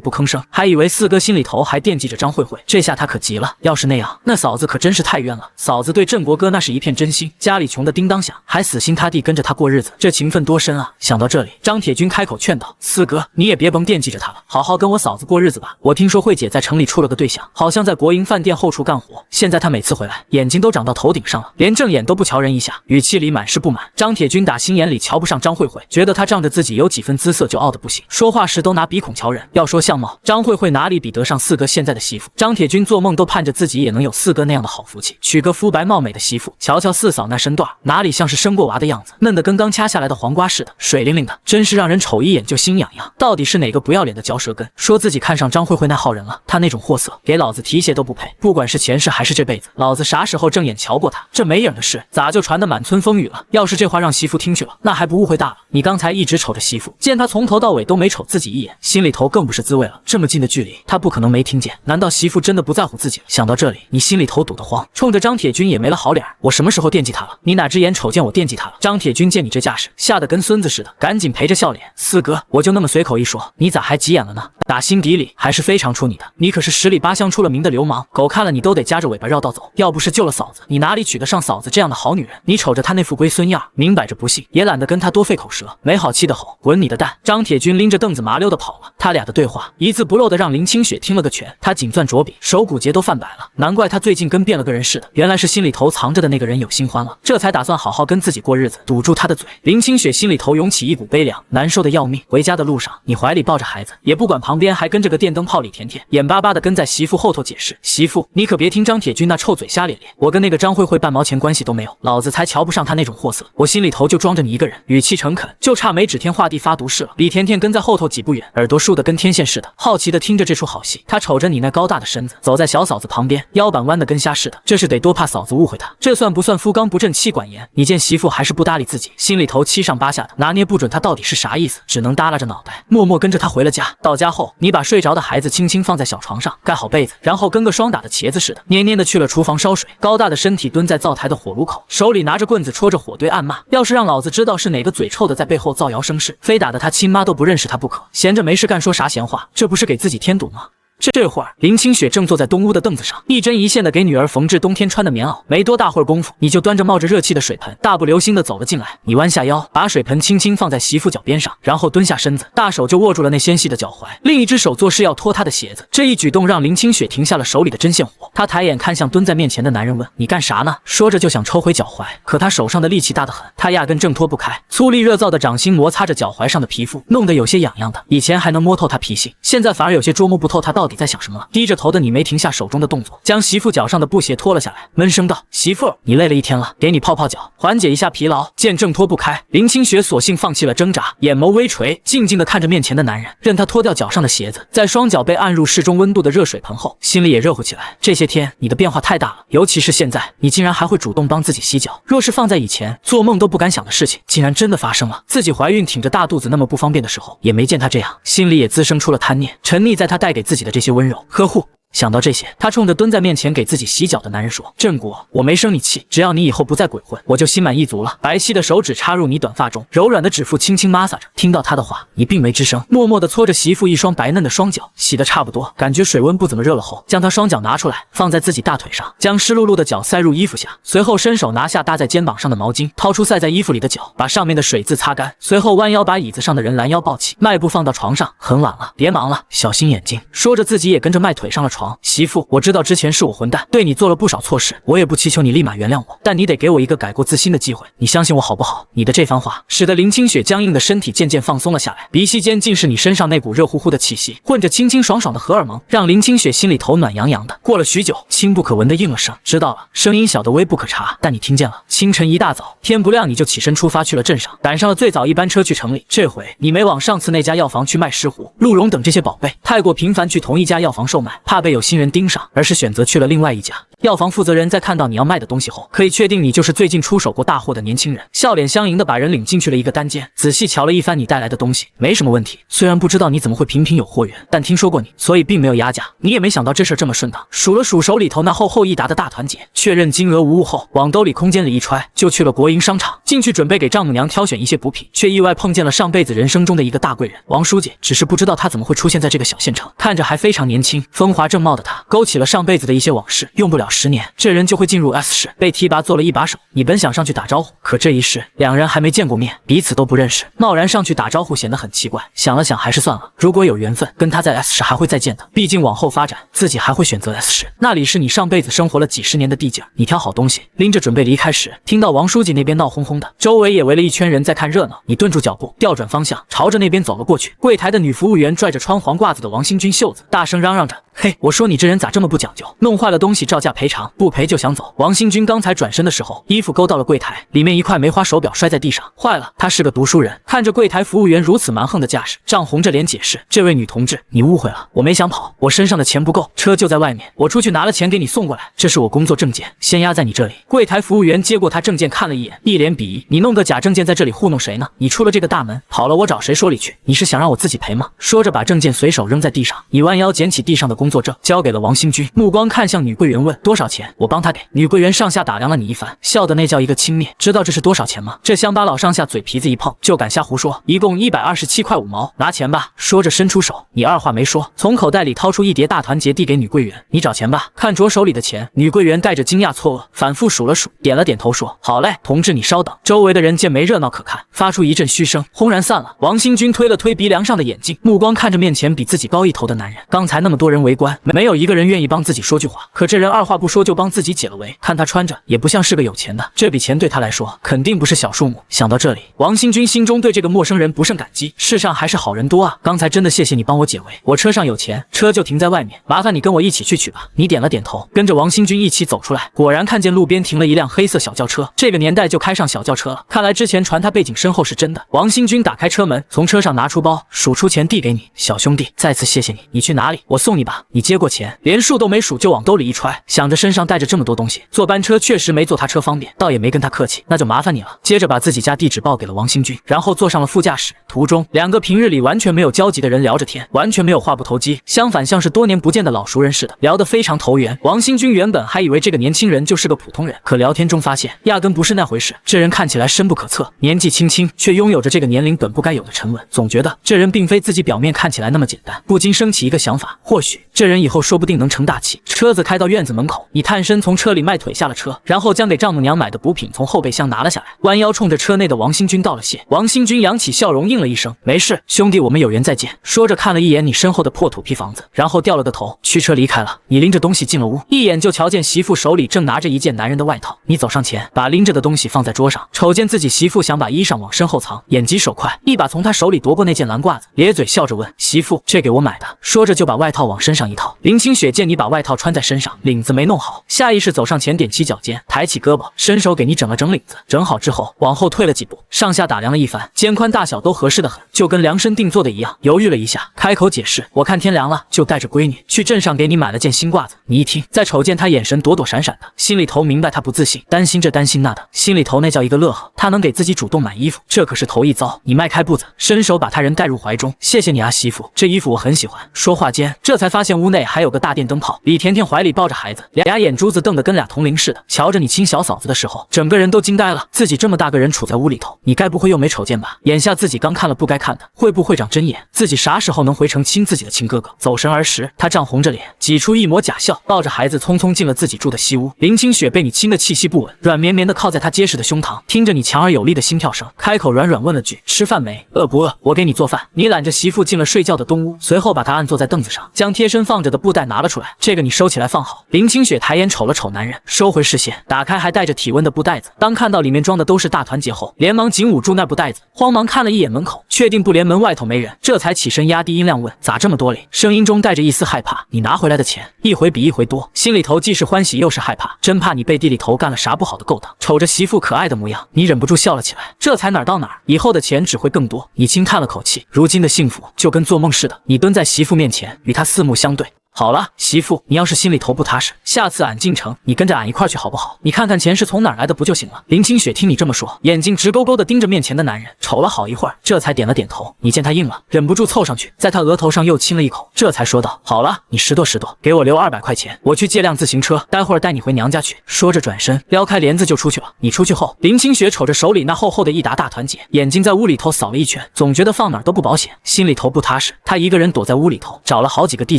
不吭声，还以为四哥心里头还惦记着张慧慧，这下他可急了。要是那样，那嫂子可真是太冤了。嫂子对振国哥那是一片真心，家里穷得叮当响，还死心塌地跟着他过日子，这情分多深啊！想到这里，张铁军开口劝道：“四哥，你也别甭惦记着他了，好好跟我嫂子过日子吧。我听说慧姐在城里处了个对象，好像在国营饭店后厨干活，现在她每次回来也眼睛都长到头顶上了，连正眼都不瞧人一下，语气里满是不满。张铁军打心眼里瞧不上张慧慧，觉得她仗着自己有几分姿色就傲得不行，说话时都拿鼻孔瞧人。要说相貌，张慧慧哪里比得上四哥现在的媳妇？张铁军做梦都盼着自己也能有四哥那样的好福气，娶个肤白貌美的媳妇。瞧瞧四嫂那身段，哪里像是生过娃的样子，嫩得跟刚掐下来的黄瓜似的，水灵灵的，真是让人瞅一眼就心痒痒。到底是哪个不要脸的嚼舌根，说自己看上张慧慧那号人了？她那种货色，给老子提鞋都不配。不管是前世还是这辈子，老子啥时候正眼瞧过她？这没影的事，咋就传得满村风雨了？要是这话让媳妇听去了，那还不误会大了？你刚才一直瞅着媳妇，见她从头到尾都没瞅自己一眼，心里头更不是滋味了。这么近的距离，她不可能没听见。难道媳妇真的不在乎自己了？想到这里，你心里头堵得慌，冲着张铁军也没了好脸。我什么时候惦记她了？你哪只眼瞅见我惦记她了？张铁军见你这架势，吓得跟孙子似的，赶紧陪着笑脸。四哥，我就那么随口一说，你咋还急眼了呢？打心底里还是非常出你的，你可是十里八乡出了名的流氓，狗看了你都得夹着尾巴绕道走。要不是救了嫂子，你哪里娶得上嫂子这样的好女人？你瞅着她那副龟孙样，明摆着不信，也懒得跟她多费口舌，没好气的吼：“滚你的蛋！”张铁军拎着凳子麻溜的跑了。他俩的对话一字不漏的让林清雪听了个全，他紧攥着笔，手骨节都泛白了。难怪他最近跟变了个人似的，原来是心里头藏着的那个人有新欢了，这才打算好好跟自己过日子，堵住他的嘴。林清雪心里头涌起一股悲凉，难受的要命。回家的路上，你怀里抱着孩子，也不管旁边还跟着个电灯泡李甜甜，眼巴巴的跟在媳妇后头解释：“媳妇，你可别听张铁军那臭嘴瞎咧咧，我跟那个张慧慧半毛钱关系都没有，老子才瞧不上他那种货色，我心里头就装着你一个人。”语气诚恳，就差没指天画地发毒誓了。李甜甜跟在后头几步远，耳朵竖得跟天线似的，好奇的听着这出好戏。她瞅着你那高大的身子，走在小嫂子旁边，腰板弯得跟虾似的，这是得多怕嫂子误会她。这算不算夫纲不正妻管严？你见媳妇还是不搭理自己，心里头七上八下的，拿捏不准她到底是啥意思，只能耷拉着脑袋，默默跟着她回了家。到家后，你把睡着的孩子轻轻放在小床上，盖好被子，然后跟个霜打的茄子似的，蔫蔫的去了厨房烧水，高大的身体蹲在灶台的火炉口，手里拿着棍子戳着火堆暗骂：“要是让老子知道是哪个嘴臭的在背后造谣生事，非打得他亲妈都不认识他不可。”闲着没事干说啥闲话，这不是给自己添堵吗？这会儿，林清雪正坐在东屋的凳子上，一针一线的给女儿缝制冬天穿的棉袄。没多大会儿功夫，你就端着冒着热气的水盆，大步流星的走了进来。你弯下腰，把水盆轻轻放在媳妇脚边上，然后蹲下身子，大手就握住了那纤细的脚踝，另一只手做事要脱她的鞋子。这一举动让林清雪停下了手里的针线活，她抬眼看向蹲在面前的男人，问：“你干啥呢？”说着就想抽回脚踝，可她手上的力气大得很，她压根挣脱不开。粗粝热燥的掌心摩擦着脚踝上的皮肤，弄得有些痒痒的。以前还能摸透她脾性，现在反而有些捉摸不透她到底在想什么了。低着头的你没停下手中的动作，将媳妇脚上的布鞋脱了下来，闷声道：“媳妇，你累了一天了，给你泡泡脚，缓解一下疲劳。”见挣脱不开，林清雪索性放弃了挣扎，眼眸微垂，静静地看着面前的男人，任他脱掉脚上的鞋子，在双脚被按入适中温度的热水盆后，心里也热乎起来。这些天你的变化太大了，尤其是现在，你竟然还会主动帮自己洗脚。若是放在以前，做梦都不敢想的事情，竟然真的发生了。自己怀孕挺着大肚子那么不方便的时候，也没见他这样，心里也滋生出了贪念，沉溺在他带给自己的这些温柔呵护。想到这些，他冲着蹲在面前给自己洗脚的男人说：“振国，我没生你气，只要你以后不再鬼混，我就心满意足了。”白皙的手指插入你短发中，柔软的指腹轻轻摩挲着。听到他的话，你并没吱声，默默地搓着媳妇一双白嫩的双脚，洗得差不多，感觉水温不怎么热了后，将她双脚拿出来，放在自己大腿上，将湿漉漉的脚塞入衣服下，随后伸手拿下搭在肩膀上的毛巾，掏出塞在衣服里的脚，把上面的水渍擦干，随后弯腰把椅子上的人拦腰抱起，迈步放到床上。很晚了，别忙了，小心眼睛。说着自己也跟着迈腿上了床。媳妇，我知道之前是我混蛋，对你做了不少错事，我也不祈求你立马原谅我，但你得给我一个改过自新的机会，你相信我好不好？你的这番话使得林清雪僵硬的身体渐渐放松了下来，鼻息间尽是你身上那股热乎乎的气息，混着清清爽爽的荷尔蒙，让林清雪心里头暖洋洋的。过了许久，轻不可闻的应了声：“知道了。”声音小得微不可察，但你听见了。清晨一大早，天不亮你就起身出发去了镇上，赶上了最早一班车去城里。这回你没往上次那家药房去卖石斛、鹿茸等这些宝贝，太过频繁去同一家药房售卖，怕被有心人盯上，而是选择去了另外一家。药房负责人在看到你要卖的东西后，可以确定你就是最近出手过大货的年轻人，笑脸相迎的把人领进去了一个单间，仔细瞧了一番你带来的东西，没什么问题。虽然不知道你怎么会频频有货源，但听说过你，所以并没有压价。你也没想到这事这么顺当，数了数手里头那厚厚一沓的大团结，确认金额无误后，往兜里空间里一揣，就去了国营商场。进去准备给丈母娘挑选一些补品，却意外碰见了上辈子人生中的一个大贵人王书记。只是不知道他怎么会出现在这个小县城，看着还非常年轻，风华正茂的他，勾起了上辈子的一些往事，用不了了10年，这人就会进入 S 市，被提拔做了一把手。你本想上去打招呼，可这一世两人还没见过面，彼此都不认识，贸然上去打招呼显得很奇怪。想了想，还是算了。如果有缘分，跟他在 S 市还会再见的，毕竟往后发展，自己还会选择 S 市，那里是你上辈子生活了几十年的地界。你挑好东西，拎着准备离开时，听到王书记那边闹哄哄的，周围也围了一圈人在看热闹。你顿住脚步，调转方向，朝着那边走了过去。柜台的女服务员拽着穿黄褂子的王新军袖子，大声嚷嚷着：“嘿，我说你这人咋这么不讲究？弄坏了东西照价赔偿，不赔就想走。”王新军刚才转身的时候，衣服勾到了柜台，里面一块梅花手表摔在地上，坏了。他是个读书人，看着柜台服务员如此蛮横的架势，涨红着脸解释：“这位女同志，你误会了，我没想跑，我身上的钱不够，车就在外面，我出去拿了钱给你送过来，这是我工作证件，先压在你这里。”柜台服务员接过他证件看了一眼，一脸鄙夷：“你弄个假证件在这里糊弄谁呢？你出了这个大门，跑了我找谁说理去？你是想让我自己赔吗？”说着把证件随手扔在地上，你弯腰捡起地上的工作证，交给了王新军，目光看向女柜员问：“多少钱？我帮他给。”女柜员上下打量了你一番，笑的那叫一个轻蔑。知道这是多少钱吗？这乡巴佬上下嘴皮子一碰，就敢瞎胡说，一共127块5毛，拿钱吧。说着伸出手，你二话没说，从口袋里掏出一叠大团结递给女柜员：“你找钱吧。”看着手里的钱，女柜员带着惊讶错愕，反复数了数，点了点头说：“好嘞，同志你稍等。”周围的人见没热闹可看，发出一阵嘘声，轰然散了。王新军推了推鼻梁上的眼镜，目光看着面前比自己高一头的男人。刚才那么多人围观，没有一个人愿意帮自己说句话，可这人二话不说就帮自己解了围。看他穿着也不像是个有钱的，这笔钱对他来说肯定不是小数目。想到这里，王新军心中对这个陌生人不胜感激，世上还是好人多啊。刚才真的谢谢你帮我解围，我车上有钱，车就停在外面，麻烦你跟我一起去取吧。你点了点头，跟着王新军一起走出来，果然看见路边停了一辆黑色小轿车。这个年代就开上小轿车了，看来之前传他背景深厚是真的。王新军打开车门，从车上拿出包，数出钱递给你：“小兄弟，再次谢谢你，你去哪里？我送你吧。”你接过钱，连数都没数就往兜里一揣，想着身上带着这么多东西，坐班车确实没坐他车方便，倒也没跟他客气，那就麻烦你了。接着把自己家地址报给了王新军，然后坐上了副驾驶。途中，两个平日里完全没有交集的人聊着天，完全没有话不投机，相反像是多年不见的老熟人似的，聊得非常投缘。王新军原本还以为这个年轻人就是个普通人，可聊天中发现压根不是那回事。这人看起来深不可测，年纪轻轻却拥有着这个年龄本不该有的沉稳，总觉得这人并非自己表面看起来那么简单，不禁升起一个想法，或许这人以后说不定能成大器。车子开到院子门口，你探身从车里迈腿下了车，然后将给丈母娘买的补品从后备箱拿了下来，弯腰冲着车内的王新军道了谢。王新军扬起笑容应了一声：“没事，兄弟，我们有缘再见。”说着看了一眼你身后的破土坯房子，然后掉了个头，驱车离开了。你拎着东西进了屋，一眼就瞧见媳妇手里正拿着一件男人的外套。你走上前，把拎着的东西放在桌上，瞅见自己媳妇想把衣裳往身后藏，眼疾手快，一把从他手里夺过那件蓝褂子，咧嘴笑着问：“媳妇，这给我买的。”说着就把外套往身上一套。林清雪见你把外套穿在身上，领子没弄好，下意识走上前，踮起脚尖，抬起胳膊，伸手给你整了整领子。整好之后，往后退了几步，上下打量了一番，肩宽大小都合适的很，就跟量身定做的一样。犹豫了一下，开口解释：“我看天凉了，就带着闺女去镇上给你买了件新褂子。”你一听，再瞅见他眼神躲躲闪闪的，心里头明白他不自信，担心这担心那的，心里头那叫一个乐呵。他能给自己主动买衣服，这可是头一遭。你迈开步子，伸手把他人带入怀中：“谢谢你啊，媳妇，这衣服我很喜欢。”说话间，这才发现屋内还有个大电灯泡，李甜甜怀里抱着孩子，俩眼珠子瞪得跟俩铜铃似的，瞧着你亲小嫂子的时候，整个人都惊呆了。自己这么大个人处在屋里头，你该不会又没瞅见吧？眼下自己刚看了不该看的，会不会长针眼？自己啥时候能回城亲自己的亲哥哥？走神儿时，他涨红着脸，挤出一抹假笑，抱着孩子匆匆进了自己住的西屋。林清雪被你亲得气息不稳，软绵绵的靠在他结实的胸膛，听着你强而有力的心跳声，开口软软问了句：“吃饭没？饿不饿？我给你做饭。”你揽着媳妇进了睡觉的东屋，随后把她按坐在凳子上，将贴身放着的布袋拿了出来：“这个你收起来放好。”林清雪抬眼瞅了瞅男人，收回视线，打开还带着体温的布袋子，当看到里面装的都是大团结后，连忙紧捂住那布袋子，慌忙看了一眼门口，确定不连门外头没人，这才起身压低音量问：“咋这么多哩？”声音中带着一丝害怕。你拿回来的钱一回比一回多，心里头既是欢喜又是害怕，真怕你背地里头干了啥不好的勾当。瞅着媳妇可爱的模样，你忍不住笑了起来，这才哪儿到哪儿，以后的钱只会更多。你轻叹了口气，如今的幸福就跟做梦似的。你蹲在媳妇面前，与她四目相对。好了，媳妇，你要是心里头不踏实，下次俺进城，你跟着俺一块去好不好？你看看钱是从哪儿来的不就行了？林清雪听你这么说，眼睛直勾勾的盯着面前的男人，瞅了好一会儿，这才点了点头。你见他应了，忍不住凑上去，在他额头上又亲了一口。这才说道：“好了，你拾掇拾掇，给我留200块钱，我去借辆自行车，待会儿带你回娘家去。”说着转身撩开帘子就出去了。你出去后，林清雪瞅着手里那厚厚的一沓大团结，眼睛在屋里头扫了一圈，总觉得放哪儿都不保险，心里头不踏实。她一个人躲在屋里头，找了好几个地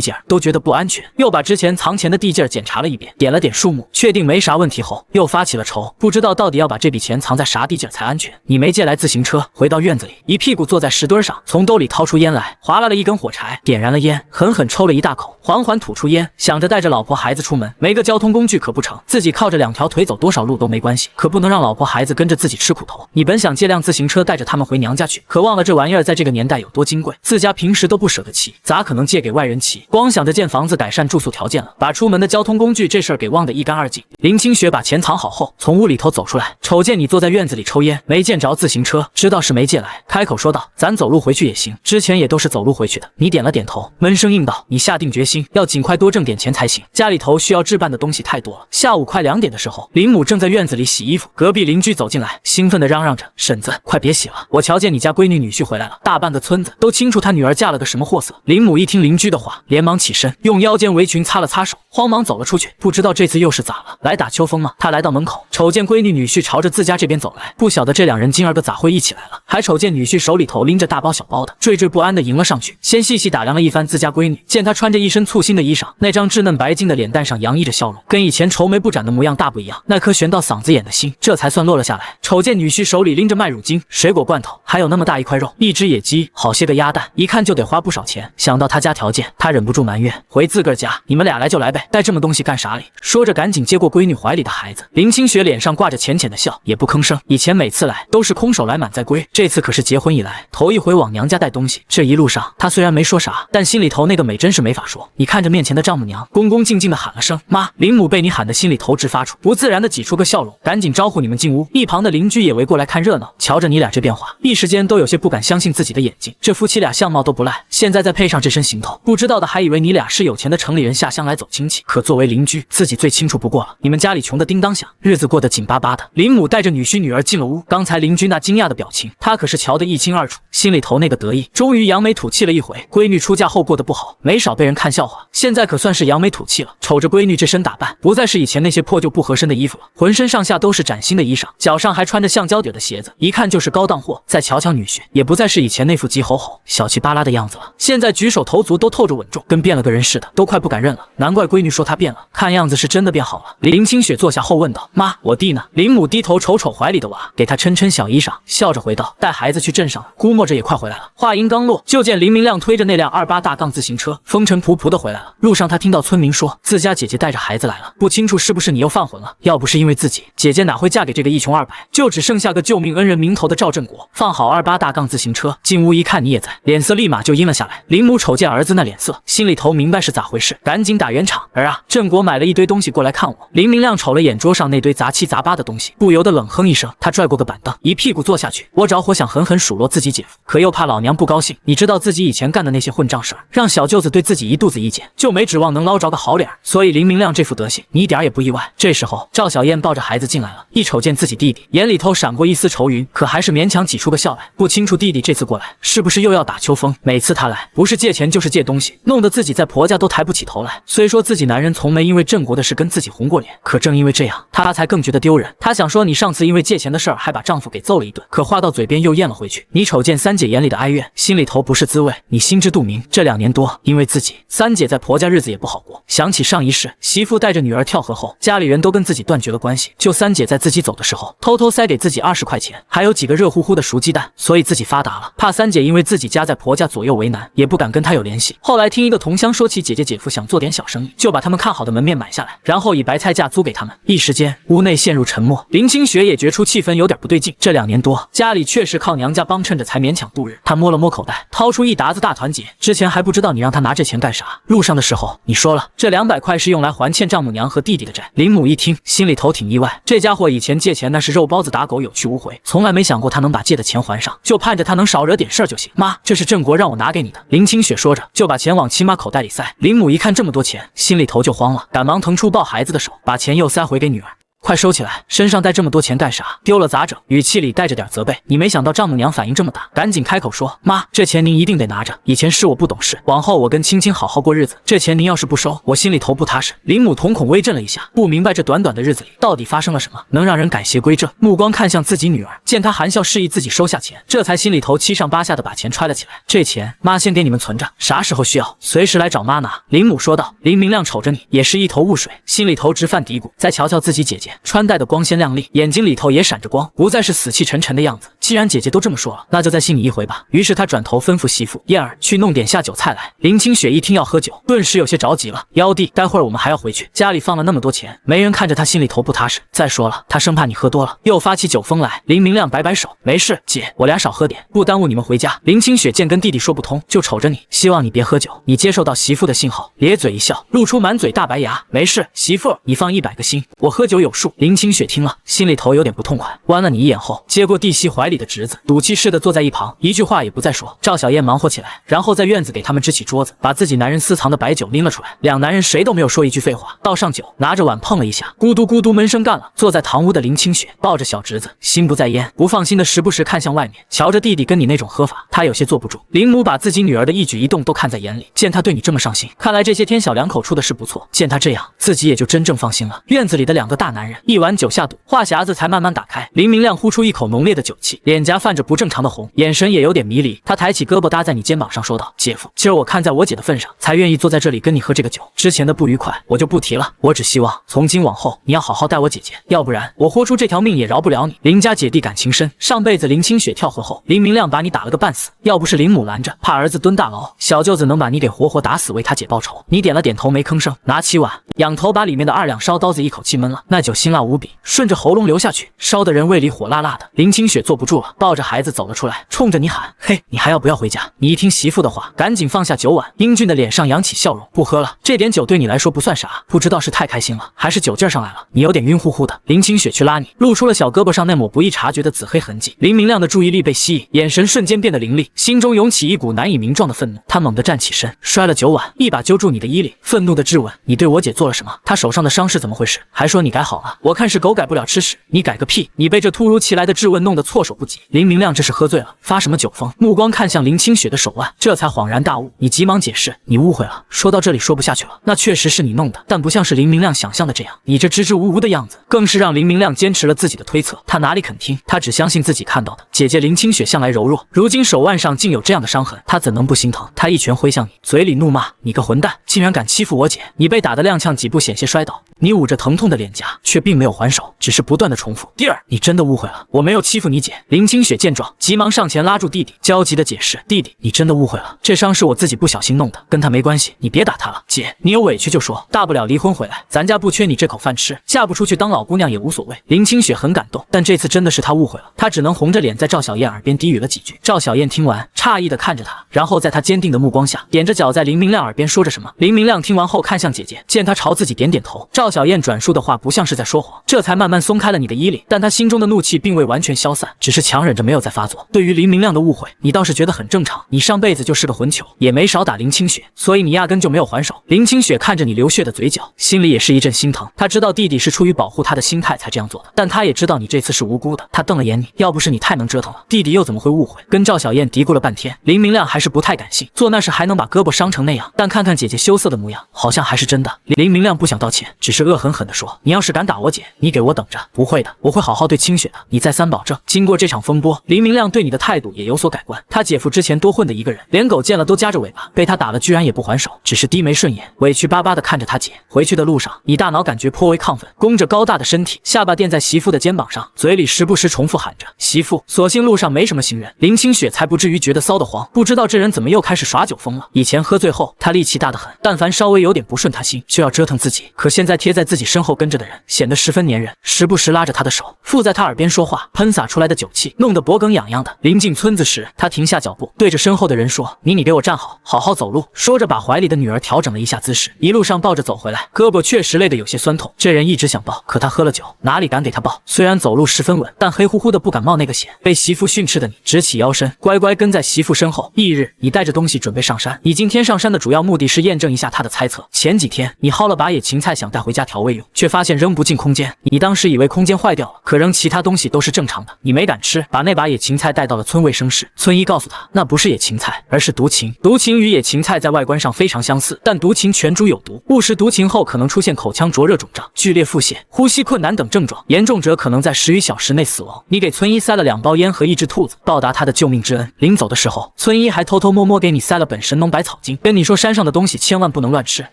界儿，都觉得不安全，又把之前藏钱的地界儿检查了一遍，点了点数目，确定没啥问题后，又发起了愁，不知道到底要把这笔钱藏在啥地界儿才安全。你没借来自行车，回到院子里，一屁股坐在石墩上，从兜里掏出烟来，划拉了一根火柴，点燃了烟，狠狠抽了一大口，缓缓吐出烟，想着带着老婆孩子出门，没个交通工具可不成，自己靠着2条腿走多少路都没关系，可不能让老婆孩子跟着自己吃苦头。你本想借辆自行车带着他们回娘家去，可忘了这玩意儿在这个年代有多金贵，自家平时都不舍得骑，咋可能借给外人骑？光想着建房子改善住宿条件了，把出门的交通工具这事儿给忘得一干二净。林清雪把钱藏好后，从屋里头走出来，瞅见你坐在院子里抽烟，没见着自行车，知道是没借来，开口说道：“咱走路回去也行，之前也都是走路回去的。”你点了点头，闷声应道：“你下定决心要尽快多挣点钱才行，家里头需要置办的东西太多了。”下午快2点的时候，林母正在院子里洗衣服，隔壁邻居走进来，兴奋地嚷嚷着：“婶子，快别洗了，我瞧见你家闺女女婿回来了，大半个村子都清楚他女儿嫁了个什么货色。”林母一听邻居的话，连忙起身，用腰间围裙擦了擦手，慌忙走了出去。不知道这次又是咋了，来打秋风吗？他来到门口，瞅见闺女女婿朝着自家这边走来，不晓得这两人今儿个咋会一起来了，还瞅见女婿手里头拎着大包小包的，惴惴不安地迎了上去，先细细打量了一番自家闺女，见她穿着一身簇新的衣裳，那张稚嫩白净的脸蛋上洋溢着笑容，跟以前愁眉不展的模样大不一样，那颗悬到嗓子眼的心这才算落了下来。瞅见女婿手里拎着麦乳精、水果罐头，还有那么大一块肉，一只野鸡，好些个鸭蛋，一看就得花不少钱。想到他家条件，他忍不住埋怨：“回自个儿家，你们俩来就来呗，带这么东西干啥哩？”说着赶紧接过闺女怀里的孩子。林清雪脸上挂着浅浅的笑，也不吭声。以前每次来都是空手来满载归，这次可是结婚以来头一回往娘家带东西。这一路上她虽然没说啥，但心里头那个美真是没法说。你看着面前的丈母娘，恭恭敬敬的喊了声妈，林母被你喊得心里头直发怵，不自然的挤出个笑容，赶紧招呼你们进屋。一旁的邻居也围过来看热闹，瞧着你俩这变化，一时间都有些不敢相信自己的眼睛。这夫妻俩相貌都不赖，现在再配上这身行头，不知道的还以为你俩是有钱的城里人下乡来走亲戚。可作为邻居，自己最清楚不过了，你们家里穷得叮当响，日子过得紧巴巴的。林母带着女婿女儿进了屋，刚才邻居那惊讶的表情，他可是瞧得一清二楚，心里头那个得意，终于扬眉吐气了一回。闺女出嫁后过得不好，没少被人看笑话，现在可算是扬眉吐气了。瞅着闺女这身打扮，不再是以前那些破旧不合身的衣服了，浑身上下都是崭新的衣裳，脚上还穿着橡胶底的鞋子，一看就是高档货。再瞧瞧女婿，也不再是以前那副急吼吼、小气巴拉的样子了，现在举手投足都透着稳重，跟变了个人似的，都快不敢认了。难怪闺女说他变了，看样子是真的变好了。林清雪坐下后问道：“妈，我弟呢？”林母低头瞅瞅怀里的娃，给他抻抻小衣裳，笑着回道：“带孩子去镇上了，估摸着也快回来了。”话音刚落，就见林明亮推着那辆28大杠自行车，风尘仆仆的回来了。路上他听到村民说，自家姐姐带着孩子来了，不清楚是不是你又犯浑了。要不是因为自己，姐姐哪会嫁给这个一穷二白，就只剩下个救命恩人名头的赵振国。放好28大杠自行车，进屋一看你也在，脸色立马就阴了下来。林母瞅见儿子那脸色，心里头明白是咋回事，赶紧打圆场：“儿啊，振国买了一堆东西过来看我。”林明亮瞅了眼桌上那堆杂七杂八的东西，不由得冷哼一声，他拽过个板凳，一屁股坐下去。我着火想狠狠数落自己姐夫，可又怕老娘不高兴。你知道自己以前干的那些混账事儿，让小舅子对自己一肚子意见，就没指望能捞着个好脸，所以林明亮这副德行，你一点也不意外。这时候赵小燕抱着孩子进来了，一瞅见自己弟弟，眼里头闪过一丝愁云，可还是勉强挤出个笑来。不清楚弟弟这次过来是不是又要打秋风，每次他来不是借钱就是借东西，弄得自己在婆家都抬不起头来。虽说自己男人从没因为郑国的事跟自己红过脸，可正因为这样，他才更觉得丢人。他想说，你上次因为借钱的事儿还把丈夫给揍了一顿，可话到嘴边又咽了回去。你瞅见三姐眼里的哀怨，心里头不是滋味，你心知肚明。这2年多，因为自己，三姐在婆家日子也不好过。想起上一世，媳妇带着女儿跳河后，家里人都跟自己断绝了关系，就三姐在自己走的时候，偷偷塞给自己20块钱，还有几个热乎乎的熟鸡蛋，所以自己发达了。怕三姐因为自己家在婆家左右为难，也不敢跟她有联系。后来听一个同乡说起姐姐姐夫想做点小生意，就把他们看好的门面买下来，然后以白菜价租给他们。一时间屋内陷入沉默，林清雪也觉出气氛有点不对劲。这2年多，家里确实靠娘家帮衬着才勉强度日。她摸了摸口袋，掏出一沓子大团结，之前还不知道你让他拿这钱干啥，路上的时候你说了，这200块是用来还欠丈母娘和弟弟的债。林母一听，心里头挺意外，这家伙以前借钱那是肉包子打狗，有去无回，从来没想过他能把借的钱还上，就盼着他能少惹点事儿就行。妈，这是郑国让我拿给你的。林清雪说着，就把钱往亲妈口袋里塞。林母一看这么多钱，心里头就慌了，赶忙腾出抱孩子的手，把钱又塞回给女儿。快收起来，身上带这么多钱干啥？丢了咋整？语气里带着点责备。你没想到丈母娘反应这么大，赶紧开口说：妈，这钱您一定得拿着，以前是我不懂事，往后我跟青青好好过日子，这钱您要是不收，我心里头不踏实。林母瞳孔微震了一下，不明白这短短的日子里到底发生了什么，能让人改邪归正。目光看向自己女儿，见她含笑示意自己收下钱，这才心里头七上八下的把钱揣了起来。这钱妈先给你们存着，啥时候需要随时来找妈拿。林母说道。林明亮瞅着你，也是一头雾水，心里头直犯嘀咕。再瞧瞧自己姐姐，穿戴的光鲜亮丽，眼睛里头也闪着光，不再是死气沉沉的样子。既然姐姐都这么说了，那就再信你一回吧。于是他转头吩咐媳妇燕儿去弄点下酒菜来。林清雪一听要喝酒，顿时有些着急了。幺弟，待会儿我们还要回去，家里放了那么多钱，没人看着他心里头不踏实。再说了，他生怕你喝多了，又发起酒疯来。林明亮摆摆手，没事，姐，我俩少喝点，不耽误你们回家。林清雪见跟弟弟说不通，就瞅着你，希望你别喝酒。你接受到媳妇的信后，咧嘴一笑，露出满嘴大白牙。没事，媳妇，你放100个心，我喝酒有数。林清雪听了，心里头有点不痛快，剜了你一眼后，接过弟媳怀里的侄子，赌气似的坐在一旁，一句话也不再说。赵小燕忙活起来，然后在院子给他们支起桌子，把自己男人私藏的白酒拎了出来。两男人谁都没有说一句废话，倒上酒，拿着碗碰了一下，咕嘟咕嘟闷声干了。坐在堂屋的林清雪抱着小侄子，心不在焉，不放心的时不时看向外面，瞧着弟弟跟你那种喝法，他有些坐不住。林母把自己女儿的一举一动都看在眼里，见他对你这么上心，看来这些天小两口处的是不错。见他这样，自己也就真正放心了。院子里的2个大男人，一碗酒下肚，话匣子才慢慢打开。林明亮呼出一口浓烈的酒气，脸颊泛着不正常的红，眼神也有点迷离。他抬起胳膊搭在你肩膀上说道：姐夫，今儿我看在我姐的份上，才愿意坐在这里跟你喝这个酒，之前的不愉快我就不提了，我只希望从今往后你要好好待我姐姐，要不然我豁出这条命也饶不了你。林家姐弟感情深，上辈子林清雪跳河后，林明亮把你打了个半死，要不是林母拦着，怕儿子蹲大牢，小舅子能把你给活活打死为他姐报仇。你点了点头没吭声，拿起碗仰头把里面的2两烧刀子一口气闷了，那酒辛辣无比，顺着喉咙流下去，烧得人胃里火辣辣的。林清雪坐不住了，抱着孩子走了出来，冲着你喊：嘿，你还要不要回家？你一听媳妇的话，赶紧放下酒碗，英俊的脸上扬起笑容，不喝了，这点酒对你来说不算啥，不知道是太开心了，还是酒劲上来了，你有点晕乎乎的。林清雪去拉你，露出了小胳膊上那抹不易察觉的紫黑痕迹。林明亮的注意力被吸引，眼神瞬间变得凌厉，心中涌起一股难以名状的愤怒。他猛地站起身，摔了酒碗，一把揪住你的衣领，愤怒的质问：你对我姐做了什么？她手上的伤是怎么回事？还说你改好了，我看是狗改不了吃屎，你改个屁！你被这突如其来的质问弄得措手不及。林明亮这是喝醉了，发什么酒疯？目光看向林清雪的手腕，这才恍然大悟。你急忙解释，你误会了。说到这里说不下去了，那确实是你弄的，但不像是林明亮想象的这样。你这支支吾吾的样子，更是让林明亮坚持了自己的推测。他哪里肯听？他只相信自己看到的。姐姐林清雪向来柔弱，如今手腕上竟有这样的伤痕，他怎能不心疼？他一拳挥向你，嘴里怒骂：你个混蛋，竟然敢欺负我姐！你被打得踉跄几步，险些摔倒。你捂着疼痛的脸颊，却并没有还手，只是不断的重复：弟儿，你真的误会了，我没有欺负你姐。林清雪见状，急忙上前拉住弟弟，焦急的解释：弟弟，你真的误会了，这伤是我自己不小心弄的，跟他没关系，你别打他了。姐，你有委屈就说，大不了离婚回来，咱家不缺你这口饭吃，嫁不出去当老姑娘也无所谓。林清雪很感动，但这次真的是她误会了，她只能红着脸在赵小燕耳边低语了几句。赵小燕听完，诧异的看着她，然后在她坚定的目光下，踮着脚在林明亮耳边说着什么。林明亮听完后看向姐姐，见她朝自己点点头，赵小燕转述的话不像是在说谎，这才慢慢松开了你的衣领。但她心中的怒气并未完全消散，只是强忍着没有再发作。对于林明亮的误会，你倒是觉得很正常，你上辈子就是个混球，也没少打林清雪，所以你压根就没有还手。林清雪看着你流血的嘴角，心里也是一阵心疼。她知道弟弟是出于保护她的心态才这样做的，但她也知道你这次是无辜的。她瞪了眼你，要不是你太能折腾了，弟弟又怎么会误会？跟赵小燕嘀咕了半天，林明亮还是不太敢信，做那事还能把胳膊伤成那样，但看看姐姐羞涩的模样，好像还是真的。林明亮不想道歉，只是恶狠狠地说：你要是敢打我姐，你给我等着！不会的，我会好好对清雪的，你再三保证。经过这场风波，林明亮对你的态度也有所改观。他姐夫之前多混的一个人，连狗见了都夹着尾巴，被他打了居然也不还手，只是低眉顺眼，委屈巴巴地看着他姐。回去的路上，你大脑感觉颇为亢奋，弓着高大的身体，下巴垫在媳妇的肩膀上，嘴里时不时重复喊着媳妇。所幸路上没什么行人，林清雪才不至于觉得骚得慌。不知道这人怎么又开始耍酒疯了。以前喝醉后他力气大得很，但凡稍微有点不顺他心就要折腾自己，可现在贴在自己身后跟着的人显得十分粘人，时不时拉着他的手，附在他耳边说话，喷洒出来的酒气气，弄得脖梗痒痒的。临近村子时，他停下脚步，对着身后的人说：“你给我站好，好好走路。”说着，把怀里的女儿调整了一下姿势，一路上抱着走回来，胳膊确实累得有些酸痛。这人一直想抱，可他喝了酒，哪里敢给他抱？虽然走路十分稳，但黑乎乎的不敢冒那个险。被媳妇训斥的你，直起腰身，乖乖跟在媳妇身后。翌日，你带着东西准备上山。你今天上山的主要目的是验证一下他的猜测。前几天，你薅了把野芹菜想带回家调味用，却发现扔不进空间。你当时以为空间坏掉了，可扔其他东西都是正常的。你没敢吃，把那把野芹菜带到了村卫生室。村医告诉他，那不是野芹菜，而是毒芹。毒芹与野芹菜在外观上非常相似，但毒芹全株有毒，误食毒芹后可能出现口腔灼热、肿胀、剧烈腹泻、呼吸困难等症状，严重者可能在10余小时内死亡。你给村医塞了2包烟和1只兔子，报答他的救命之恩。临走的时候，村医还偷偷摸摸给你塞了本神农百草经，跟你说山上的东西千万不能乱吃，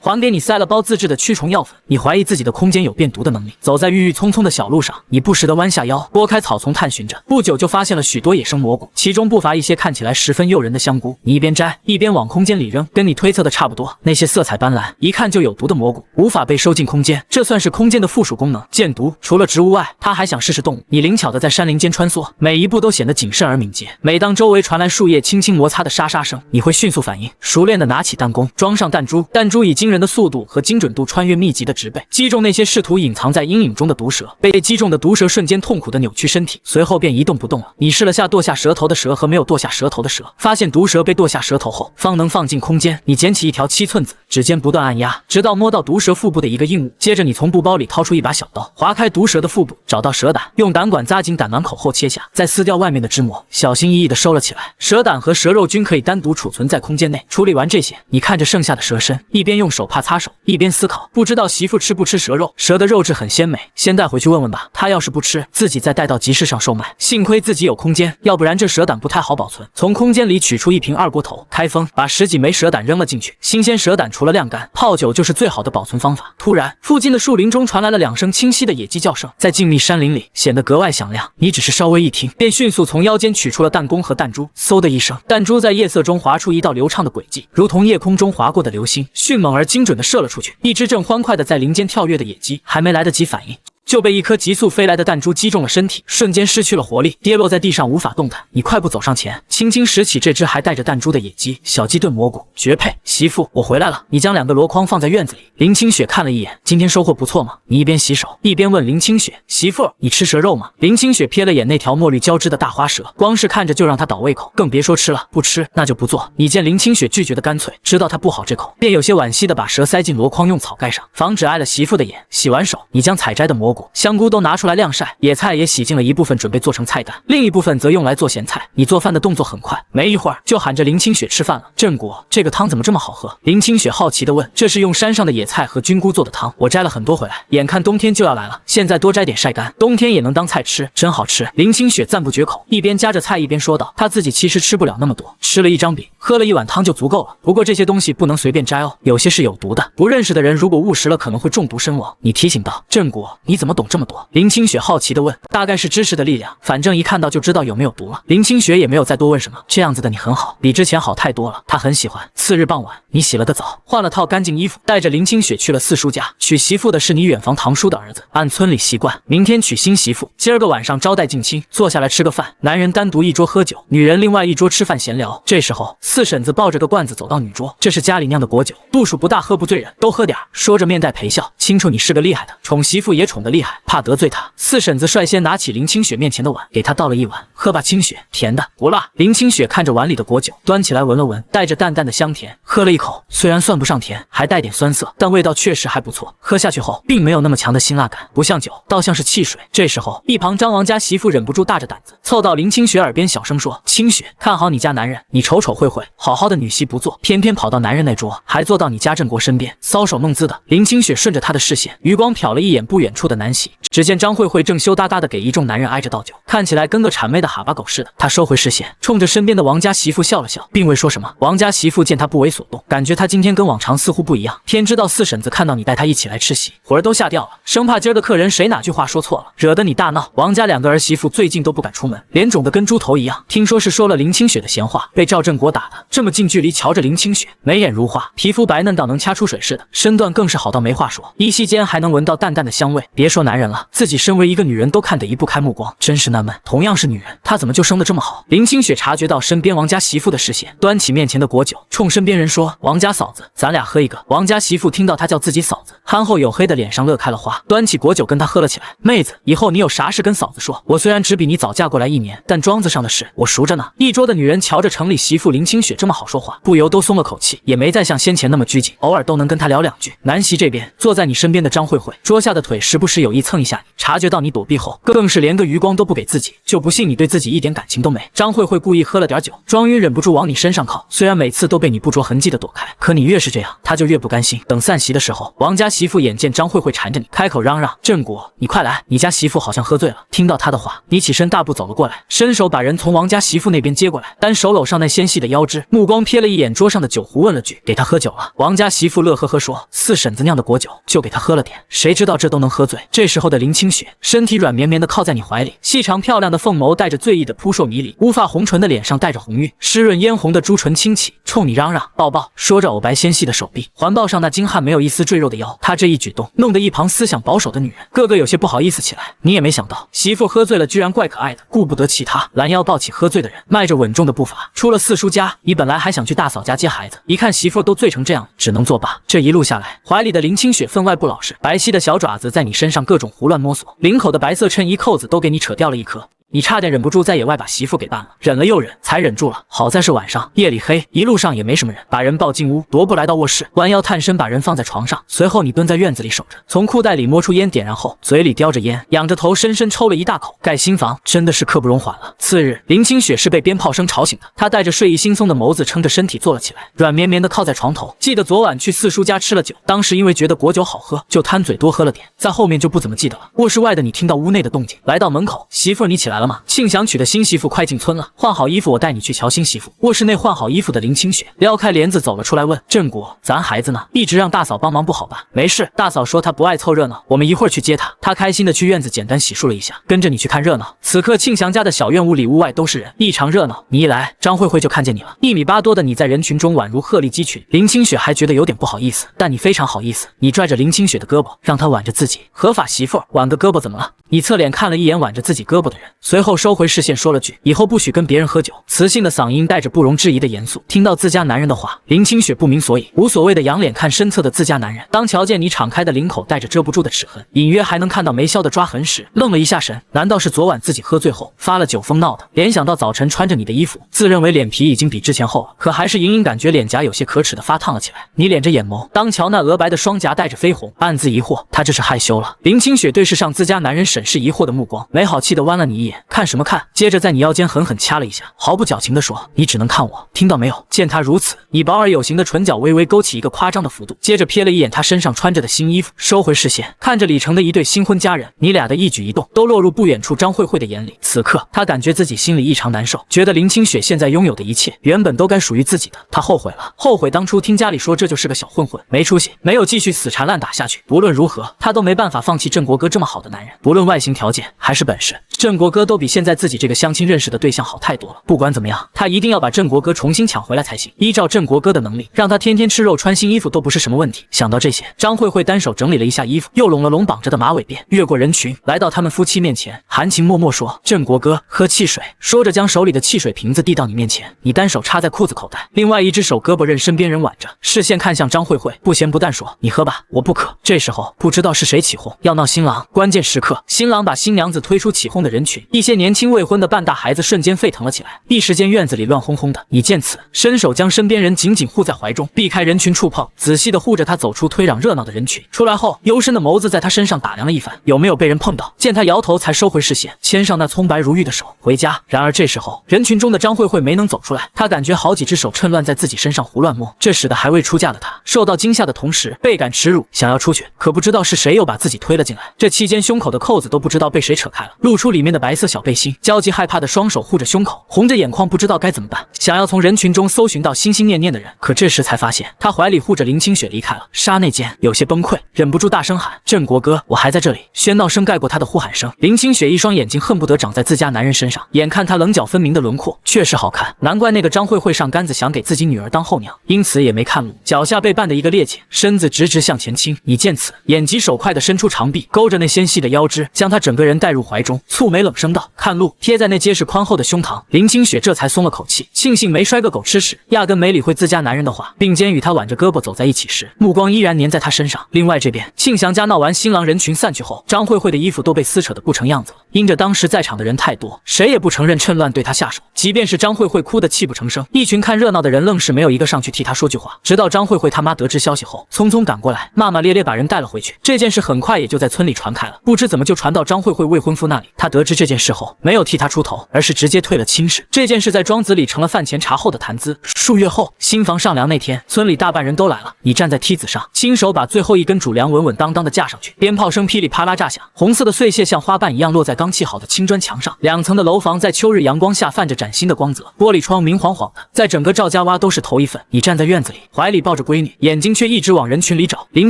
还给你塞了包自制的驱虫药粉。你怀疑自己的空间有变毒的能力，走在郁郁葱葱的小路上，你不时地弯下腰，拨开草丛探寻着，不久就发现了许多野生蘑菇，其中不乏一些看起来十分诱人的香菇。你一边摘一边往空间里扔，跟你推测的差不多，那些色彩斑斓、一看就有毒的蘑菇无法被收进空间，这算是空间的附属功能。见毒除了植物外，他还想试试动物。你灵巧的在山林间穿梭，每一步都显得谨慎而敏捷。每当周围传来树叶轻轻摩擦的沙沙声，你会迅速反应，熟练的拿起弹弓，装上弹珠，弹珠以惊人的速度和精准度穿越密集的植被，击中那些试图隐藏在阴影中的毒蛇。被击中的毒蛇瞬间痛苦的扭曲身体，随后便一动不动了。你试了下剁下舌头的蛇和没有剁下舌头的蛇，发现毒蛇被剁下舌头后方能放进空间。你捡起一条7寸子，指尖不断按压，直到摸到毒蛇腹部的一个硬物。接着你从布包里掏出一把小刀，划开毒蛇的腹部，找到蛇胆，用胆管扎紧胆囊口后切下，再撕掉外面的脂膜，小心翼翼地收了起来。蛇胆和蛇肉均可以单独储存在空间内。处理完这些，你看着剩下的蛇身，一边用手帕擦手，一边思考，不知道媳妇吃不吃蛇肉。蛇的肉质很鲜美，先带回去问问吧。她要是不吃，自己再带到集市上售卖。幸亏自己有空间，要不然这蛇胆不太好保存。从空间里取出一瓶2锅头，开封，把10几枚蛇胆扔了进去。新鲜蛇胆除了晾干，泡酒就是最好的保存方法。突然，附近的树林中传来了2声清晰的野鸡叫声，在静谧山林里显得格外响亮。你只是稍微一听，便迅速从腰间取出了弹弓和弹珠。嗖的一声，弹珠在夜色中划出一道流畅的轨迹，如同夜空中划过的流星，迅猛而精准地射了出去。一只正欢快地在林间跳跃的野鸡，还没来得及反应，就被一颗急速飞来的弹珠击中了身体，瞬间失去了活力，跌落在地上无法动弹。你快步走上前，轻轻拾起这只还带着弹珠的野鸡。小鸡炖蘑菇绝配，媳妇，我回来了。你将2个箩筐放在院子里。林清雪看了一眼，今天收获不错吗？你一边洗手一边问林清雪，媳妇，你吃蛇肉吗？林清雪瞥了眼那条墨绿交织的大花蛇，光是看着就让她倒胃口，更别说吃了。不吃那就不做。你见林清雪拒绝的干脆，知道她不好这口，便有些惋惜的把蛇塞进箩筐，用草盖上，防止碍了媳妇的眼。洗完手，你将采摘的蘑菇、香菇都拿出来晾晒，野菜也洗净了一部分，准备做成菜干，另一部分则用来做咸菜。你做饭的动作很快，没一会儿就喊着林清雪吃饭了。郑果，这个汤怎么这么好喝？林清雪好奇地问。这是用山上的野菜和菌菇做的汤，我摘了很多回来，眼看冬天就要来了，现在多摘点晒干，冬天也能当菜吃，真好吃。林清雪赞不绝口，一边夹着菜一边说道，她自己其实吃不了那么多，吃了1张饼，喝了1碗汤就足够了。不过这些东西不能随便摘哦，有些是有毒的，不认识的人如果误食了可能会中毒身亡。你提醒道。郑果，你怎么懂这么多？林清雪好奇地问。大概是知识的力量，反正一看到就知道有没有毒了。林清雪也没有再多问什么，这样子的你很好，比之前好太多了，她很喜欢。次日傍晚，你洗了个澡，换了套干净衣服，带着林清雪去了四叔家。娶媳妇的是你远房堂叔的儿子，按村里习惯，明天娶新媳妇，今儿个晚上招待近亲，坐下来吃个饭。男人单独一桌喝酒，女人另外一桌吃饭闲聊。这时候，四婶子抱着个罐子走到女桌，这是家里酿的果酒，度数不大，喝不醉人，都喝点儿。说着面带陪笑，清楚你是个厉害的，宠媳妇也宠得厉害，怕得罪她。四婶子率先拿起林清雪面前的碗，给她倒了一碗，喝吧，清雪，甜的，不辣。林清雪看着碗里的果酒，端起来闻了闻，带着淡淡的香甜，喝了一口，虽然算不上甜，还带点酸涩，但味道确实还不错。喝下去后，并没有那么强的辛辣感，不像酒，倒像是汽水。这时候，一旁张王家媳妇忍不住大着胆子，凑到林清雪耳边小声说：“清雪，看好你家男人，你瞅瞅会，好好的女婿不做，偏偏跑到男人那桌，还坐到你家郑国身边，搔首弄姿的。”林清雪顺着他的视线，余光瞟了一眼不远处的南喜，只见张慧正羞答答的给一众男人挨着倒酒，看起来跟个谄媚的哈巴狗似的。他收回视线，冲着身边的王家媳妇笑了笑，并未说什么。王家媳妇见他不为所动，感觉他今天跟往常似乎不一样，天知道四婶子看到你带他一起来吃席，魂儿都吓掉了，生怕今儿个客人谁哪句话说错了，惹得你大闹。王家2个儿媳妇最近都不敢出门，脸肿得跟猪头一样。听说是说了林清雪的闲话，被赵正国打的。这么近距离瞧着林清雪，眉眼如画，皮肤白嫩到能掐出水似的，身段更是好到没话说，依稀间还能闻到淡淡的香味。别说说男人了，自己身为一个女人都看得移不开目光，真是纳闷。同样是女人，她怎么就生得这么好？林清雪察觉到身边王家媳妇的视线，端起面前的果酒，冲身边人说：“王家嫂子，咱俩喝一个。”王家媳妇听到她叫自己嫂子，憨厚黝黑的脸上乐开了花，端起果酒跟她喝了起来。妹子，以后你有啥事跟嫂子说，我虽然只比你早嫁过来1年，但庄子上的事我熟着呢。一桌的女人瞧着城里媳妇林清雪这么好说话，不由都松了口气，也没再像先前那么拘谨，偶尔都能跟她聊2句。南席这边坐在你身边的张慧慧，桌下的腿时不时有意蹭一下你，察觉到你躲避后，更是连个余光都不给自己，就不信你对自己一点感情都没。张慧慧故意喝了点酒，庄云忍不住往你身上靠，虽然每次都被你不着痕迹的躲开，可你越是这样，他就越不甘心。等散席的时候，王家媳妇眼见张慧慧缠着你，开口嚷嚷：“振国，你快来！你家媳妇好像喝醉了。”听到他的话，你起身大步走了过来，伸手把人从王家媳妇那边接过来，单手搂上那纤细的腰肢，目光瞥了一眼桌上的酒壶，问了句：“给他喝酒了？”王家媳妇乐呵呵说：“四婶子酿的果酒，就给他喝了点。”谁知道这都能喝醉。这时候的林清雪，身体软绵绵的靠在你怀里，细长漂亮的凤眸带着醉意的扑朔迷离，乌发红唇的脸上带着红晕，湿润嫣红的朱唇轻启，冲你嚷嚷：“抱抱！”说着，藕白纤细的手臂环抱上那精悍没有一丝赘肉的腰。他这一举动，弄得一旁思想保守的女人个个有些不好意思起来。你也没想到，媳妇喝醉了居然怪可爱的，顾不得其他，拦腰抱起喝醉的人，迈着稳重的步伐出了四叔家。你本来还想去大嫂家接孩子，一看媳妇都醉成这样，只能作罢。这一路下来，怀里的林清雪分外不老实，白皙的小爪子在你身上各种胡乱摸索，领口的白色衬衣扣子都给你扯掉了一颗。你差点忍不住在野外把媳妇给办了，忍了又忍，才忍住了。好在是晚上，夜里黑，一路上也没什么人，把人抱进屋，踱步来到卧室，弯腰探身把人放在床上，随后你蹲在院子里守着，从裤袋里摸出烟点燃后，嘴里叼着烟，仰着头深深抽了一大口，盖心房，真的是刻不容缓了。次日，林清雪是被鞭炮声吵醒的，她带着睡意惺忪的眸子撑着身体坐了起来，软绵绵的靠在床头。记得昨晚去四叔家吃了酒，当时因为觉得果酒好喝，就贪嘴多喝了点，在后面就不怎么记得了。卧室外的你听到屋内的动静，来到门口，媳妇儿你起来了吗？庆祥娶的新媳妇快进村了，换好衣服我带你去瞧新媳妇。卧室内换好衣服的林清雪撩开帘子走了出来，问振国：“咱孩子呢？一直让大嫂帮忙不好吧？”“没事，大嫂说她不爱凑热闹，我们一会儿去接她。”她开心的去院子简单洗漱了一下，跟着你去看热闹。此刻庆祥家的小院屋里屋外都是人，异常热闹。你一来，张慧慧就看见你了，1米8多的你在人群中宛如鹤立鸡群。林清雪还觉得有点不好意思，但你非常好意思，你拽着林清雪的胳膊，让她挽着自己。合法媳妇儿挽个胳膊怎么了？你侧脸看了一眼挽着自己胳膊的人，随后收回视线说了句：“以后不许跟别人喝酒。”磁性的嗓音带着不容置疑的严肃。听到自家男人的话，林清雪不明所以，无所谓的仰脸看身侧的自家男人。当瞧见你敞开的领口带着遮不住的齿痕，隐约还能看到没消的抓痕时，愣了一下神。难道是昨晚自己喝醉后发了酒疯闹的？联想到早晨穿着你的衣服，自认为脸皮已经比之前厚了，可还是隐隐感觉脸颊有些可耻的发烫了起来。你敛着眼眸，当瞧那鹅白的双颊带着绯红，暗自疑惑，他这是害羞了。林清雪对视上自家男人审视疑惑的目光，没好气的弯了你一眼，看什么看？接着在你腰间狠狠掐了一下，毫不矫情地说：“你只能看我，听到没有？”见他如此，你薄而有型的唇角微微勾起一个夸张的幅度，接着瞥了一眼他身上穿着的新衣服，收回视线，看着李成的一对新婚佳人，你俩的一举一动都落入不远处张慧慧的眼里。此刻，他感觉自己心里异常难受，觉得林清雪现在拥有的一切原本都该属于自己的，他后悔了，后悔当初听家里说这就是个小混混，没出息，没有继续死缠烂打下去。不论如何，他都没办法放弃振国哥这么好的男人，不论外形条件还是本事，振国哥都比现在自己这个相亲认识的对象好太多了。不管怎么样，他一定要把振国哥重新抢回来才行。依照振国哥的能力，让他天天吃肉穿新衣服都不是什么问题。想到这些，张慧慧单手整理了一下衣服，又拢了拢绑着的马尾辫，越过人群来到他们夫妻面前，含情脉脉说：“振国哥，喝汽水。”说着将手里的汽水瓶子递到你面前，你单手插在裤子口袋，另外一只手胳膊任身边人挽着，视线看向张慧慧，不咸不淡说：“你喝吧，我不渴。”这时候不知道是谁起哄要闹新郎，关键时刻新郎把新娘子推出起哄的人群，一些年轻未婚的半大孩子瞬间沸腾了起来，一时间院子里乱哄哄的。你见此，伸手将身边人紧紧护在怀中，避开人群触碰，仔细的护着他走出推攘热闹的人群。出来后，幽深的眸子在他身上打量了一番，有没有被人碰到。见他摇头，才收回视线，牵上那葱白如玉的手回家。然而这时候，人群中的张慧慧没能走出来，她感觉好几只手趁乱在自己身上胡乱摸，这使得还未出嫁的她受到惊吓的同时倍感耻辱，想要出去，可不知道是谁又把自己推了进来。这期间胸口的扣子都不知道被谁扯开了，露出里面的白色色小背心，焦急害怕的双手护着胸口，红着眼眶，不知道该怎么办，想要从人群中搜寻到心心念念的人，可这时才发现他怀里护着林清雪离开了。刹那间有些崩溃，忍不住大声喊：“镇国哥，我还在这里！”喧闹声盖过他的呼喊声。林清雪一双眼睛恨不得长在自家男人身上，眼看他棱角分明的轮廓确实好看，难怪那个张慧慧上杆子想给自己女儿当后娘，因此也没看路，脚下被绊的一个趔趄，身子直直向前倾。你见此，眼疾手快的伸出长臂，勾着那纤细的腰肢，将他整个人带入怀中，蹙眉冷声道：“看路！”贴在那结实宽厚的胸膛，林清雪这才松了口气，庆幸没摔个狗吃屎，压根没理会自家男人的话，并肩与他挽着胳膊走在一起时，目光依然粘在他身上。另外这边，庆祥家闹完新郎人群散去后，张慧慧的衣服都被撕扯得不成样子了。因着当时在场的人太多，谁也不承认趁乱对他下手，即便是张慧慧哭得泣不成声，一群看热闹的人愣是没有一个上去替他说句话。直到张慧慧他妈得知消息后，匆匆赶过来，骂骂咧咧把人带了回去。这件事很快也就在村里传开了，不知怎么就传到张慧慧未婚夫那里。他得知这件事后，没有替他出头，而是直接退了亲事。这件事在庄子里成了饭前茶后的谈资。数月后，新房上梁那天，村里大半人都来了。你站在梯子上，亲手把最后一根主梁稳稳当当的架上去，鞭炮声噼里啪啦炸响，红色的碎屑像花瓣一样落在刚砌好的青砖墙上。2层的楼房在秋日阳光下泛着崭新的光泽，玻璃窗明晃晃的，在整个赵家洼都是头一份。你站在院子里，怀里抱着闺女，眼睛却一直往人群里找。林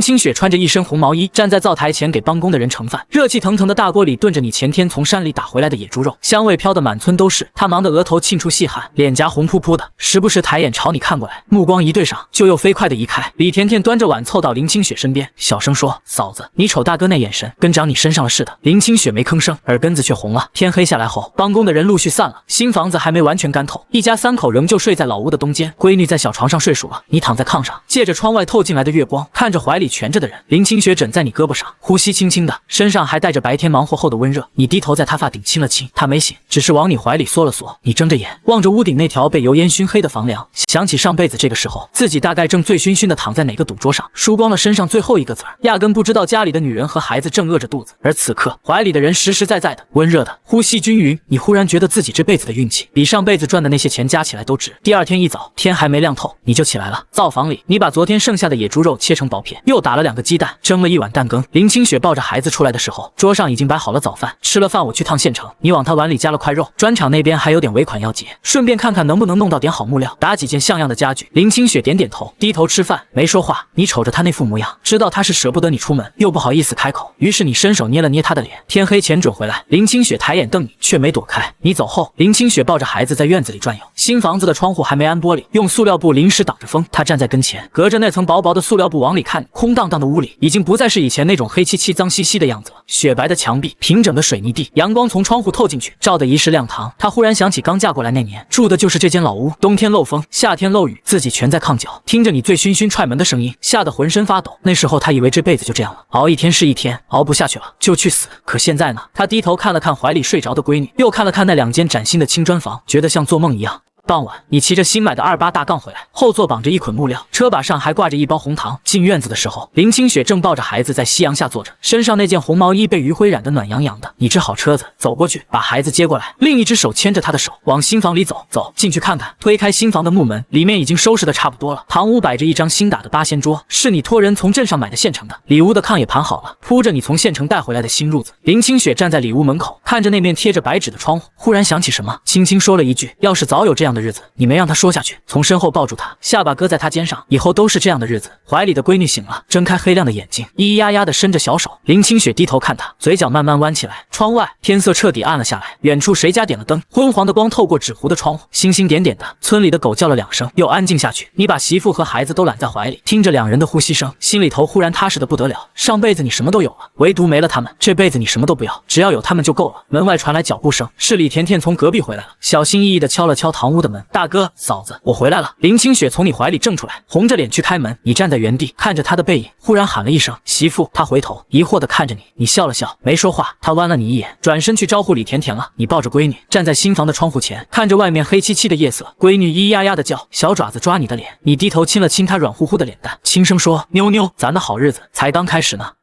清雪穿着一身红毛衣，站在灶台前给帮工的人盛饭，热气腾腾的大锅里炖着你前天从山里打回来的野猪肉，香味飘得满村都是。她忙得额头沁出细汗，脸颊红扑扑的，时不时抬眼朝你看过来，目光一对上，就又飞快地移开。李甜甜端着碗凑到林清雪身边，小声说：“嫂子，你瞅大哥那眼神，跟长你身上了似的。”林清雪没吭声，耳根子却红了。天黑下来后，帮工的人陆续散了，新房子还没完全干透，一家3口仍旧睡在老屋的东间。闺女在小床上睡熟了，你躺在炕上，借着窗外透进来的月光，看着怀里蜷着的人。林清雪枕在你胳膊上，呼吸轻轻的，身上还带着白天忙活后的温热。你低头在她发顶亲了亲，她没醒，只是往你怀里缩了缩。你睁着眼望着屋顶那条被油烟熏黑的房梁，想起上辈子这个时候自己大概正醉醺醺的躺在哪个赌桌上，输光了身上最后一个子儿，压根不知道家里的女人和孩子正饿着肚子。而此刻怀里的人实实在在的温热的，呼吸均匀。你忽然觉得自己这辈子的运气比上辈子赚的那些钱加起来都值。第二天一早，天还没亮透，你就起来了。灶房里，你把昨天剩下的野猪肉切成薄片，又打了2个鸡蛋，蒸了1碗蛋羹。林清雪抱着孩子出来的时候，桌上已经摆好了早饭。吃了饭，我去趟县城，你往他碗里加了块肉，砖厂那边还有点尾款要结，顺便看看能不能弄到点好木料，打几件像样的家具。林清雪点点头，低头吃饭，没说话。你瞅着他那副模样，知道他是舍不得你出门，又不好意思开口，于是你伸手捏了捏他的脸。天黑前准回来。林清雪抬眼瞪你，却没躲开。你走后，林清雪抱着孩子在院子里转悠。新房子的窗户还没安玻璃，用塑料布临时挡着风。她站在跟前，隔着那层薄薄的塑料布往里看，空荡荡的屋里已经不再是以前那种黑漆漆脏兮兮的样子了。雪白的墙壁，平整的水泥地，阳光从窗户透进去，照得一室亮堂。她忽然想起刚嫁过来那年住的就是这间老屋，冬天漏风，夏天漏雨，自己蜷在炕角，听着你醉醺醺踹门的声音，吓得浑身发抖。那时候她以为这辈子就这样了，熬一天是一天，熬不下去了就去死。可现在呢？她低头看了看怀里睡着的闺女，又看了看那2间崭新的青砖房，觉得像做梦一样。傍晚，你骑着新买的28大杠回来，后座绑着一捆木料，车把上还挂着一包红糖。进院子的时候，林清雪正抱着孩子在夕阳下坐着，身上那件红毛衣被余晖染得暖洋洋的。你支好车子，走过去把孩子接过来，另一只手牵着他的手，往新房里走。走进去看看。推开新房的木门，里面已经收拾得差不多了。堂屋摆着一张新打的8仙桌，是你托人从镇上买的现成的。里屋的炕也盘好了，铺着你从县城带回来的新褥子。林清雪站在里屋门口，看着那面贴着白纸的窗户，忽然想起什么，轻轻说了一句：“要是早有这样的日子。”你没让他说下去，从身后抱住他，下巴搁在他肩上，以后都是这样的日子。怀里的闺女醒了，睁开黑亮的眼睛，咿咿呀呀的伸着小手。林清雪低头看他，嘴角慢慢弯起来。窗外天色彻底暗了下来，远处谁家点了灯，昏黄的光透过纸糊的窗户，星星点点的。村里的狗叫了2声，又安静下去。你把媳妇和孩子都揽在怀里，听着2人的呼吸声，心里头忽然踏实的不得了。上辈子你什么都有了，唯独没了他们，这辈子你什么都不要，只要有他们就够了。门外传来脚步声，是李甜甜从隔壁回来了，小心翼翼的敲了敲堂屋的门。大哥，嫂子，我回来了。林清雪从你怀里挣出来，红着脸去开门。你站在原地看着她的背影，忽然喊了一声媳妇。她回头疑惑的看着你，你笑了笑没说话。她弯了你一眼，转身去招呼李甜甜了。你抱着闺女站在新房的窗户前，看着外面黑漆漆的夜色，闺女咿咿呀呀的叫，小爪子抓你的脸。你低头亲了亲她软乎乎的脸蛋，轻声说：妞妞，咱的好日子才刚开始呢。